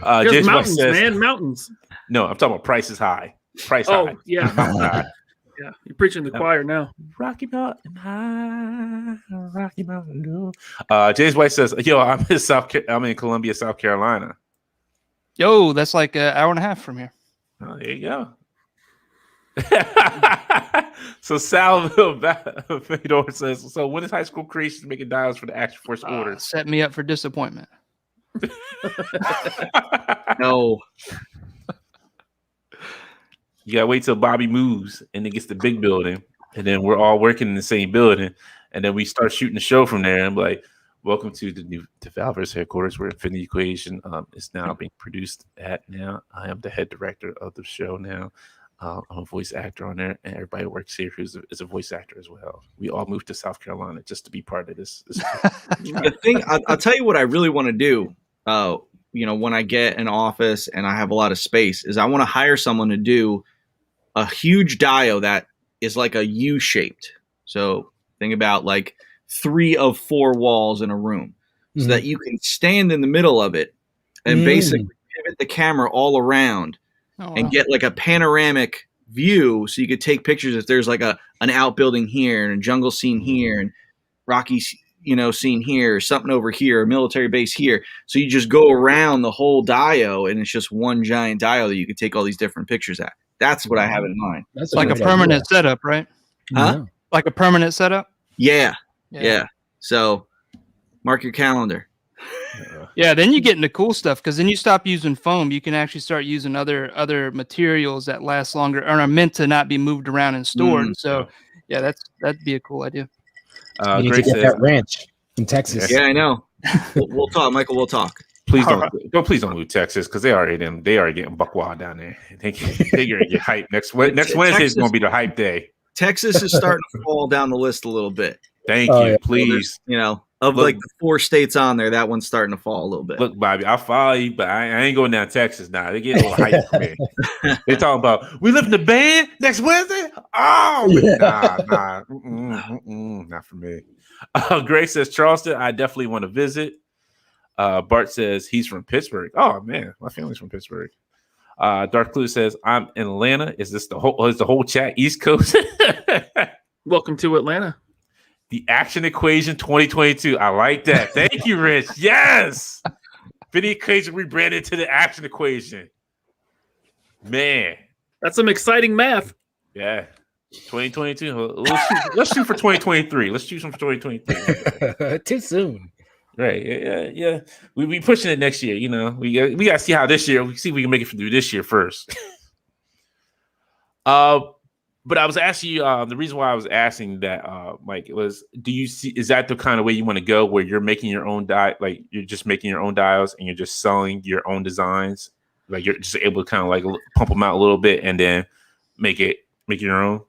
high. There's James mountains, West says, man, mountains. No, I'm talking about price is high. Price Oh, high. yeah. Mountain high. Yeah, you're preaching to the choir now. Rocky Mountain High, Rocky Mountain Low. James White says, "Yo, I'm in Columbia, South Carolina." Yo, that's like an hour and a half from here. Oh, there you go. So Salvador Fedor says, "So when is High School Creations making dials for the Action Force orders?" Set me up for disappointment. No. You gotta wait till Bobby moves and then gets the big building, and then we're all working in the same building, and then we start shooting the show from there. And I'm like, "Welcome to the new Valverse headquarters, where Infinity Equation is now being produced at. Now I am the head director of the show now. I'm a voice actor on there, and everybody who works here is a voice actor as well. We all moved to South Carolina just to be part of this." The thing, I'll tell you what I really want to do. When I get an office and I have a lot of space, is I want to hire someone to do a huge dio that is like a U shaped. So think about like 3 of 4 walls in a room, so that you can stand in the middle of it and basically pivot the camera all around and get like a panoramic view, so you could take pictures if there's like an outbuilding here and a jungle scene here and rocky scene here, something over here, a military base here. So you just go around the whole dio, and it's just one giant dio that you could take all these different pictures at. That's what I have in mind. That's like a permanent setup, right? Huh? Yeah. Like a permanent setup? Yeah. So mark your calendar. Yeah, then you get into cool stuff, because then you stop using foam. You can actually start using other materials that last longer and are meant to not be moved around and stored. So yeah, that'd be a cool idea. You need to get that ranch in Texas. Yeah, I know. We'll talk, Michael. We'll talk. Please don't move Texas, because they already getting buck wild down there. They're gonna get hype next Wednesday is gonna be the hype day. Texas is starting to fall down the list a little bit. Thank you. Yeah. Please. Like the 4 states on there, that one's starting to fall a little bit. Look, Bobby, I'll follow you, but I ain't going down Texas now. They get a little hype for me. They talking about, we live in the band next Wednesday? Oh, nah. Not for me. Grace says, Charleston, I definitely want to visit. Bart says he's from Pittsburgh. Oh, man, my family's from Pittsburgh. Dark Clue says, I'm in Atlanta. Is the whole chat East Coast? Welcome to Atlanta. The Action Equation 2022. I like that. Thank you, Rich. Yes. Video Equation rebranded to the Action Equation. Man. That's some exciting math. Yeah. 2022. Let's shoot for 2023. Let's shoot some for 2023. Too soon. Right. Yeah. We be pushing it next year. We got to see how this year. We see if we can make it through this year first. But I was asking you, the reason why I was asking that, Mike, was, is that the kind of way you want to go, where you're making your own like you're just making your own dials and you're just selling your own designs, like you're just able to kind of like pump them out a little bit and then make your own?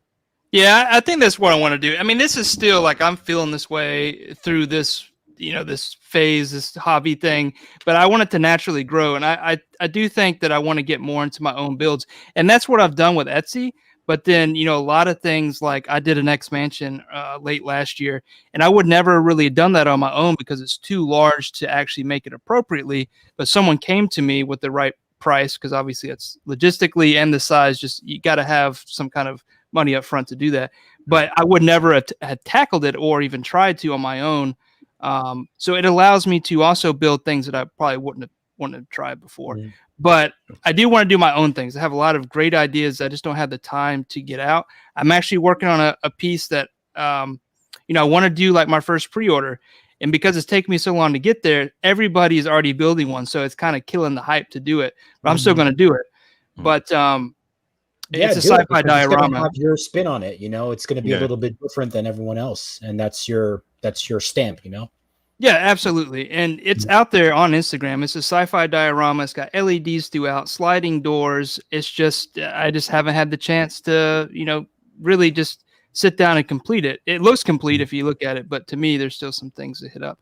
Yeah, I think that's what I want to do. I mean, this is still like, I'm feeling this way through this, this phase, this hobby thing, but I want it to naturally grow. And I do think that I want to get more into my own builds, and that's what I've done with Etsy. But then, a lot of things, like I did an X-Mansion late last year, and I would never really have done that on my own because it's too large to actually make it appropriately. But someone came to me with the right price, because obviously it's logistically and the size, just you got to have some kind of money up front to do that. But I would never have tackled it or even tried to on my own. So it allows me to also build things that I probably wouldn't have tried before. Mm-hmm. But I do want to do my own things. I have a lot of great ideas. I just don't have the time to get out. I'm actually working on a piece that, I want to do like my first pre-order. And because it's taken me so long to get there, everybody is already building one. So it's kind of killing the hype to do it. But I'm still going to do it. But it's a sci-fi diorama. Have your spin on it. It's going to be a little bit different than everyone else. And that's your stamp, Yeah, absolutely. And it's out there on Instagram. It's a sci-fi diorama. It's got LEDs throughout, sliding doors. It's just, I just haven't had the chance to, really just sit down and complete it. It looks complete if you look at it, but to me, there's still some things to hit up.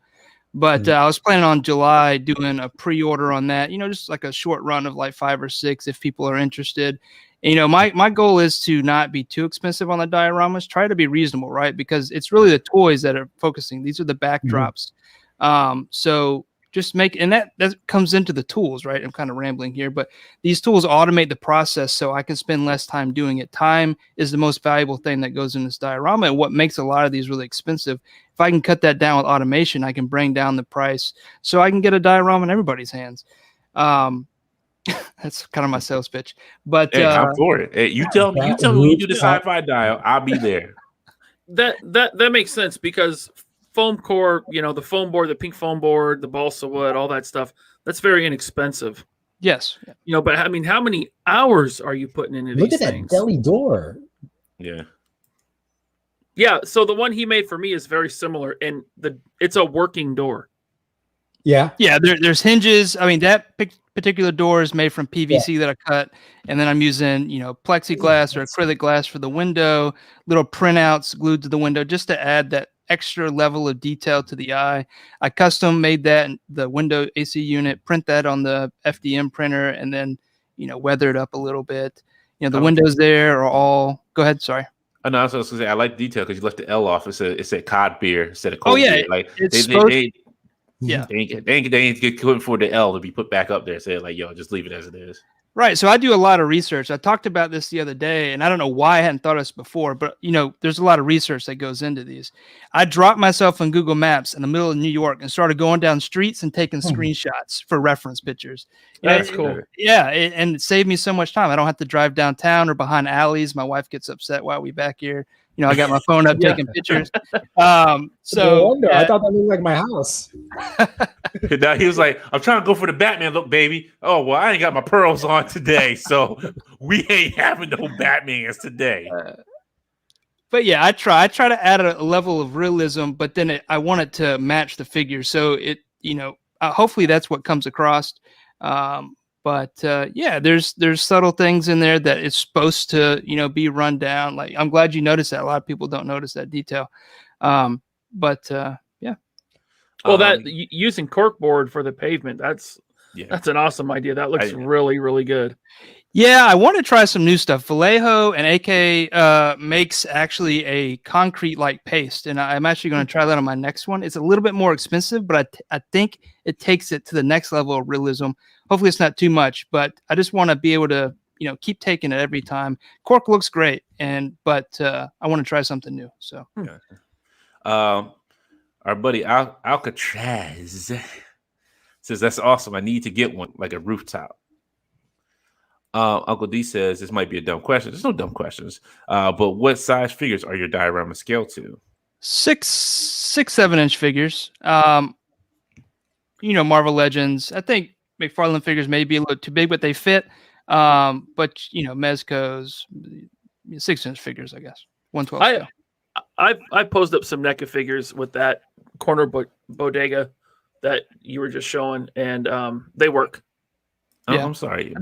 But I was planning on July doing a pre-order on that, just like a short run of like 5 or 6 if people are interested. And, my goal is to not be too expensive on the dioramas, try to be reasonable, right? Because it's really the toys that are focusing. These are the backdrops. So just and that comes into the tools, right? I'm kind of rambling here, but these tools automate the process so I can spend less time doing it. Time is the most valuable thing that goes in this diorama, and what makes a lot of these really expensive. If I can cut that down with automation, I can bring down the price so I can get a diorama in everybody's hands. That's kind of my sales pitch. But hey, I'm for it. Hey, you tell me when you do the sci-fi dial, I'll be there. That makes sense because foam core, the foam board, the pink foam board, the balsa wood, all that stuff, that's very inexpensive. Yes. But I mean, how many hours are you putting into these things? Look at that deli door. Yeah. Yeah, so the one he made for me is very similar, and it's a working door. Yeah. Yeah, there's hinges. I mean, that particular door is made from PVC that I cut, and then I'm using, plexiglass or acrylic glass for the window, little printouts glued to the window just to add that extra level of detail to the eye. I custom made that, the window AC unit, print that on the FDM printer, and then, weather it up a little bit. The windows there are all, go ahead, sorry. I know, I was going to say, I like detail because you left the L off. It said cod beer instead of cold beer. Like, they ain't get put for the L to be put back up there. Say like, yo, just leave it as it is. Right. So I do a lot of research. I talked about this the other day, and I don't know why I hadn't thought of this before, but there's a lot of research that goes into these. I dropped myself on Google Maps in the middle of New York and started going down streets and taking screenshots for reference pictures. That's cool. Yeah. And it saved me so much time. I don't have to drive downtown or behind alleys. My wife gets upset while we back here. I got my phone up taking pictures. So I thought that looked like my house. Now he was like, I'm trying to go for the Batman look, baby. Oh, well, I ain't got my pearls on today, so we ain't having no Batmans today. But yeah, I try to add a level of realism, but then I want it to match the figure. So it, hopefully that's what comes across. But there's subtle things in there that it's supposed to, be run down. Like, I'm glad you noticed that. A lot of people don't notice that detail. Well, using corkboard for the pavement, that's an awesome idea. That looks really, really good. Yeah, I want to try some new stuff. Vallejo and AK makes actually a concrete-like paste, and I'm actually going to try that on my next one. It's a little bit more expensive, but I think it takes it to the next level of realism. Hopefully it's not too much, but I just want to be able to, keep taking it every time. Cork looks great, but I want to try something new. So, our buddy Alcatraz says that's awesome. I need to get one, like a rooftop. Uncle D says this might be a dumb question. There's no dumb questions. But what size figures are your diorama scale to? 7-inch figures. Marvel Legends. I think McFarlane figures may be a little too big, but they fit. But Mezco's 6-inch figures, I guess. 112. I posed up some NECA figures with that corner bodega that you were just showing, and they work. Yeah. I'm sorry.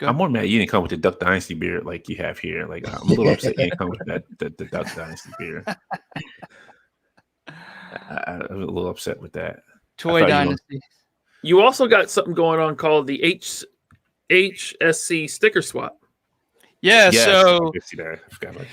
I'm more mad you didn't come with the Duck Dynasty beard like you have here. Like, I'm a little upset you didn't come with the Duck Dynasty beard. I'm a little upset with that. Toy Dynasty. You also got something going on called the HSC sticker swap. Yeah, so I see that. I forgot about it.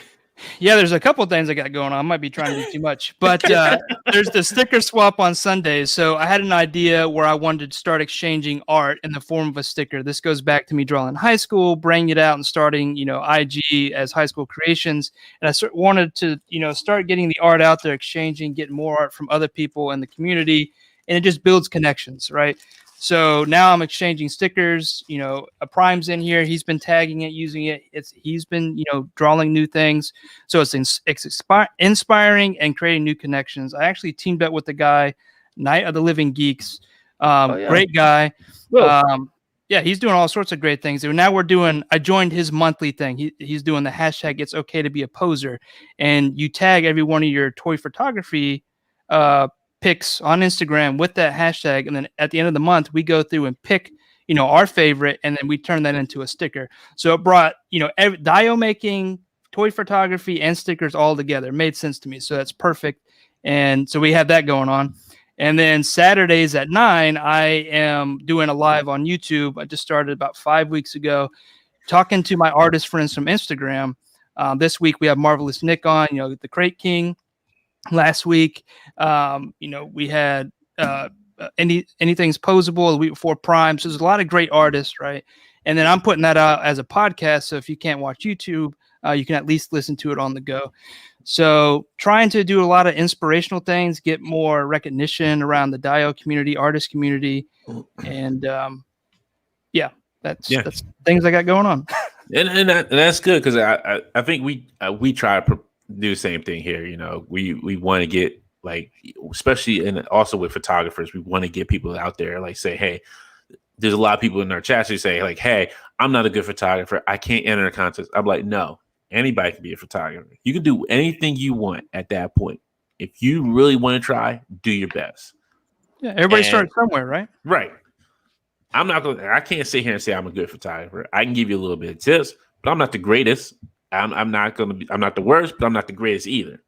Yeah, there's a couple things I got going on. I might be trying to do too much, but there's the sticker swap on Sundays. So I had an idea where I wanted to start exchanging art in the form of a sticker. This goes back to me drawing in high school, bringing it out and starting, IG as Highschool Creations. And I wanted to, start getting the art out there, exchanging, getting more art from other people in the community. And it just builds connections, right? So now I'm exchanging stickers. A Prime's in here. He's been tagging it, using it. He's been, drawing new things. So it's inspiring and creating new connections. I actually teamed up with the guy, Night of the Living Geeks. Great guy. He's doing all sorts of great things. And now I joined his monthly thing. He's doing the hashtag It's Okay to Be a Poser. And you tag every one of your toy photography pics on Instagram with that hashtag, and then at the end of the month we go through and pick our favorite, and then we turn that into a sticker. So it brought dio making, toy photography, and stickers all together. It made sense to me, so that's perfect. And so we have that going on. And then Saturdays at 9, I am doing a live on YouTube. I just started about 5 weeks ago, talking to my artist friends from Instagram. This week we have Marvelous Nick on, the Crate King. Last week, we had Anything's Posable the week before Prime. So there's a lot of great artists, right? And then I'm putting that out as a podcast. So if you can't watch YouTube, you can at least listen to it on the go. So trying to do a lot of inspirational things, get more recognition around the Dio community, artist community. And that's things I got going on. and that's good, because I think we try to do the same thing here. We want to get, like, especially, and also with photographers, we want to get people out there, like, say, hey, there's a lot of people in our chats who say, like, hey, I'm not a good photographer, I can't enter a contest. I'm like, no, anybody can be a photographer. You can do anything you want at that point. If you really want to try, do your best. Yeah, everybody starts somewhere, right? Right. I can't sit here and say I'm a good photographer. I can give you a little bit of tips, but I'm not the greatest. I'm not the worst, but I'm not the greatest either.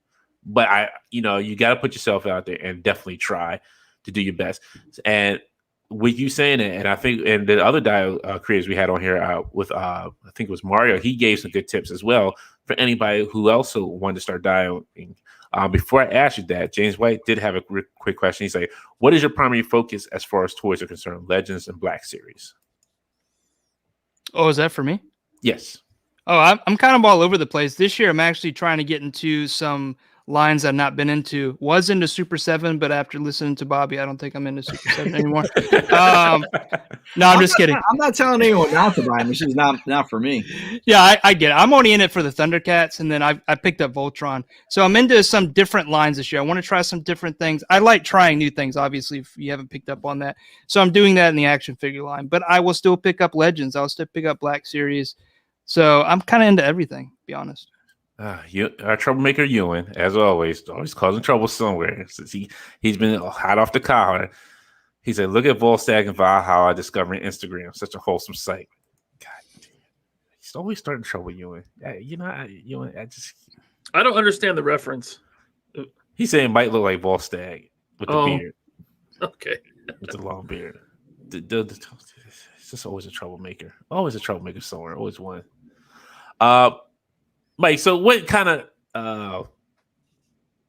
But you got to put yourself out there and definitely try to do your best. And with you saying it, and I think, and the other creators we had on here with I think it was Mario, he gave some good tips as well for anybody who also wanted to start dioing. Before I asked you that, James White did have a quick question. He's like, what is your primary focus as far as toys are concerned, Legends and Black Series? Oh, is that for me? Yes. Oh, I'm kind of all over the place. This year, I'm actually trying to get into some lines I've not been into. Was into Super 7, but after listening to Bobby, I don't think I'm into Super 7 anymore. No, I'm just kidding. I'm not telling anyone not to buy them. It's just not for me. Yeah, I get it. I'm only in it for the Thundercats, and then I picked up Voltron. So I'm into some different lines this year. I want to try some different things. I like trying new things, obviously, if you haven't picked up on that. So I'm doing that in the action figure line. But I will still pick up Legends. I'll still pick up Black Series. So I'm kind of into everything, to be honest. Our troublemaker Ewan, as always causing trouble somewhere. Since he's been hot off the collar. He said, "Look at Volstagg and Valhalla discovering Instagram, such a wholesome site." God damn, he's always starting trouble, Ewan. Ewan, I don't understand the reference. He's saying it might look like Volstagg with the beard. Okay, with the long beard. It's just always a troublemaker. Always a troublemaker somewhere. Always one. Mike, so what kind of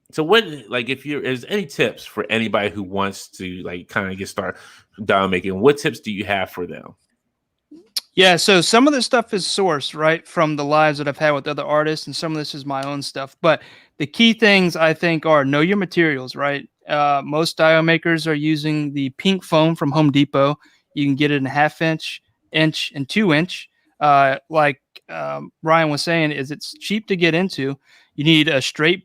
if there's any tips for anybody who wants to kind of get started dial making, what tips do you have for them? Yeah, so some of this stuff is sourced right from the lives that I've had with other artists, and some of this is my own stuff. But the key things I think are know your materials, right? Most dial makers are using the pink foam from Home Depot. You can get it in 1/2 inch, and 2-inch. Ryan was saying, it's cheap to get into. You need a straight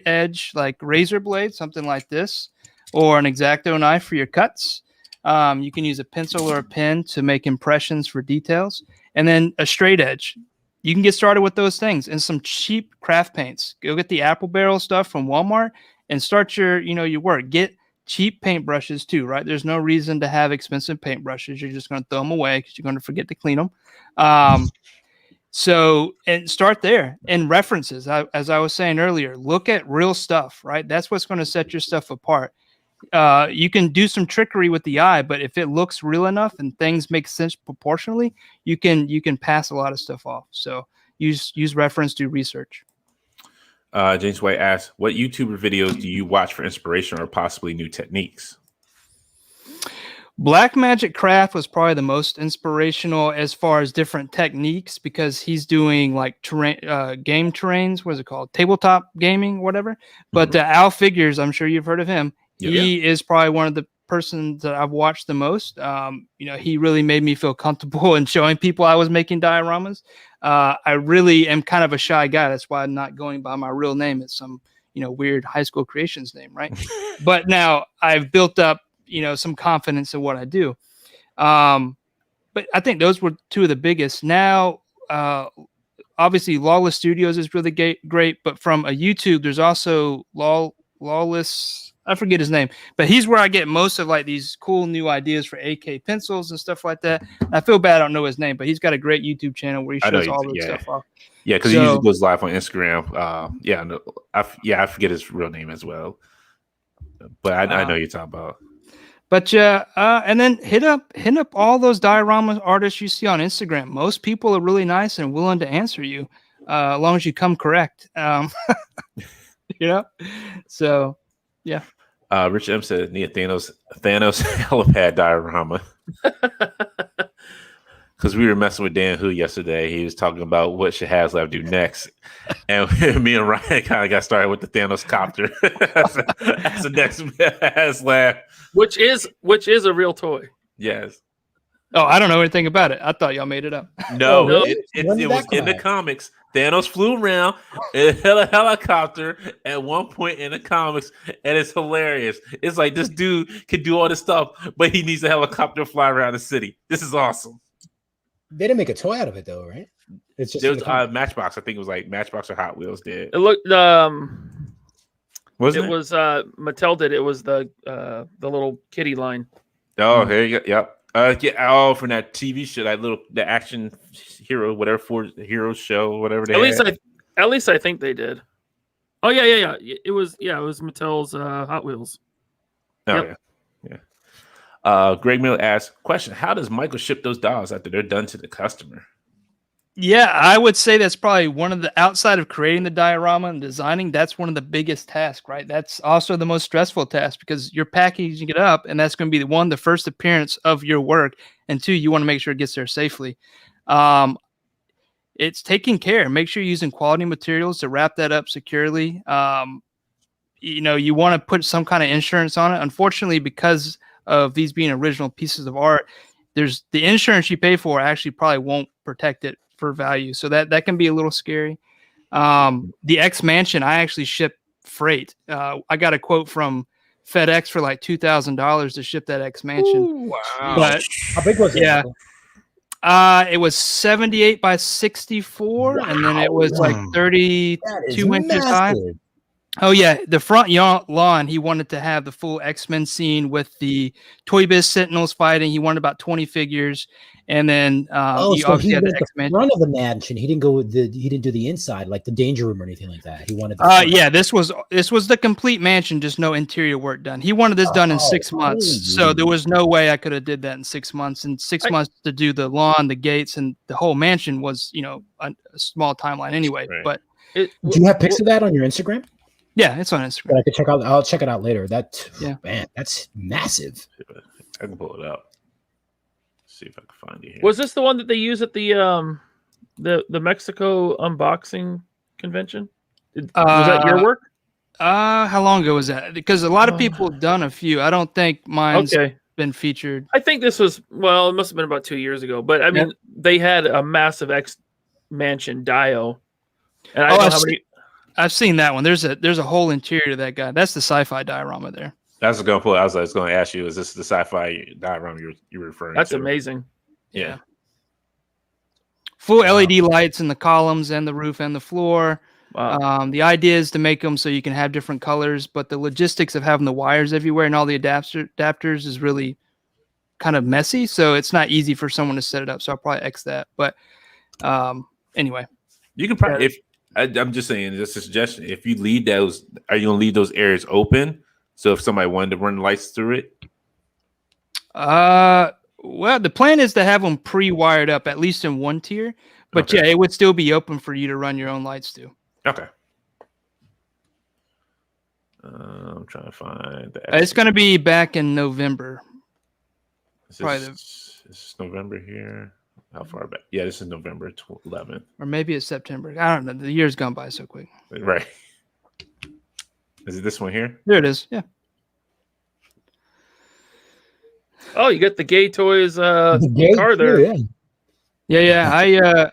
edge, like razor blade, something like this, or an X-Acto knife for your cuts. You can use a pencil or a pen to make impressions for details, and then a straight edge. You can get started with those things and some cheap craft paints. Go get the Apple Barrel stuff from Walmart and start your work. Get cheap paintbrushes too, right? There's no reason to have expensive paintbrushes. You're just going to throw them away because you're going to forget to clean them. And start there. And references, as I was saying earlier, look at real stuff, right? That's what's going to set your stuff apart. You can do some trickery with the eye, but if it looks real enough and things make sense proportionally, you can pass a lot of stuff off. So use reference, do research. James White asks, what YouTuber videos do you watch for inspiration or possibly new techniques? Black Magic Craft was probably the most inspirational as far as different techniques, because he's doing like game terrains. What is it called? Tabletop gaming, whatever. But the Al Figures, I'm sure you've heard of him. Yeah. He is probably one of the persons that I've watched the most. He really made me feel comfortable in showing people I was making dioramas. I really am kind of a shy guy. That's why I'm not going by my real name. It's some, weird Highschool Creations name, right? But now I've built up, some confidence in what I do. But I think those were two of the biggest. Now, obviously, Lawless Studios is really great. But from a YouTube, there's also Lawless I forget his name, but he's where I get most of like these cool new ideas for AK pencils and stuff like that. I feel bad I don't know his name, but he's got a great YouTube channel where he shows all this stuff off. Yeah, because he usually goes live on Instagram. I forget his real name as well, but I know you're talking about. But and then hit up all those diorama artists you see on Instagram. Most people are really nice and willing to answer you, as long as you come correct. You know, so yeah. Rich M said, "Need Thanos helipad diorama." Because we were messing with Dan Hu yesterday. He was talking about what should HasLab do next. And me and Ryan kind of got started with the Thanos Copter. That's the next HasLab. Which is a real toy. Yes. Oh, I don't know anything about it. I thought y'all made it up. No, Really? it was in the comics. Thanos flew around in a helicopter at one point in the comics, and it's hilarious. It's like this dude can do all this stuff, but he needs a helicopter to fly around the city. This is awesome. They didn't make a toy out of it though, right? It's just There was Matchbox. I think it was like Matchbox or Hot Wheels did. It looked Wasn't it? was Mattel did it. Was the little kitty line. Oh, here you go. Yep. From that TV show, the action hero, whatever for hero show, whatever they At least I think they did. Oh yeah. It was Mattel's Hot Wheels. Oh Yep. yeah. Greg Miller asks, question, how does Michael ship those dolls after they're done to the customer? Yeah, I would say that's probably one of the, outside of creating the diorama and designing, that's one of the biggest tasks, right? That's also the most stressful task because you're packaging it up, and that's going to be the first appearance of your work, and two, you want to make sure it gets there safely. It's taking care. Make sure you're using quality materials to wrap that up securely. You want to put some kind of insurance on it. Unfortunately, because of these being original pieces of art, there's the insurance you pay for actually probably won't protect it for value. So that can be a little scary. The X Mansion, I actually ship freight. I got a quote from FedEx for like $2,000 to ship that X Mansion. Ooh, wow. But how big was it? yeah, it was 78 by 64, and then it was like 32 inches high. Oh yeah, the front lawn, he wanted to have the full X-Men scene with the Toy Biz Sentinels fighting. He wanted about 20 figures, and then so obviously he had went the the X-Men. front of the mansion. He didn't go with he didn't do the inside, like the danger room or anything like that. He wanted. Yeah, this was the complete mansion, just no interior work done. He wanted this done in 6 months, so there was no way I could have did that in 6 months. And 6 months to do the lawn, the gates, and the whole mansion was, a small timeline anyway. Right. But do you have pics of that on your Instagram? yeah, it's on Instagram. That I could check out. I'll check it out later. Yeah. That's massive. I can pull it up. See if I can find it here. Was this the one that they use at the Mexico unboxing convention? Was that your work? How long ago was that? Because a lot of people have done a few. I don't think mine's been featured. I think this was, it must have been about 2 years ago. But I mean, they had a massive X Mansion dio. And I don't know how many. I've seen that one. There's a whole interior to that guy. That's the sci-fi diorama there. That's a good point. I was going to ask you, is this the sci-fi diorama you were referring to? That's amazing. Yeah. Full LED lights in the columns and the roof and the floor. Wow. The idea is to make them so you can have different colors, but the logistics of having the wires everywhere and all the adapters is really kind of messy. So it's not easy for someone to set it up. So I'll probably X that. But anyway. You can probably, I'm just saying, just a suggestion. If you leave those, are you gonna leave those areas open? So if somebody wanted to run lights through it? Well, the plan is to have them pre-wired up, at least in one tier. But yeah, it would still be open for you to run your own lights too. Okay. I'm trying to find the. It's going to be back in November. Is this November here? How far back? Yeah, this is November 11th. Or maybe it's September. I don't know. The year's gone by so quick. Right. Is it this one here? There it is. Yeah. Oh, you got the Gay Toys car there. Yeah.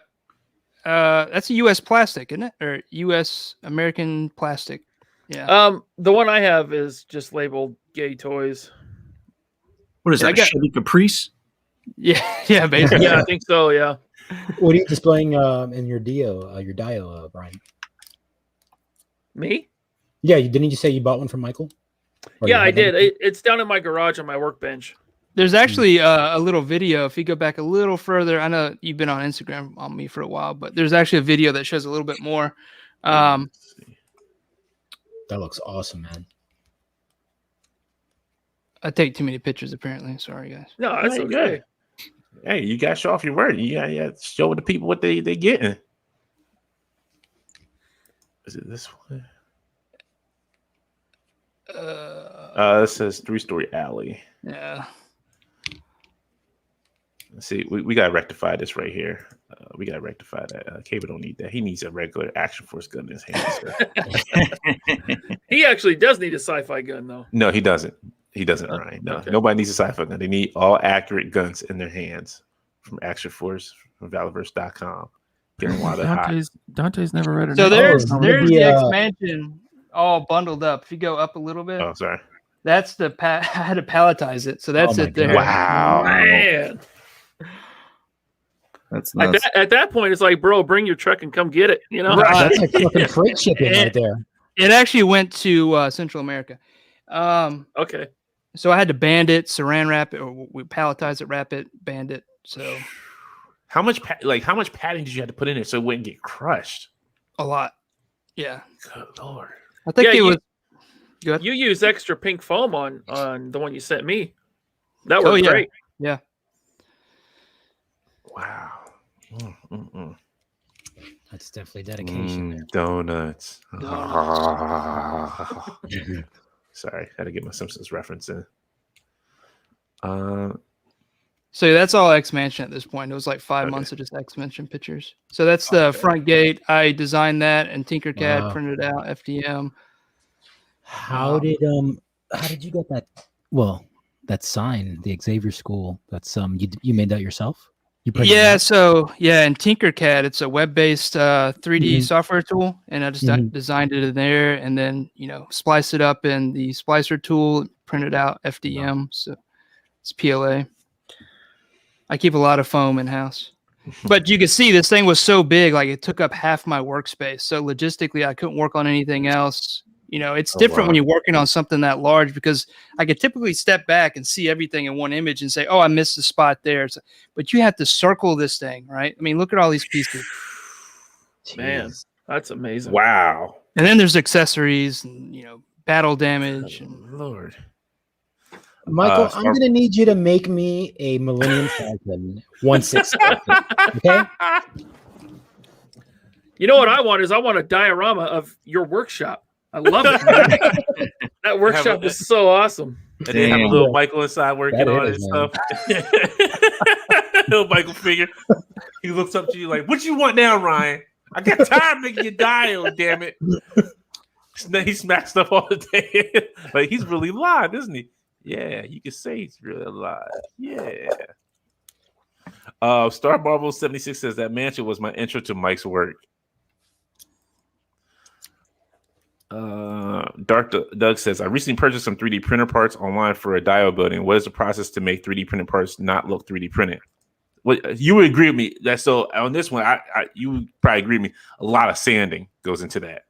That's a U.S. plastic, isn't it? Or U.S. American plastic. Yeah. The one I have is just labeled Gay Toys. What is that? Chevy Caprice? Yeah, basically. Yeah, I think so. Yeah. What are you displaying in your dio, Brian? Me? Yeah, didn't you say you bought one from Michael? Or you Yeah, I have did. anything? It's down in my garage on my workbench. There's actually a little video. If you go back a little further, I know you've been on Instagram on me for a while, but there's actually a video that shows a little bit more. That looks awesome, man. I take too many pictures, apparently. Sorry, guys. No, that's Hey, okay. good. Hey, you got to show off your work. You got to show the people what they getting. Is it this one? It says 3-story alley. Yeah. Let's see, we got to rectify this right here. We got to rectify that. Cable don't need that. He needs a regular Action Force gun in his hand. He actually does need a sci-fi gun, though. No, he doesn't. He doesn't, Ryan. No, okay. Nobody needs a sci-fi gun. They need all accurate guns in their hands from Action Force, from Valiverse.com. Get them while they're hot. Dante's never read it. So there's Oh, the maybe, expansion all bundled up. If you go up a little bit, Oh, sorry. that's the I had to palletize it. So that's Oh my it there. God. Wow. Man. That's At nuts. at that point, it's like, bro, bring your truck and come get it. You know? That's like fucking freight shipping right there. It actually went to Central America. Okay. So I had to band it, saran wrap it, or we palletize it, wrap it, band it. So How much padding did you have to put in it so it wouldn't get crushed? a lot. Yeah. Good Lord. I think Yeah, it was good. You use extra pink foam on the one you sent me. That worked yeah. great. Yeah. Wow. That's definitely dedication there. Donuts. Donuts. Sorry, had to get my Simpsons reference in. So that's all X-Mansion at this point. It was like 5 Okay. months of just X-Mansion pictures. So that's the front gate. I designed that and Tinkercad Wow. printed out FDM. How did you get that? Well, that sign, the Xavier School. That's you made that yourself? You printed it Yeah, out? so yeah, in Tinkercad, it's a web-based 3D Mhm. software tool, and I just Mhm. designed it in there, and then splice it up in the splicer tool, printed out FDM, so it's PLA. I keep a lot of foam in house, but you can see this thing was so big, like it took up half my workspace. So logistically, I couldn't work on anything else. It's Oh, different when wow. you're working on something that large because I could typically step back and see everything in one image and say, "Oh, I missed a spot there." But you have to circle this thing, right? I mean, look at all these pieces, Man, Jeez. that's amazing. Wow. and then there's accessories and battle damage. And Lord. Michael, so- I'm gonna need you to make me a Millennium Falcon 1/6. Okay. You know what I want is I want a diorama of your workshop. I love it. That workshop is so awesome. And they have a Damn. little Michael inside working That on it is, and man. stuff. Little Michael figure. He looks up to you like, "What you want now, Ryan? I got time making you dial, damn it." He smacks stuff all the day. Like he's really alive, isn't he? Yeah, you can say he's really alive. Yeah. Star Marvel 76 says that mansion was my intro to Mike's work. Doug says, I recently purchased some 3D printer parts online for a dio building. What is the process to make 3D printed parts not look 3D printed? What you would agree with me that so on this one, you would probably agree with me. A lot of sanding goes into that.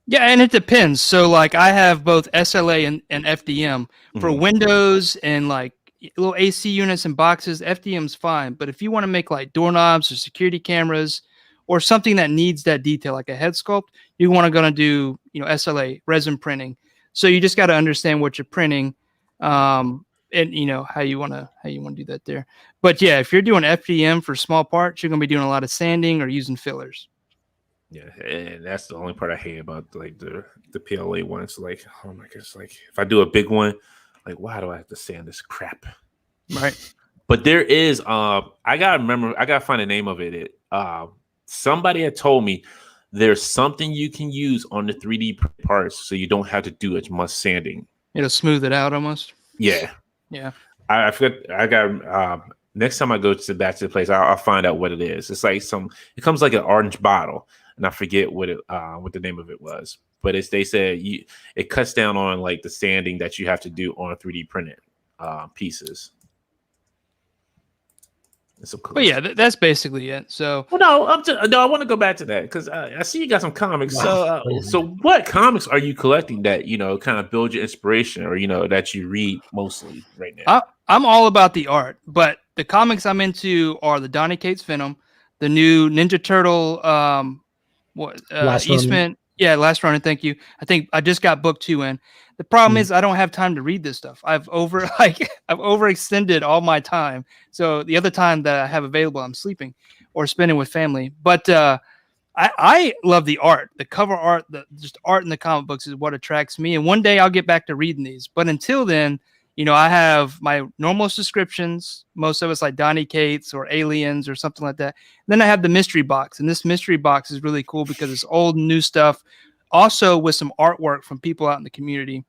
Yeah, and it depends. So like I have both SLA and FDM for Mhm. windows and like little AC units and boxes. FDM's fine, but if you want to make like doorknobs or security cameras or something that needs that detail, like a head sculpt, you want to go and do SLA resin printing. So you just got to understand what you're printing, and how you want to do that there. But yeah, if you're doing FDM for small parts, you're gonna be doing a lot of sanding or using fillers. Yeah, and that's the only part I hate about like the PLA ones. Like, oh my gosh, like if I do a big one, like why do I have to sand this crap? Right. But there is I gotta find the name of it. Somebody had told me there's something you can use on the 3D parts so you don't have to do as much sanding. It'll smooth it out almost. Yeah. Yeah. I forgot. I got next time I go back to the place, I'll find out what it is. It's like it comes like an orange bottle, and I forget what the name of it was. But they said it cuts down on like the sanding that you have to do on 3D printed pieces. Some cool But yeah, stuff. that's basically it. So Well, no, I want to go back to that because I see you got some comics. Wow. So what comics are you collecting that kind of build your inspiration, or that you read mostly right now? I'm all about the art, but the comics I'm into are the Donny Cates Venom, the new Ninja Turtle, Last Ronin. Eastman. Yeah, Last Ronin. Thank you. I think I just got book 2 in. The problem Mm. is I don't have time to read this stuff. I've overextended all my time. So the other time that I have available, I'm sleeping or spending with family. But I love the art, the cover art, just art in the comic books is what attracts me. And one day I'll get back to reading these. But until then, I have my normal subscriptions. Most of it's like Donny Cates or Aliens or something like that. Then I have the mystery box, and this mystery box is really cool because it's old and new stuff, also with some artwork from people out in the community.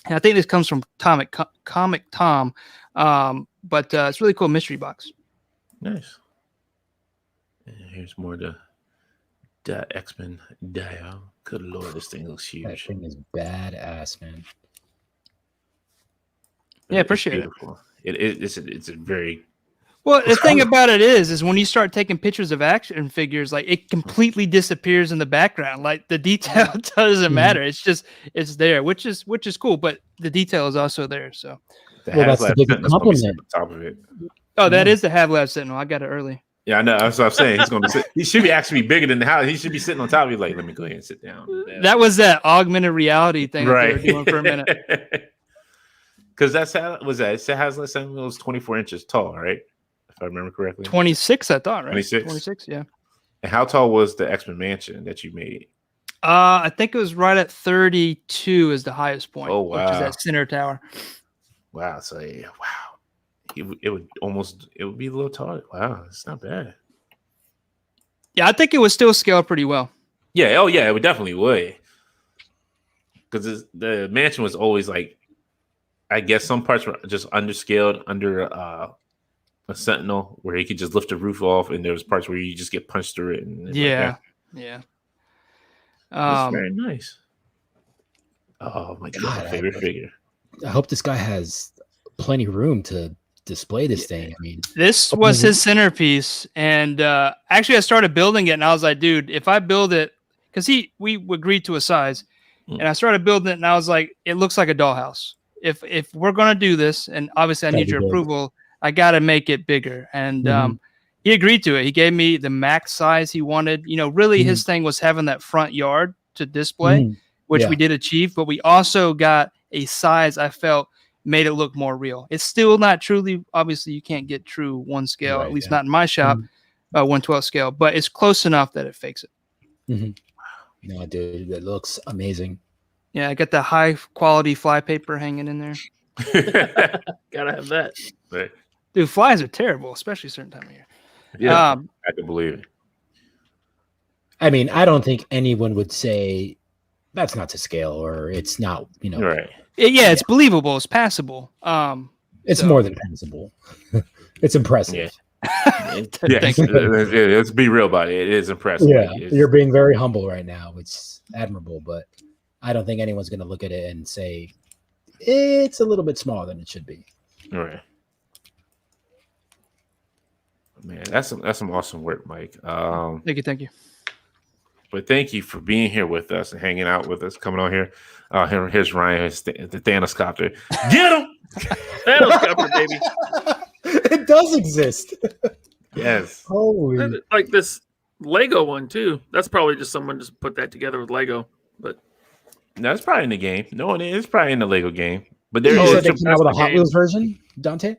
And I think this comes from Comic Tom, but it's really cool mystery box. Nice. And here's more the X-Men Dio. Good lord, this thing looks That huge. thing is badass, man. Yeah, appreciate it. It's a very Well, the thing about it is when you start taking pictures of action figures, like it completely disappears in the background. Like the detail doesn't matter. It's there, which is cool, but the detail is also there. So, That's the biggest compliment. on top of it. oh, that is the HavLab Sentinel. I got it early. Yeah, I know. That's what I'm saying. He's gonna be. He should be actually bigger than the house. He should be sitting on top of you. Like, let me go ahead and sit down. That was that augmented reality thing that they were doing for a minute. Because that's how was that? It has less than it was 24 inches tall, right? If I remember correctly. 26, I thought, right? 26? 26, yeah. And how tall was the X-Men mansion that you made? I think it was right at 32 is the highest point. Oh, Which is wow. that center tower. Wow. So yeah, wow. It would be a little taller. Wow, it's not bad. Yeah, I think it was still scaled pretty well. Yeah. Oh yeah, it definitely would. Because the mansion was always like, I guess some parts were just underscaled under a Sentinel where he could just lift the roof off, and there was parts where you just get punched through it. And Yeah. That's very nice. Oh my god, God, favorite figure. I hope this guy has plenty of room to display this thing. I mean, This was his centerpiece, and actually I started building it, and I was like, dude, if I build it, because we agreed to a size, and I started building it, and I was like, it looks like a dollhouse. If we're gonna do this, and obviously I need your approval, I gotta make it bigger. And he agreed to it. He gave me the max size he wanted. Really his thing was having that front yard to display, which we did achieve, but we also got a size I felt made it look more real. It's still not truly, obviously you can't get true one scale, at least not in my shop, 1/12 scale, but it's close enough that it fakes it. No, dude, that looks amazing. Yeah, I got the high quality fly paper hanging in there. Gotta have that. But, Dude, flies are terrible, especially certain time of year. yeah, I can believe it. I mean, I don't think anyone would say that's not to scale or it's not, Right. Yeah, it's believable. It's passable. It's more than passable. It's impressive. Yeah. Thank you. Let's be real about it. It is impressive. Yeah, It's- you're being very humble right now. It's admirable, but I don't think anyone's going to look at it and say it's a little bit smaller than it should be. Right. Man, that's some awesome work, Mike. Thank you. But thank you for being here with us and hanging out with us, coming on here. Here's Ryan, the Thanos Copter. Get him! Thanos Copter, baby. It does exist. Yes. Holy. Like this Lego one too. That's probably just someone just put that together with Lego. But No, it's probably in the game. No, it's probably in the Lego game. But there You is. said they came out with a the Hot game. Wheels version, Dante?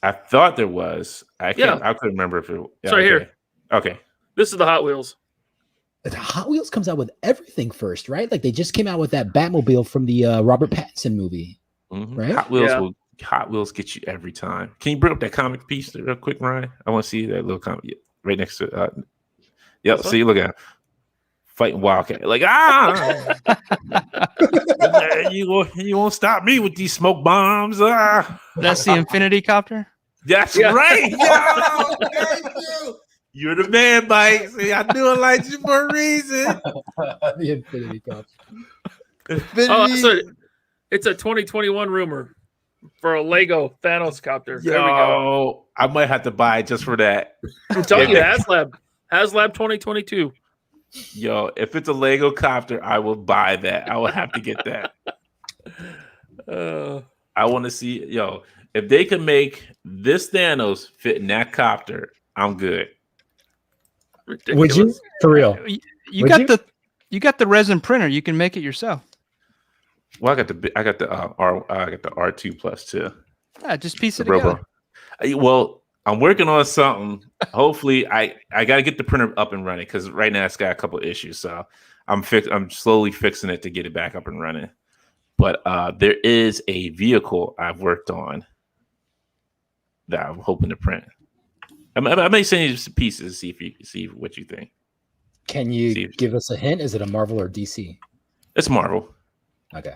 I thought there was. I Yeah. couldn't remember if it. It's right here. Okay. This is the Hot Wheels. The Hot Wheels comes out with everything first, right? Like they just came out with that Batmobile from the Robert Pattinson movie. Mhm. Right? Hot Wheels get you every time. Can you bring up that comic piece real quick, Ryan? I want to see that little comic right next to it. Yep. This See, look at it. Fighting Wildcat. Like, you won't stop me with these smoke bombs. That's the Infinity Copter. That's Yeah. right. Yo, thank you. You're the man, Mike. See, I knew I liked you for a reason. The Infinity Cup. Oh, so it's a 2021 rumor. for a Lego Thanos copter. There we go. Yo, I might have to buy it just for that. I'm telling you, HasLab 2022. Yo, if it's a Lego copter, I will buy that. I will have to get that. I want to see, if they can make this Thanos fit in that copter, I'm good. Ridiculous. Would you? For real? You got the resin printer. You can make it yourself. Well, I got the R2 Plus too. Yeah, just piece it together. Well, I'm working on something. Hopefully, I got to get the printer up and running because right now it's got a couple of issues. So I'm slowly fixing it to get it back up and running. But there is a vehicle I've worked on that I'm hoping to print. I may send you some pieces to see what you think. Can you give us a hint? Is it a Marvel or DC? It's Marvel. Okay.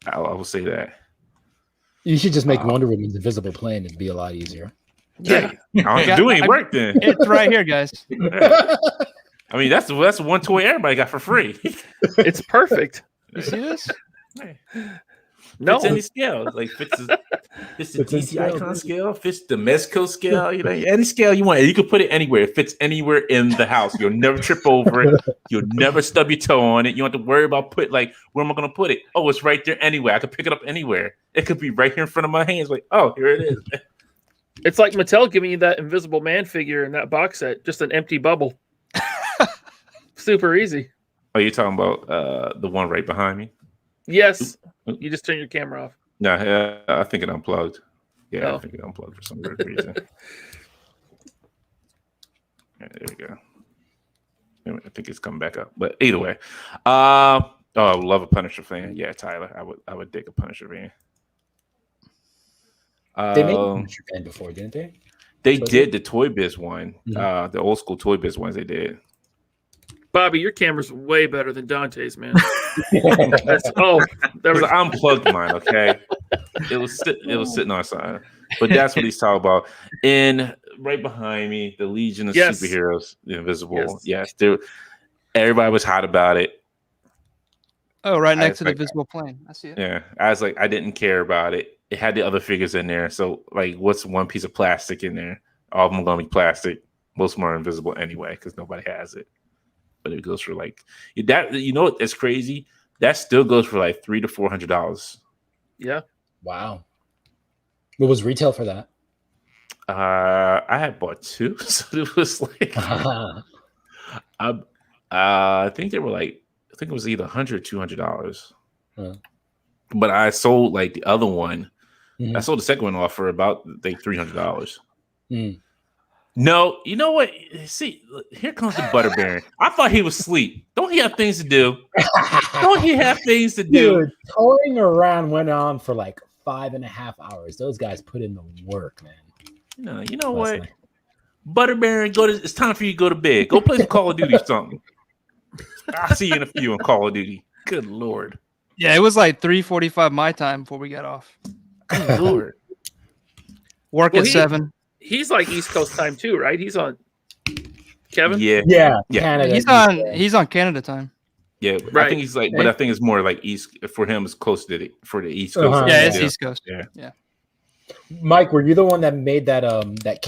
I will say that. You should just make Wonder Woman's invisible plane. It'd be a lot easier. Yeah, I ain't doing work then. It's right here, guys. I mean, that's one toy everybody got for free. It's perfect. You see this? No, fits any scale. Like fits the DC icon scale, fits the Mezco scale. Any scale you want. You can put it anywhere. It fits anywhere in the house. You'll never trip over it. You'll never stub your toe on it. You don't have to worry about where am I going to put it? Oh, it's right there anywhere. I can pick it up anywhere. It could be right here in front of my hands. Like, oh, here it is. it's like Mattel giving you that Invisible Man figure in that box set, just an empty bubble. Super easy. Oh, you're talking about the one right behind me? Yes. You just turn your camera off. No, I think it unplugged. Yeah, Oh. I think it unplugged for some weird reason. Yeah, there we go. I think it's coming back up. But either way. I love a Punisher fan. Yeah, Tyler. I would dig a Punisher fan. They made a Punisher fan before, didn't they? They did the Toy Biz one. Mhm. The old school Toy Biz ones they did. Bobby, your camera's way better than Dante's, man. There was I unplugged mine, okay? It was sitting on side. But that's what he's talking about. And right behind me, the Legion of Yes. Superheroes, the Invisible. Yes, everybody was hot about it. Oh, right next to the visible plane. I see it. Yeah. I was like, I didn't care about it. It had the other figures in there. So, like, what's one piece of plastic in there? All of them are going to be plastic. Most of them are invisible anyway because nobody has it. But it goes for like that. You know what? It's crazy. That still goes for like $300 to $400. Yeah. Wow. What was retail for that? I had bought two, so it was like I think they were like it was either $100 or $200. But I sold like the other one. I sold the second one off for about $300. No, you know what? See, here comes the Butter Baron. I thought he was asleep. Don't he have things to do? Don't he have things to do? Dude, touring around went on for like 5.5 hours. Those guys put in the work, man. You know what? Night. Butter Baron, it's time for you to go to bed. Go play some Call of Duty or something. I'll see you in a few on Call of Duty. Good Lord. Yeah, it was like 3:45 my time before we got off. Good Lord. Work at 7. He's like East Coast time too, right? He's on Kevin. Yeah. Canada. He's on Canada time. Yeah, right. I think he's like, but I think it's more like East for him. It's close to for the East Coast. Yeah, it's East Coast. Yeah. Mike, were you the one that made that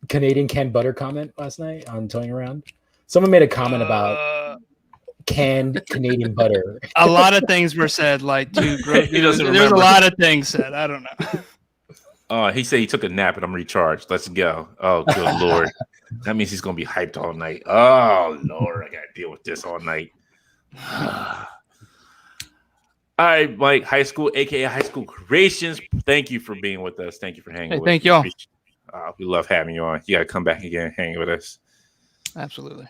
Canadian canned butter comment last night on Towing Around? Someone made a comment about canned Canadian butter. A lot of things were said, like too gross. There's a lot of things said. I don't know. He said he took a nap and I'm recharged. Let's go. Oh, good Lord. That means he's going to be hyped all night. Oh, Lord. I got to deal with this all night. All right, Mike, High School, a.k.a. Highschool Creations. Thank you for being with us. Thank you for hanging with us. Thank y'all. We love having you on. You got to come back again and hang with us. Absolutely.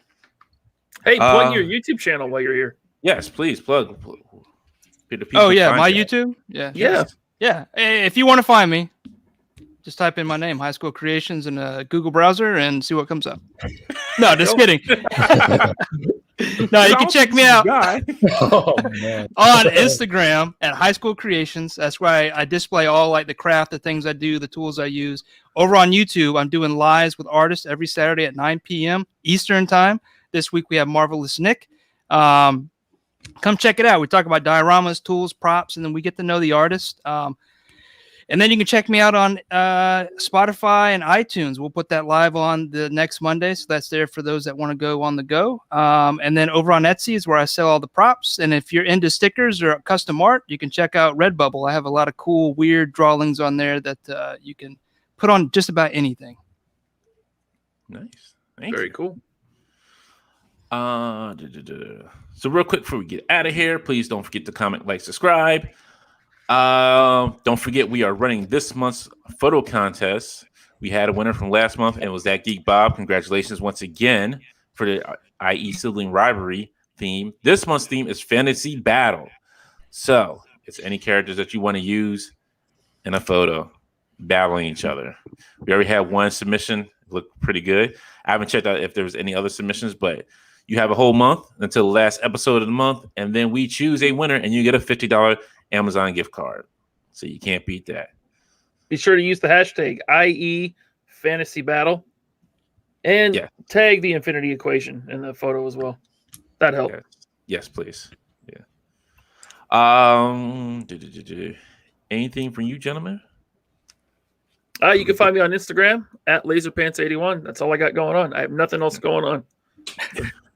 Hey, plug your YouTube channel while you're here. Yes, please. Plug. Oh, yeah. My YouTube? Yeah. Yeah. Hey, if you want to find me, just type in my name, High School Creations, in a Google browser and see what comes up. No, just kidding. No, you can check me out on Instagram at High School Creations. That's where I display all like the craft, the things I do, the tools I use. Over on YouTube, I'm doing lives with artists every Saturday at 9 p.m. Eastern time. This week we have Marvelous Nick. come check it out. We talk about dioramas, tools, props, and then we get to know the artist. And then you can check me out on Spotify and iTunes. We'll put that live on the next Monday, so that's there for those that want to go on the go. And then over on Etsy is where I sell all the props. And if you're into stickers or custom art, you can check out Redbubble. I have a lot of cool, weird drawings on there that you can put on just about anything. Nice. Very cool. So real quick before we get out of here, please don't forget to comment, like, subscribe. Don't forget we are running this month's photo contest. We had a winner from last month, and it was that Geek Bob. Congratulations once again for the IE Sibling Rivalry theme. This month's theme is Fantasy Battle. So it's any characters that you want to use in a photo battling each other. We already had one submission. It looked pretty good. I haven't checked out if there was any other submissions, but you have a whole month until the last episode of the month, and then we choose a winner, and you get a $50 Amazon gift card. So you can't beat that. Be sure to use the hashtag IE Fantasy Battle and tag the infinity equation in the photo as well. That helps. Yes, please. Yeah. Anything from you, gentlemen? You can find me on Instagram at LaserPants81. That's all I got going on. I have nothing else going on.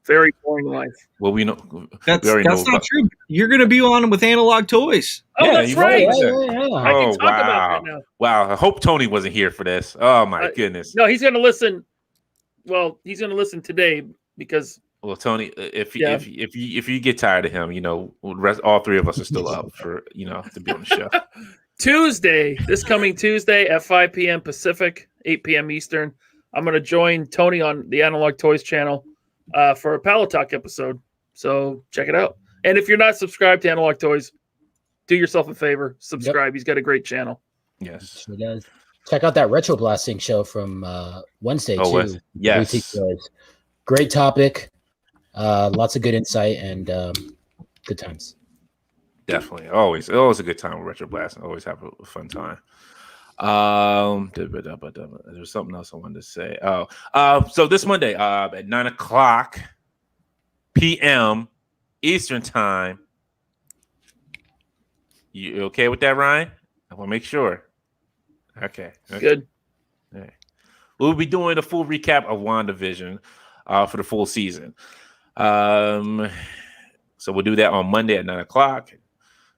Very boring life. Well, we know that's not true. You're going to be on with Analog Toys. Oh, that's right. Yeah. I can talk about that now. Wow. I hope Tony wasn't here for this. Oh my goodness. No, he's going to listen. Well, he's going to listen today because. Well, Tony, if you get tired of him, all three of us are still up for to be on the show. This coming Tuesday at 5 p.m. Pacific, 8 p.m. Eastern. I'm going to join Tony on the Analog Toys channel for a Pallet Talk episode. So check it out. And if you're not subscribed to Analog Toys, do yourself a favor. Subscribe. Yep. He's got a great channel. Yes. Sure does. Check out that Retro Blasting show from Wednesday, too. Yes. Great topic. Lots of good insight and good times. Definitely. Always a good time with Retro Blasting. Always have a fun time. There's something else I wanted to say. So this Monday at 9:00 p.m. Eastern time. You okay with that, Ryan? I want to make sure. Okay. Good. All right. We'll be doing a full recap of WandaVision for the full season. So we'll do that on Monday at 9:00.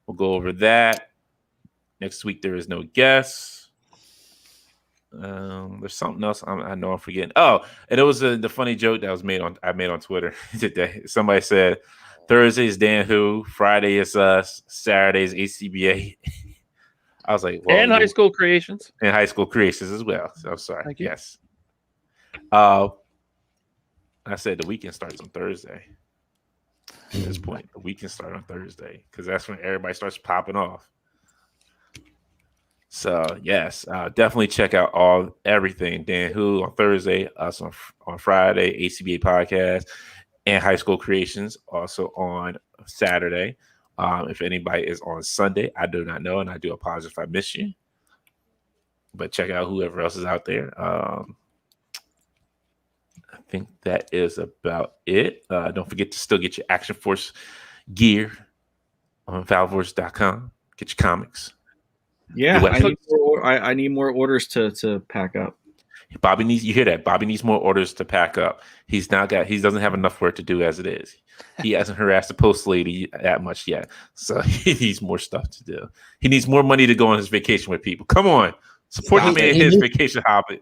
We'll go over that. Next week there is no guests. There's something else I know I'm forgetting. Oh, and it was the funny joke that I made on Twitter today. Somebody said Thursday is Dan Who, Friday is us, Saturday is ACBA. I was like, well, and High School Creations. And High School Creations as well. So I'm sorry. Thank you. Yes. I said the weekend starts on Thursday. At this point, the weekend starts on Thursday because that's when everybody starts popping off. So yes, definitely check out everything Dan Who on Thursday, us on Friday, ACBA podcast, and High School Creations also on Saturday. If anybody is on Sunday, I do not know, and I do apologize if I miss you. But check out whoever else is out there. I think that is about it. Don't forget to still get your Action Force gear on valveforce.com. Get your comics. Yeah, I need more orders to pack up. Bobby needs, you hear that? Bobby needs more orders to pack up. He doesn't have enough work to do as it is. He hasn't harassed the post lady that much yet. So he needs more stuff to do. He needs more money to go on his vacation with people. Come on. Support the man in his vacation hobby.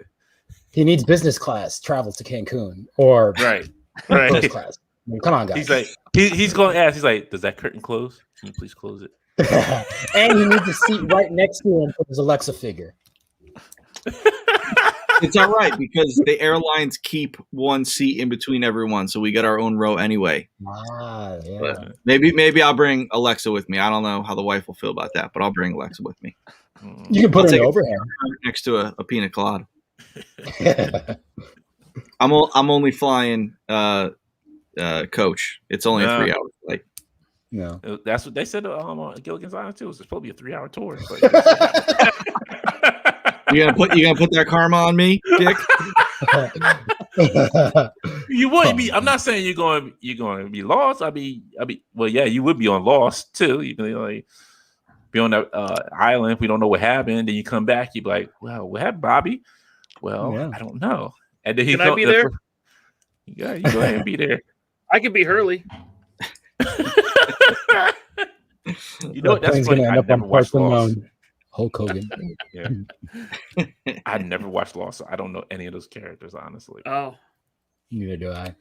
He needs business class travel to Cancun or right. first class. I mean, come on, guys. He's like, he's going to ask. He's like, does that curtain close? Can you please close it? And he needs a seat right next to him for his Alexa figure. It's all right because the airlines keep one seat in between everyone, so we get our own row anyway. Yeah. Maybe I'll bring Alexa with me. I don't know how the wife will feel about that, but I'll bring Alexa with me. You can put her in overhead next to a pina colada. I'm only flying coach. It's only a 3 hour flight. No, that's what they said on Gilligan's Island too. It's supposed to be a 3 hour tour. You gonna put that karma on me, Dick? You would be. I'm not saying you're going to be lost. Well, yeah, you would be on Lost too. You can like be on that island. If we don't know what happened, then you come back. You be like, well, what happened, Bobby? Well, Yeah. I don't know. And then Can I be there? Yeah, you go ahead and be there. I could be Hurley. You know what? That's Plane's funny. gonna I end up never on watched Park Lost. Unknown. Hulk Hogan. Yeah, I never watched Lost. So I don't know any of those characters, honestly. Oh, Neither do I.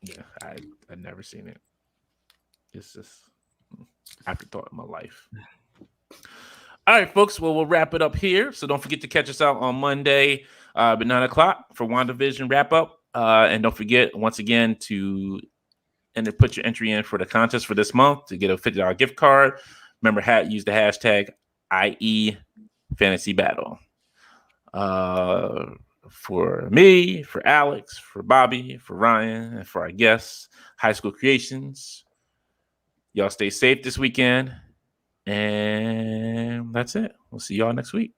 Yeah, I've never seen it. It's just afterthought in my life. All right, folks. Well, we'll wrap it up here. So don't forget to catch us out on Monday at 9 o'clock for WandaVision wrap up. And don't forget once again to put your entry in for the contest for this month to get a $50 gift card. Remember, use the hashtag IE Fantasy Battle. For me, for Alex, for Bobby, for Ryan, and for our guests, High School Creations. Y'all stay safe this weekend. And that's it. We'll see y'all next week.